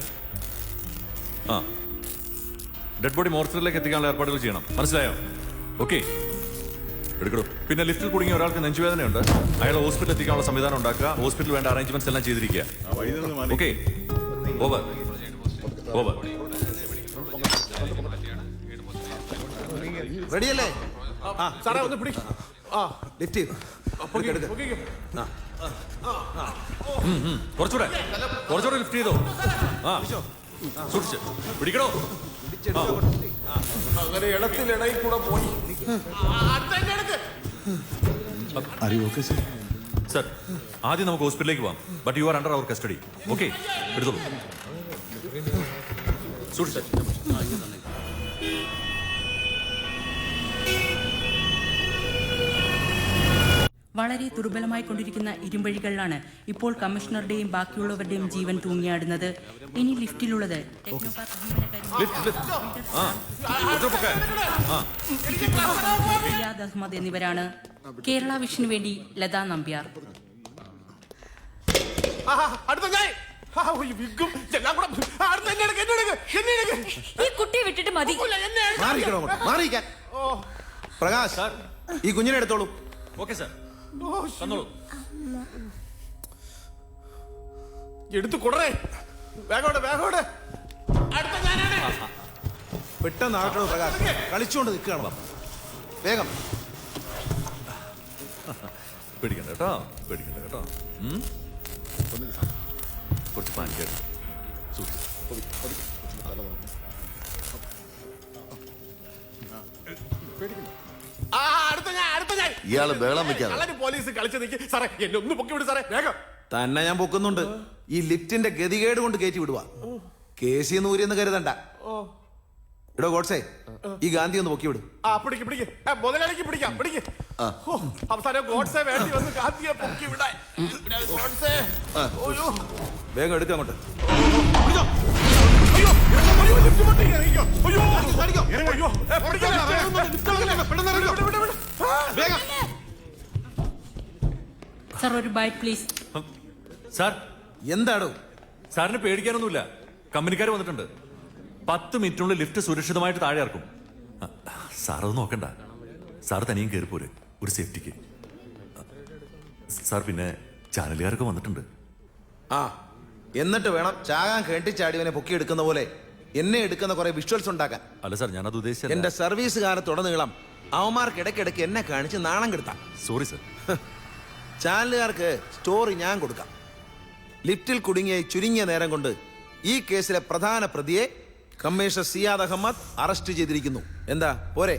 ഡെഡ് ബോഡി മോർച്ചറിലേക്ക് എത്തിക്കാനുള്ള ഏർപ്പാടുകൾ ചെയ്യണം. മനസ്സിലായോ? ഓക്കെ, എടുക്കണോ. പിന്നെ ലിഫ്റ്റിൽ കുടുങ്ങിയ ഒരാൾക്ക് നെഞ്ചുവേദനയുണ്ട്. അയാളെ ഹോസ്പിറ്റലിൽ എത്തിക്കാനുള്ള സംവിധാനം ഉണ്ടാക്കുക. ഹോസ്പിറ്റലിൽ വേണ്ട അറേഞ്ച്മെന്റ്സ് എല്ലാം ചെയ്തിരിക്കുക. Okay, over over. റെഡിയല്ലേ? സാറേ ഒന്ന് പിടി. ലിഫ്റ്റ് കുറച്ചുകൂടെ ലിഫ്റ്റ് ചെയ്തോ. സൂക്ഷിച്ച് പിടിക്കണോ. അങ്ങനെ ഇടത്തിലിടയിൽ കൂടെ പോയി. സർ, ആദ്യം നമുക്ക് ഹോസ്പിറ്റലിലേക്ക് പോവാം. But you are under our custody. Okay, എടുത്തോളൂ. സൂക്ഷിച്ച്. വളരെ ദുർബലമായി കൊണ്ടിരിക്കുന്ന ഇരുമ്പഴികളിലാണ് ഇപ്പോൾ കമ്മീഷണറുടെയും ബാക്കിയുള്ളവരുടെയും ജീവൻ തൂങ്ങിയാടുന്നത്. ഇനി ലിഫ്റ്റിലുള്ളത് റിയാദ് അഹമ്മദ് എന്നിവരാണ്. കേരള വിഷന് വേണ്ടി ലതാ നമ്പ്യാർ. ഈ കുട്ടിയെ വിട്ടിട്ട് മതി. പ്രകാശ്, ഈ കുഞ്ഞിനെ എടുത്തോളൂ. ഓക്കെ സാർ, തന്നോളൂ. എടുത്തു കൊടറേ. വേഗോടെ വേഗോടെ. പെട്ടെന്ന് ആക്കണോ പ്രകാശ്. കളിച്ചുകൊണ്ട് നിൽക്കുകയാണോ? വേഗം. പേടിക്കണ്ട കേട്ടോ, പേടിക്കണ്ട കേട്ടോ. കുറച്ച് പാനിക്കായിരുന്നു. ഇയാള് ബഹളം വെക്കാതെ. പോലീസ് കളിച്ചു നിൽക്കി. സാറേ എന്നെ ഒന്ന് പൊക്കി വിട് സാറേ, വേഗം. തന്നെ ഞാൻ പൊക്കുന്നുണ്ട്. ഈ ലിഫ്റ്റിന്റെ ഗതികേട് കൊണ്ട് കയറ്റി വിടുക. കേസി നൂരിയെന്ന് കരുതണ്ട. ഇടോ ഗോഡ്സേ, ഈ ഗാന്ധി ഒന്ന് പൊക്കി വിടും. പിടിക്ക് പിടിക്ക്. മുതലാളിക്ക് പിടിക്കാം, പിടിക്ക്. അവസാനം ഗോഡ്സേ വേണ്ടി വന്ന് ഗാന്ധിയെ പൊക്കി വിടാൻ. വേഗം എടുക്കാം അങ്ങോട്ട്. സർ, ഒരു ബൈറ്റ് പ്ലീസ്. സാർ, എന്താണോ? സാറിന് പേടിക്കാനൊന്നുമില്ല. കമ്പനിക്കാർ വന്നിട്ടുണ്ട്. 10 മിനിറ്റിനുള്ളിൽ ലിഫ്റ്റ് സുരക്ഷിതമായിട്ട് താഴെ ഇറക്കും. സാർ അത് നോക്കണ്ട. സാർ തനിയും കയറിപ്പോരെ. ഒരു സേഫ്റ്റിക്ക്. സാർ പിന്നെ ചാനലുകാരൊക്കെ വന്നിട്ടുണ്ട്. ആ എന്നിട്ട് വേണം ചാകാൻ കേട്ടിച്ചാടിവനെ പൊക്കിയെടുക്കുന്ന പോലെ എന്നെ എടുക്കുന്ന കുറെ വിഷ്വൽസ് ഉണ്ടാക്കാൻ. അല്ല സാർ, ഞാനത് ഉദ്ദേശിച്ചത്. എന്റെ സർവീസ് കാലത്തുടനീളം അവന്മാർക്ക് ഇടയ്ക്കിടയ്ക്ക് എന്നെ കാണിച്ച് നാണം കെടുത്താം. Sorry sir. ചാനലുകാർക്ക് സ്റ്റോറി ഞാൻ കൊടുക്കാം. ലിഫ്റ്റിൽ കുടുങ്ങിയ ചുരുങ്ങിയ നേരം കൊണ്ട് ഈ കേസിലെ പ്രധാന പ്രതിയെ കമ്മീഷണർ സിയാദ് അഹമ്മദ് അറസ്റ്റ് ചെയ്തിരിക്കുന്നു. എന്താ പോരെ?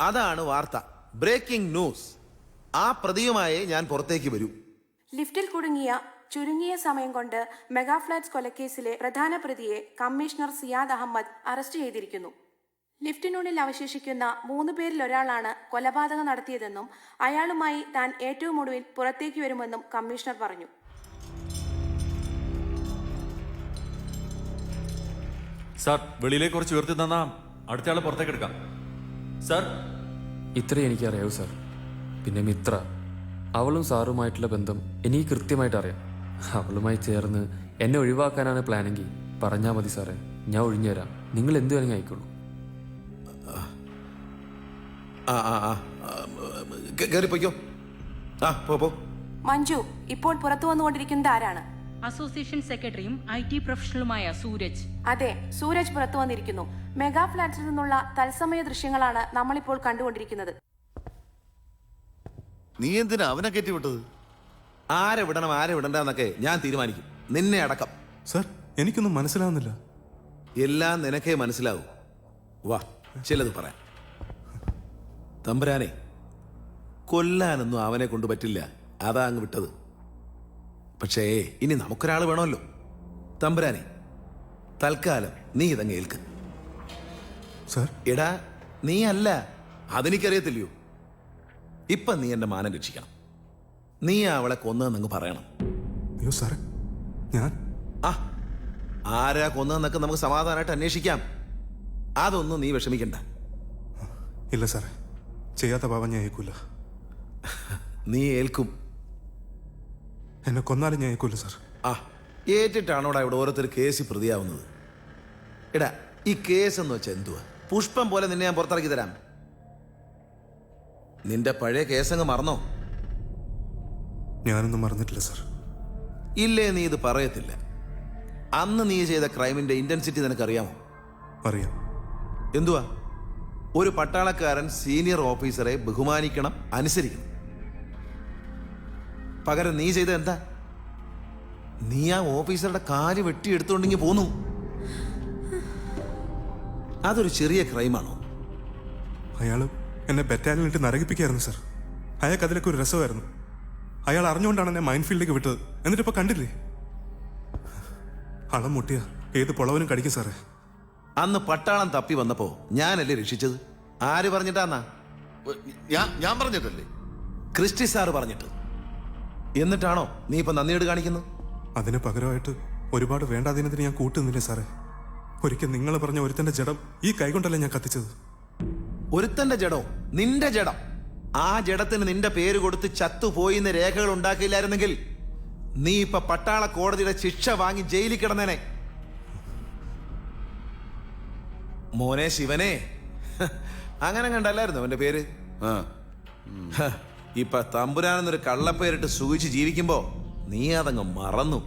അതാണ് വാർത്ത, ബ്രേക്കിംഗ് ന്യൂസ്. ആ പ്രതിയുമായി ഞാൻ പുറത്തേക്ക് വരൂ. ലിഫ്റ്റിൽ കുടുങ്ങിയ ചുരുങ്ങിയ സമയം കൊണ്ട് മെഗാ ഫ്ലാറ്റ്സ് കൊലക്കേസിലെ പ്രധാന പ്രതിയെ കമ്മീഷണർ സിയാദ് അഹമ്മദ് അറസ്റ്റ് ചെയ്തിരിക്കുന്നു. ലിഫ്റ്റിനുള്ളിൽ അവശേഷിക്കുന്ന 3 പേരിൽ ഒരാളാണ് കൊലപാതകം നടത്തിയതെന്നും അയാളുമായി താൻ ഏറ്റവും ഒടുവിൽ പുറത്തേക്ക് വരുമെന്നും കമ്മീഷണർ പറഞ്ഞു. സാർ, വെളിയിലേക്ക് കുറച്ച് ഉയർത്തി തന്നാ അടുത്ത ആളെ പുറത്തേക്ക് എടുക്കാം. സാർ, ഇത്രേ എനിക്കറിയാവൂ സാർ. പിന്നെ മിത്ര, അവളും സാറുമായിട്ടുള്ള ബന്ധം എനിക്ക് കൃത്യമായിട്ട് അറിയാം. അവളുമായി ചേർന്ന് എന്നെ ഒഴിവാക്കാനാണ് പ്ലാനെങ്കിൽ പറഞ്ഞാൽ മതി സാറേ, ഞാൻ ഒഴിഞ്ഞു തരാം. നിങ്ങൾ എന്ത് വേണമെങ്കിൽ ആയിക്കോളൂ. കേറിപ്പോയ്ക്കോ. മഞ്ജു, ഇപ്പോൾ പുറത്തു വന്നുകൊണ്ടിരിക്കുന്നത് ആരാണ്? അസോസിയേഷൻ സെക്രട്ടറിയും IT പ്രൊഫഷണലുമായ സൂരജ്. അതെ, സൂരജ് പുറത്തു വന്നിരിക്കുന്നു. മെഗാ ഫ്ലാറ്റ്സിൽ നിന്നുള്ള തത്സമയ ദൃശ്യങ്ങളാണ് നമ്മളിപ്പോൾ കണ്ടുകൊണ്ടിരിക്കുന്നത്. നീ എന്തിനാ അവനെ കയറ്റിവിട്ടത്? ആരെ വിടണം ആരെ വിടണ്ടെന്നൊക്കെ ഞാൻ തീരുമാനിക്കും, നിന്നെ അടക്കം. സർ, എനിക്കൊന്നും മനസ്സിലാവുന്നില്ല. എല്ലാം നിനക്കേ മനസ്സിലാവൂ. വാ, ചിലത് പറയാം. തമ്പുരാനെ, കൊല്ലാനൊന്നും അവനെ കൊണ്ട് പറ്റില്ല, അതാ അങ്ങ് വിട്ടത്. പക്ഷേ ഇനി നമുക്കൊരാൾ വേണമല്ലോ. തമ്പുരാനെ, തൽക്കാലം നീ ഇതങ്ങ് ഏൽക്ക്. സർ, എടാ നീ അല്ല, അതെനിക്കറിയത്തില്ലയോ. ഇപ്പൊ നീ എന്റെ മാനം രക്ഷിക്കണം. നീ അവളെ കൊന്നതെന്നങ്ങ് പറയണം. അയ്യോ സാറേ, ഞാൻ ആരാ കൊന്നതെന്നൊക്കെ നമുക്ക് സമാധാനമായിട്ട് അന്വേഷിക്കാം. അതൊന്നും നീ വിഷമിക്കണ്ട. ഇല്ല സാറേ, ചെയ്യാത്ത പാപം ഞാൻ ഏൽക്കൂല. നീ ഏൽക്കും. എന്നെ കൊന്നാലും ഞാൻ ഏൽക്കൂല സാർ. ഏറ്റിട്ടാണോടാ ഇവിടെ ഓരോരുത്തർ കേസ് പ്രതിയാവുന്നത്? എടാ, ഈ കേസ് എന്ന് വെച്ചാൽ എന്തുവാ? പുഷ്പം പോലെ നിന്നെ ഞാൻ പുറത്തിറക്കി തരാം. നിന്റെ പഴയ കേസങ്ങ് മറന്നോ? ഞാനൊന്നും മറന്നിട്ടില്ല സാർ. ഇല്ലേ, നീ ഇത് പറയത്തില്ല. അന്ന് നീ ചെയ്ത ക്രൈമിന്റെ ഇന്റൻസിറ്റി നിനക്കറിയാമോ? അറിയാം. എന്തുവാ? ഒരു പട്ടാളക്കാരൻ സീനിയർ ഓഫീസറെ ബഹുമാനിക്കണം, അനുസരിക്കണം. പകരം നീ ചെയ്ത എന്താ? നീ ആ ഓഫീസറുടെ കാല് വെട്ടിയെടുത്തോണ്ടെങ്കിൽ പോന്നു. അതൊരു ചെറിയ ക്രൈമാണോ? അയാൾ എന്നെ ബറ്റാലിയനിട്ട് നരകിപ്പിക്കായിരുന്നു സാർ. അയാൾക്ക് അതിലൊക്കെ ഒരു രസമായിരുന്നു. അയാൾ അറിഞ്ഞുകൊണ്ടാണ് എന്നെ മൈൻഡ് ഫീൽഡിലേക്ക് വിട്ടത്. എന്നിട്ടിപ്പോൾ കണ്ടില്ലേ, അളം മുട്ടിയ ഏത് പൊളവനും കടിക്കും സാറേ. അന്ന് പട്ടാളം തപ്പി വന്നപ്പോ ഞാനല്ലേ രക്ഷിച്ചത്? ആര് പറഞ്ഞിട്ടാന്നാ? ഞാൻ പറഞ്ഞിട്ടല്ലേ? ക്രിസ്റ്റി സാറ് പറഞ്ഞിട്ട്. എന്നിട്ടാണോ നീ ഇപ്പൊ നന്ദിയോട് കാണിക്കുന്നത്? അതിന് പകരമായിട്ട് ഒരുപാട് വേണ്ടാതീനത്തിന് ഞാൻ കൂട്ടുന്നില്ലേ സാറേ. ഒരിക്കൽ നിങ്ങൾ പറഞ്ഞ ഒരുത്തന്റെ ജഡം ഈ കൈകൊണ്ടല്ലേ ഞാൻ കത്തിച്ചത്. ഒരുത്തന്റെ ജഡോ? നിന്റെ ജഡം? ആ ജഡത്തിന് നിന്റെ പേര് കൊടുത്ത് ചത്തുപോയിന്ന് രേഖകൾ ഉണ്ടാക്കിയില്ലായിരുന്നെങ്കിൽ നീ ഇപ്പൊ പട്ടാള കോടതിയുടെ ശിക്ഷ വാങ്ങി ജയിലിൽ കിടന്നേനെ. മോനെ ശിവനെ, അങ്ങനെ കണ്ടല്ലായിരുന്നു അവന്റെ പേര്. ഇപ്പൊ തമ്പുരാനെന്നൊരു കള്ളപ്പേരിട്ട് സൂചിച്ച് ജീവിക്കുമ്പോ നീ അതങ്ങ് മറന്നു.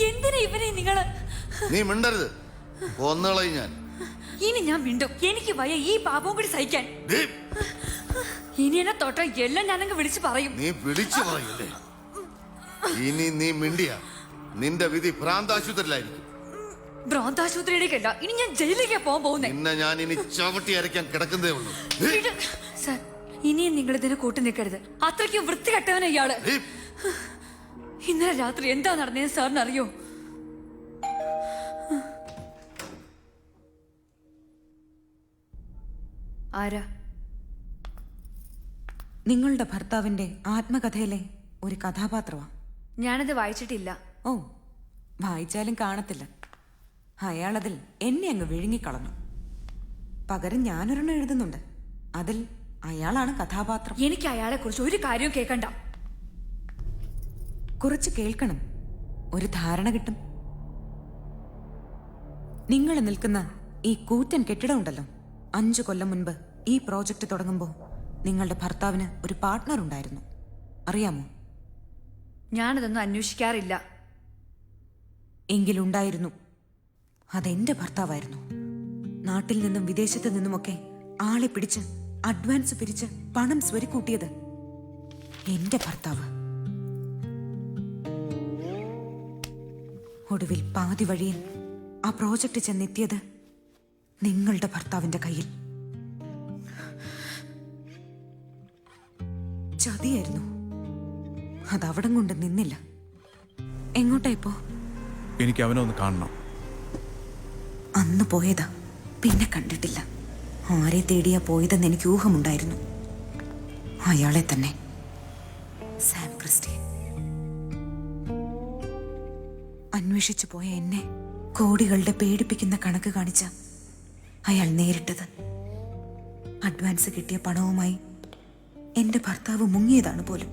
എന്തിനാ ഇവനെ നിങ്ങള്? നീ മിണ്ടരുത്, കൊന്നുകളയും ഞാൻ. ഇനി ഞാൻ മിണ്ടും. എനിക്ക് വയ്യ ഈ പാപവും കൂടി സഹിക്കാൻ. ഇനി എന്നെ തൊട്ട എല്ലാം ഞാനങ്ങ് വിളിച്ചു പറയും. നീ വിളിച്ചു പറയില്ലേ? ഇനി നീ മിണ്ടിയ നിന്റെ വിധി ഭ്രാന്താശുപത്രിയിലായിരിക്കും. ഭ്രാന്താശുപത്രിയിലേക്കല്ല, ഇനി ഞാൻ ജയിലിലേക്കാ പോകാൻ പോകുന്നേ. നിന്നെ ഞാൻ ഇനി ചവിട്ടി അരയ്ക്കാൻ കിടക്കുന്നതേ ഉള്ളൂ. സർ, ഇനിയും നിങ്ങൾ ഇതിന് കൂട്ടു നിൽക്കരുത്. അത്രയ്ക്കും വൃത്തികെട്ടവനാ ഇയാള്. ഇന്നലെ രാത്രി എന്താ നടന്നതെന്ന് സാറിന് അറിയോ? ആരാ? നിങ്ങളുടെ ഭർത്താവിന്റെ ആത്മകഥയിലെ ഒരു കഥാപാത്രമാണ്. ഞാനത് വായിച്ചിട്ടില്ല. ഓ, വായിച്ചാലും കാണത്തില്ല. അയാളതിൽ എന്നെ അങ്ങ് വിഴുങ്ങിക്കളഞ്ഞു. പകരം ഞാനൊരെണ്ണം എഴുതുന്നുണ്ട്. അതിൽ അയാളാണ് കഥാപാത്രം. എനിക്ക് അയാളെ കുറിച്ച് ഒരു കാര്യവും കേൾക്കണ്ട. കുറച്ച് കേൾക്കണം, ഒരു ധാരണ കിട്ടും. നിങ്ങൾ നിൽക്കുന്ന ഈ കൂറ്റൻ കെട്ടിടം ഉണ്ടല്ലോ, 5 കൊല്ലം മുൻപ് ഈ പ്രോജക്റ്റ് തുടങ്ങുമ്പോൾ നിങ്ങളുടെ ഭർത്താവിന് ഒരു പാർട്ട്ണർ ഉണ്ടായിരുന്നു, അറിയാമോ? ഞാനതൊന്നും അന്വേഷിക്കാറില്ല. എങ്കിലുണ്ടായിരുന്നു. അതെന്റെ ഭർത്താവായിരുന്നു. നാട്ടിൽ നിന്നും വിദേശത്ത് നിന്നുമൊക്കെ ആളെ പിടിച്ച് അഡ്വാൻസ് പിരിച്ച് പണം സ്വരുക്കൂട്ടിയത് എന്റെ ഭർത്താവ്. ഒടുവിൽ പാതി വഴിയിൽ ആ പ്രോജക്റ്റ് ചെന്നെത്തിയത് നിങ്ങളുടെ ഭർത്താവിന്റെ കയ്യിൽ. ചതിയായിരുന്നു. അതവിടം കൊണ്ട് നിന്നില്ല. എങ്ങോട്ടാ ഇപ്പോ? എനിക്ക് അവനെ ഒന്ന് കാണണം. അന്ന് പോയതാ, പിന്നെ കണ്ടിട്ടില്ല. ആരെ തേടിയാ പോയതെന്ന് എനിക്ക് ഊഹമുണ്ടായിരുന്നു. അയാളെ തന്നെ, സാം ക്രിസ്റ്റി. അന്വേഷിച്ചു പോയ എന്നെ കോടികളുടെ പേടിപ്പിക്കുന്ന കണക്ക് കാണിച്ച അയാൾ നേരിട്ടത്. അഡ്വാൻസ് കിട്ടിയ പണവുമായി എന്റെ ഭർത്താവ് മുങ്ങിയതാണ് പോലും.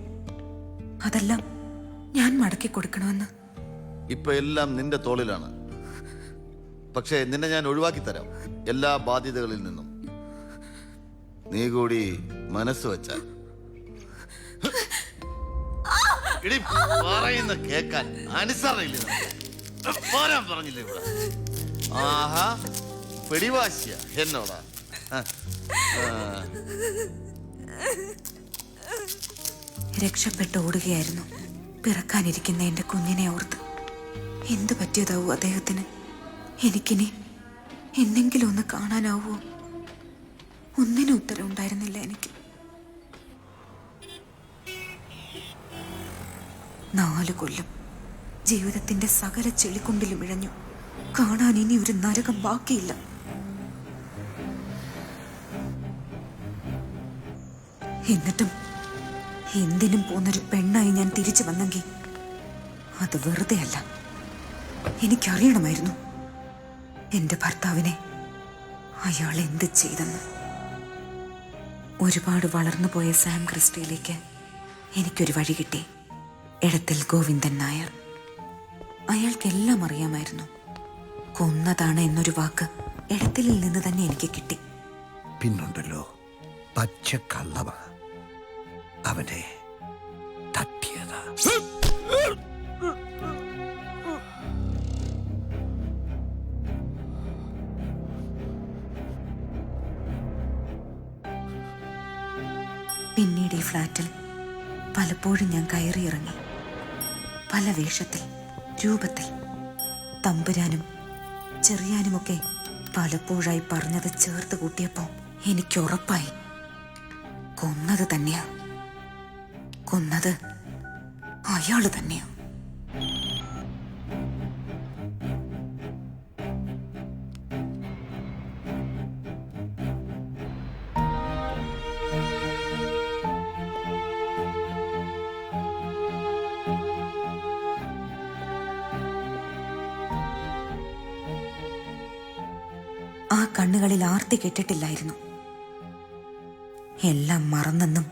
അതെല്ലാം ഞാൻ മടക്കി കൊടുക്കണമെന്ന്. ഇപ്പൊ എല്ലാം നിന്റെ തോളിലാണ്. പക്ഷേ നിന്നെ ഞാൻ ഒഴിവാക്കി തരാം എല്ലാ ബാധ്യതകളിൽ നിന്നും. നീ കൂടി മനസ്സ് വെച്ചാൽ. ഇടി പറയുന്ന കേക്കാൻ അനുസരണയില്ല. പോരാൻ പറഞ്ഞില്ലേ ഇവിടെ? ആഹാ, പിടിവാശിയ എന്നോടാ. രക്ഷപ്പെട്ട് ഓടുകയായിരുന്നു പിറക്കാനിരിക്കുന്ന എന്റെ കുഞ്ഞിനെ ഓർത്ത്. എന്തു പറ്റിയതാവൂ അദ്ദേഹത്തിന്? എനിക്കിനി എന്തെങ്കിലും ഒന്ന് കാണാനാവോ? ഒന്നിനും ഉത്തരം ഉണ്ടായിരുന്നില്ല എനിക്ക്. 4 കൊല്ലം ജീവിതത്തിന്റെ സകല ചെളിക്കുണ്ടിലും ഇഴഞ്ഞു. കാണാൻ ഇനി ഒരു നരകം ബാക്കിയില്ല. എന്നിട്ടും എന്തിനും പോന്നൊരു പെണ്ണായി ഞാൻ തിരിച്ചു വന്നെങ്കിൽ അത് വെറുതെ അല്ല. എനിക്കറിയണമായിരുന്നു എന്റെ ഭർത്താവിനെ അയാൾ എന്ത് ചെയ്തെന്ന്. ഒരുപാട് വളർന്നു പോയ സാം ക്രിസ്റ്റിയിലേക്ക് എനിക്കൊരു വഴി കിട്ടി. എടത്തിൽ ഗോവിന്ദൻ നായർ. അയാൾക്കെല്ലാം അറിയാമായിരുന്നു. കൊന്നതാണ് എന്നൊരു വാക്ക് എടത്തിലിൽ നിന്ന് തന്നെ എനിക്ക് കിട്ടി. പിന്നുണ്ടല്ലോ പച്ചക്കള്ളവ അവനെ തട്ടിയതാ. പിന്നീട് ഈ ഫ്ലാറ്റിൽ പലപ്പോഴും ഞാൻ കയറിയിറങ്ങി. പല വേഷത്തിൽ, രൂപത്തിൽ. തമ്പുരാനും ചെറിയാനുമൊക്കെ പലപ്പോഴായി പറഞ്ഞത് ചേർത്ത് കൂട്ടിയപ്പോൾ എനിക്ക് ഉറപ്പായി കൊന്നത് തന്നെയാ. കൊന്നത് അയാള് തന്നെയാ. ആ കണ്ണുകളിൽ ആർത്തി കെട്ടിട്ടില്ലായിരുന്നു. എല്ലാം മറന്നെന്നും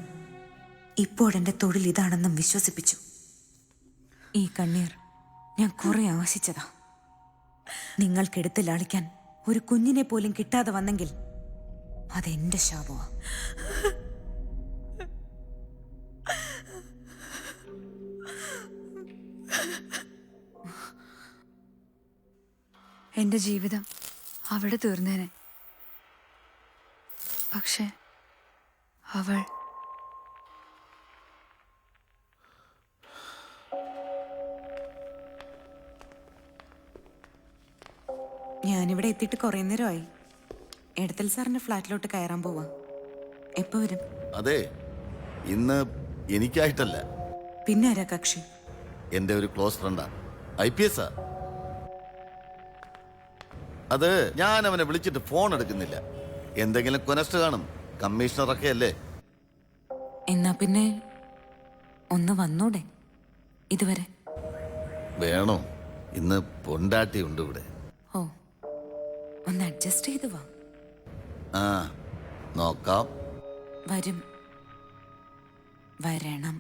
ഇപ്പോഴെന്റെ തൊഴിൽ ഇതാണെന്നും വിശ്വസിപ്പിച്ചു. ഈ കണ്ണീർ ഞാൻ കുറെ ആശിച്ചതാ. നിങ്ങൾക്കെടുത്ത് ലാളിക്കാൻ ഒരു കുഞ്ഞിനെ പോലും കിട്ടാതെ വന്നെങ്കിൽ അതെന്റെ ശാപമാ. എന്റെ ജീവിതം അവിടെ തീർന്നേനെ. പക്ഷെ അവൾ ഞാനിവിടെ എത്തിയിട്ട് കുറെ നേരമായി. എടത്തൽ സാറിന്റെ ഫ്ലാറ്റിലോട്ട് കയറാൻ പോവാ. എപ്പോ വരും? അതെ, ഇന്ന് എനിക്കായിട്ടല്ല, പിന്നെ ആരാ കക്ഷി? എന്റെ ഒരു ക്ലോസ് ഫ്രണ്ടാ, IPS. അത് ഞാൻ അവനെ വിളിച്ചിട്ട് ഫോൺ എടുക്കുന്നില്ല. എന്തെങ്കിലും കൊനസ്റ്റ് കാണും, കമ്മീഷണറൊക്കെ അല്ലേ. എന്നാ പിന്നെ ഒന്ന് വന്നൂടെ? ഇതുവരെ വേണോ? ഇന്ന് പൊണ്ടാട്ടി ഉണ്ട് ഇവിടെ. ഓ, ഒന്ന് അഡ്ജസ്റ്റ് ചെയ്ത് വാ. ആ, നോക്കാം. വരും, വരണം.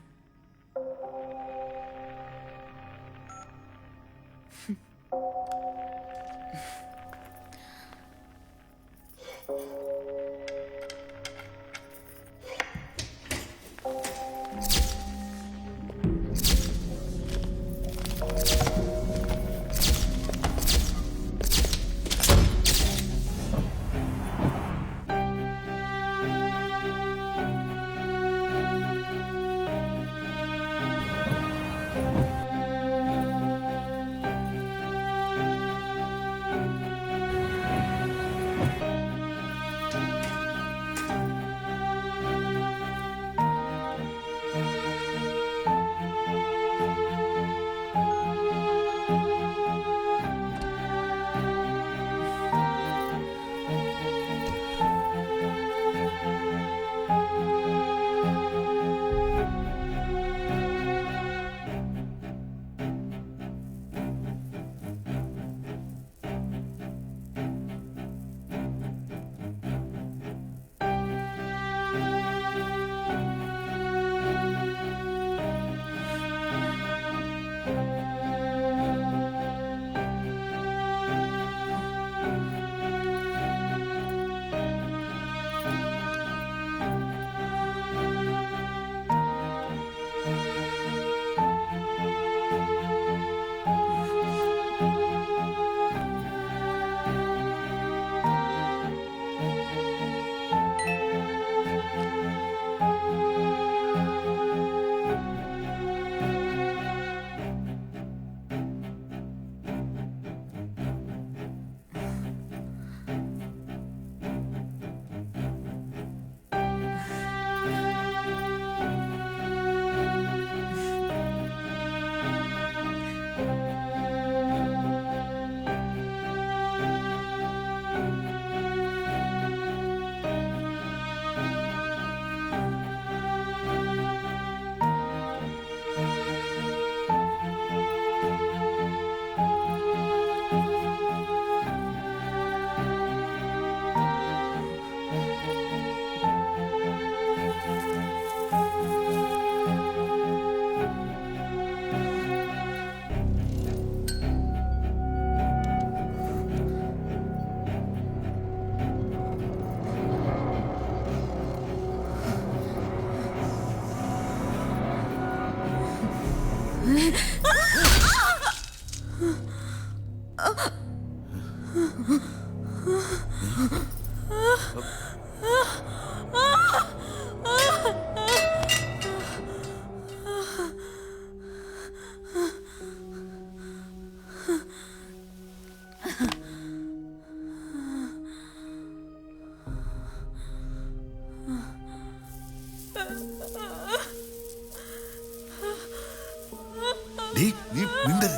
നീ മിണ്ടരുത്.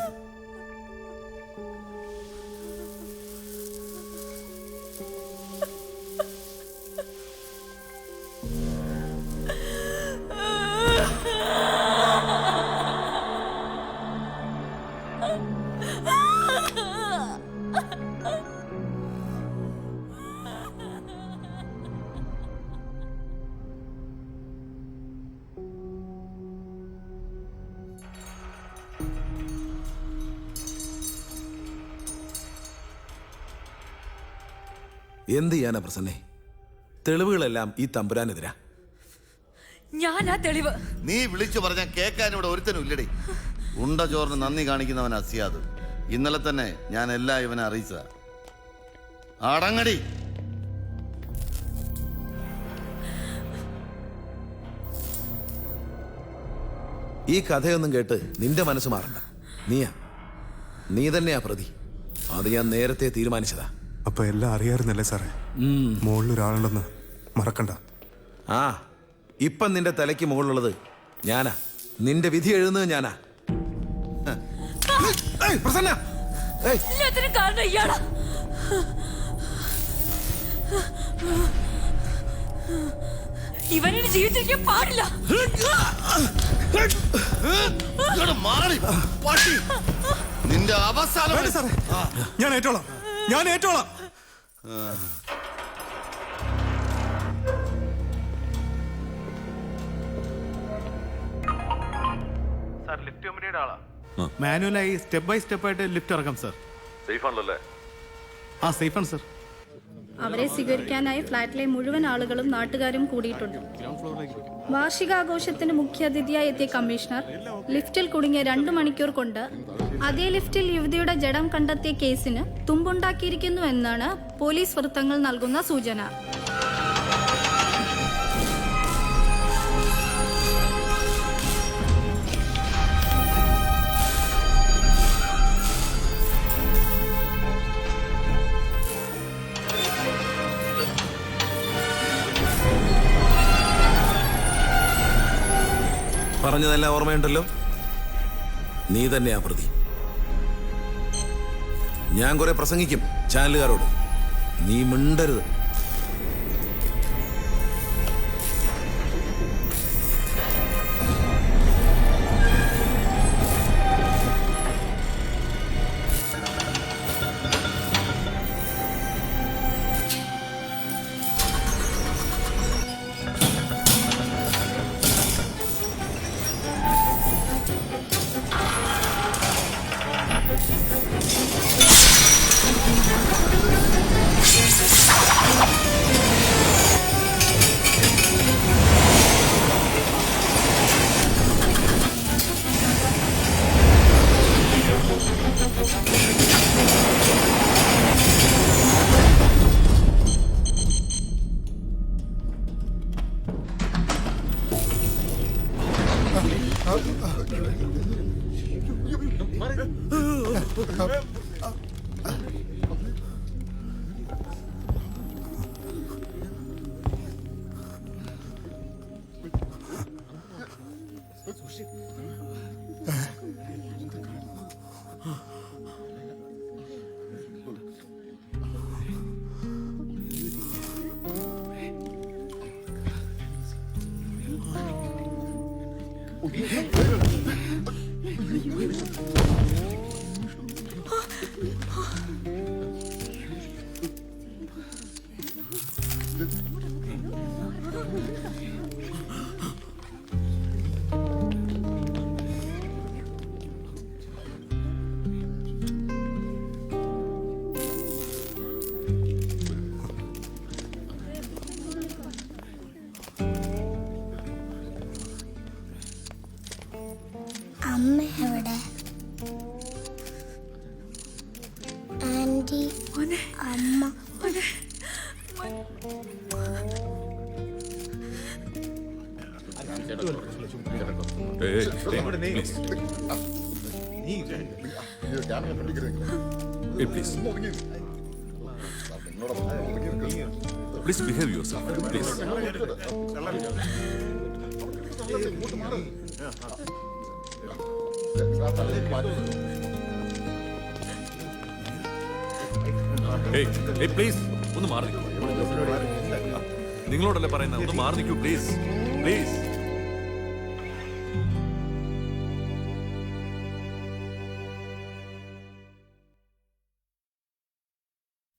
എന്ത് ചെയ്യാനാ പ്രസന്നെ? തെളിവുകളെല്ലാം ഈ തമ്പുരാനെതിരാ. ഞാനാ തെളിവ്. നീ വിളിച്ചു പറഞ്ഞാൽ കേൾക്കാൻ ഇവിടെ ഒരുത്തനും ഇല്ലടി. ഉണ്ട ചോറിന് നന്ദി കാണിക്കുന്നവൻ അസിയാദ്. ഇന്നലെ തന്നെ ഞാൻ എല്ലാം ഇവനെ അറിയിച്ചതാ. അടങ്ങടി. ഈ കഥയൊന്നും കേട്ട് നിന്റെ മനസ്സ് മാറണ്ട. നീ തന്നെയാ പ്രതി. അത് ഞാൻ നേരത്തെ തീരുമാനിച്ചതാ. അപ്പൊ എല്ലാം അറിയാറുന്നല്ലേ സാറേ? മുകളിലൊരാളുണ്ടെന്ന് മറക്കണ്ട. ആ, ഇപ്പം നിന്റെ തലയ്ക്ക് മുകളിലുള്ളത് ഞാനാ. നിന്റെ വിധി എഴുതുന്നത് ഞാനാ. പ്രസന്ന, എല്ലാത്തിനും കാരണം ഇയാളാ. ഇവനെ ജീവിച്ചിരിക്കാൻ പാടില്ല. നിന്റെ അവസാനം സാറേ, ഞാൻ ഏറ്റോളാം. സാർ ലിഫ്റ്റ് കമ്പനിയുടെ ആളാ. മാനുവലായി സ്റ്റെപ്പ് ബൈ സ്റ്റെപ്പ് ആയിട്ട് ലിഫ്റ്റ് ഇറക്കാം സാർ. സേഫ് ആണല്ലോ? ആ സേഫ് ആണ് സാർ. അവരെ സ്വീകരിക്കാനായി ഫ്ളാറ്റിലെ മുഴുവൻ ആളുകളും നാട്ടുകാരും കൂടിയിട്ടുണ്ട്. വാർഷികാഘോഷത്തിന് മുഖ്യാതിഥിയായി എത്തിയ കമ്മീഷണർ ലിഫ്റ്റിൽ കുടുങ്ങിയ 2 മണിക്കൂർ കൊണ്ട് അതേ ലിഫ്റ്റിൽ യുവതിയുടെ ജഡം കണ്ടെത്തിയ കേസിന് തുമ്പുണ്ടാക്കിയിരിക്കുന്നു എന്നാണ് പോലീസ് വൃത്തങ്ങൾ നൽകുന്ന സൂചന. പറഞ്ഞതെല്ലാം ഓർമ്മയുണ്ടല്ലോ? നീ തന്നെയാ പ്രതി. ഞാൻ കുറെ പ്രസംഗിക്കും ചാനലുകാരോട്. നീ മിണ്ടരുത്. അമ്മ എവിടെ? ആന്റി, അമ്മ. Please behave yourself. Please. Hey, hey, please. ഒന്ന് മാറി നിൽക്കൂ. നിങ്ങളോടല്ലേ പറയുന്നത്, ഒന്ന് മാറി നിൽക്കൂ പ്ലീസ്. പ്ലീസ്.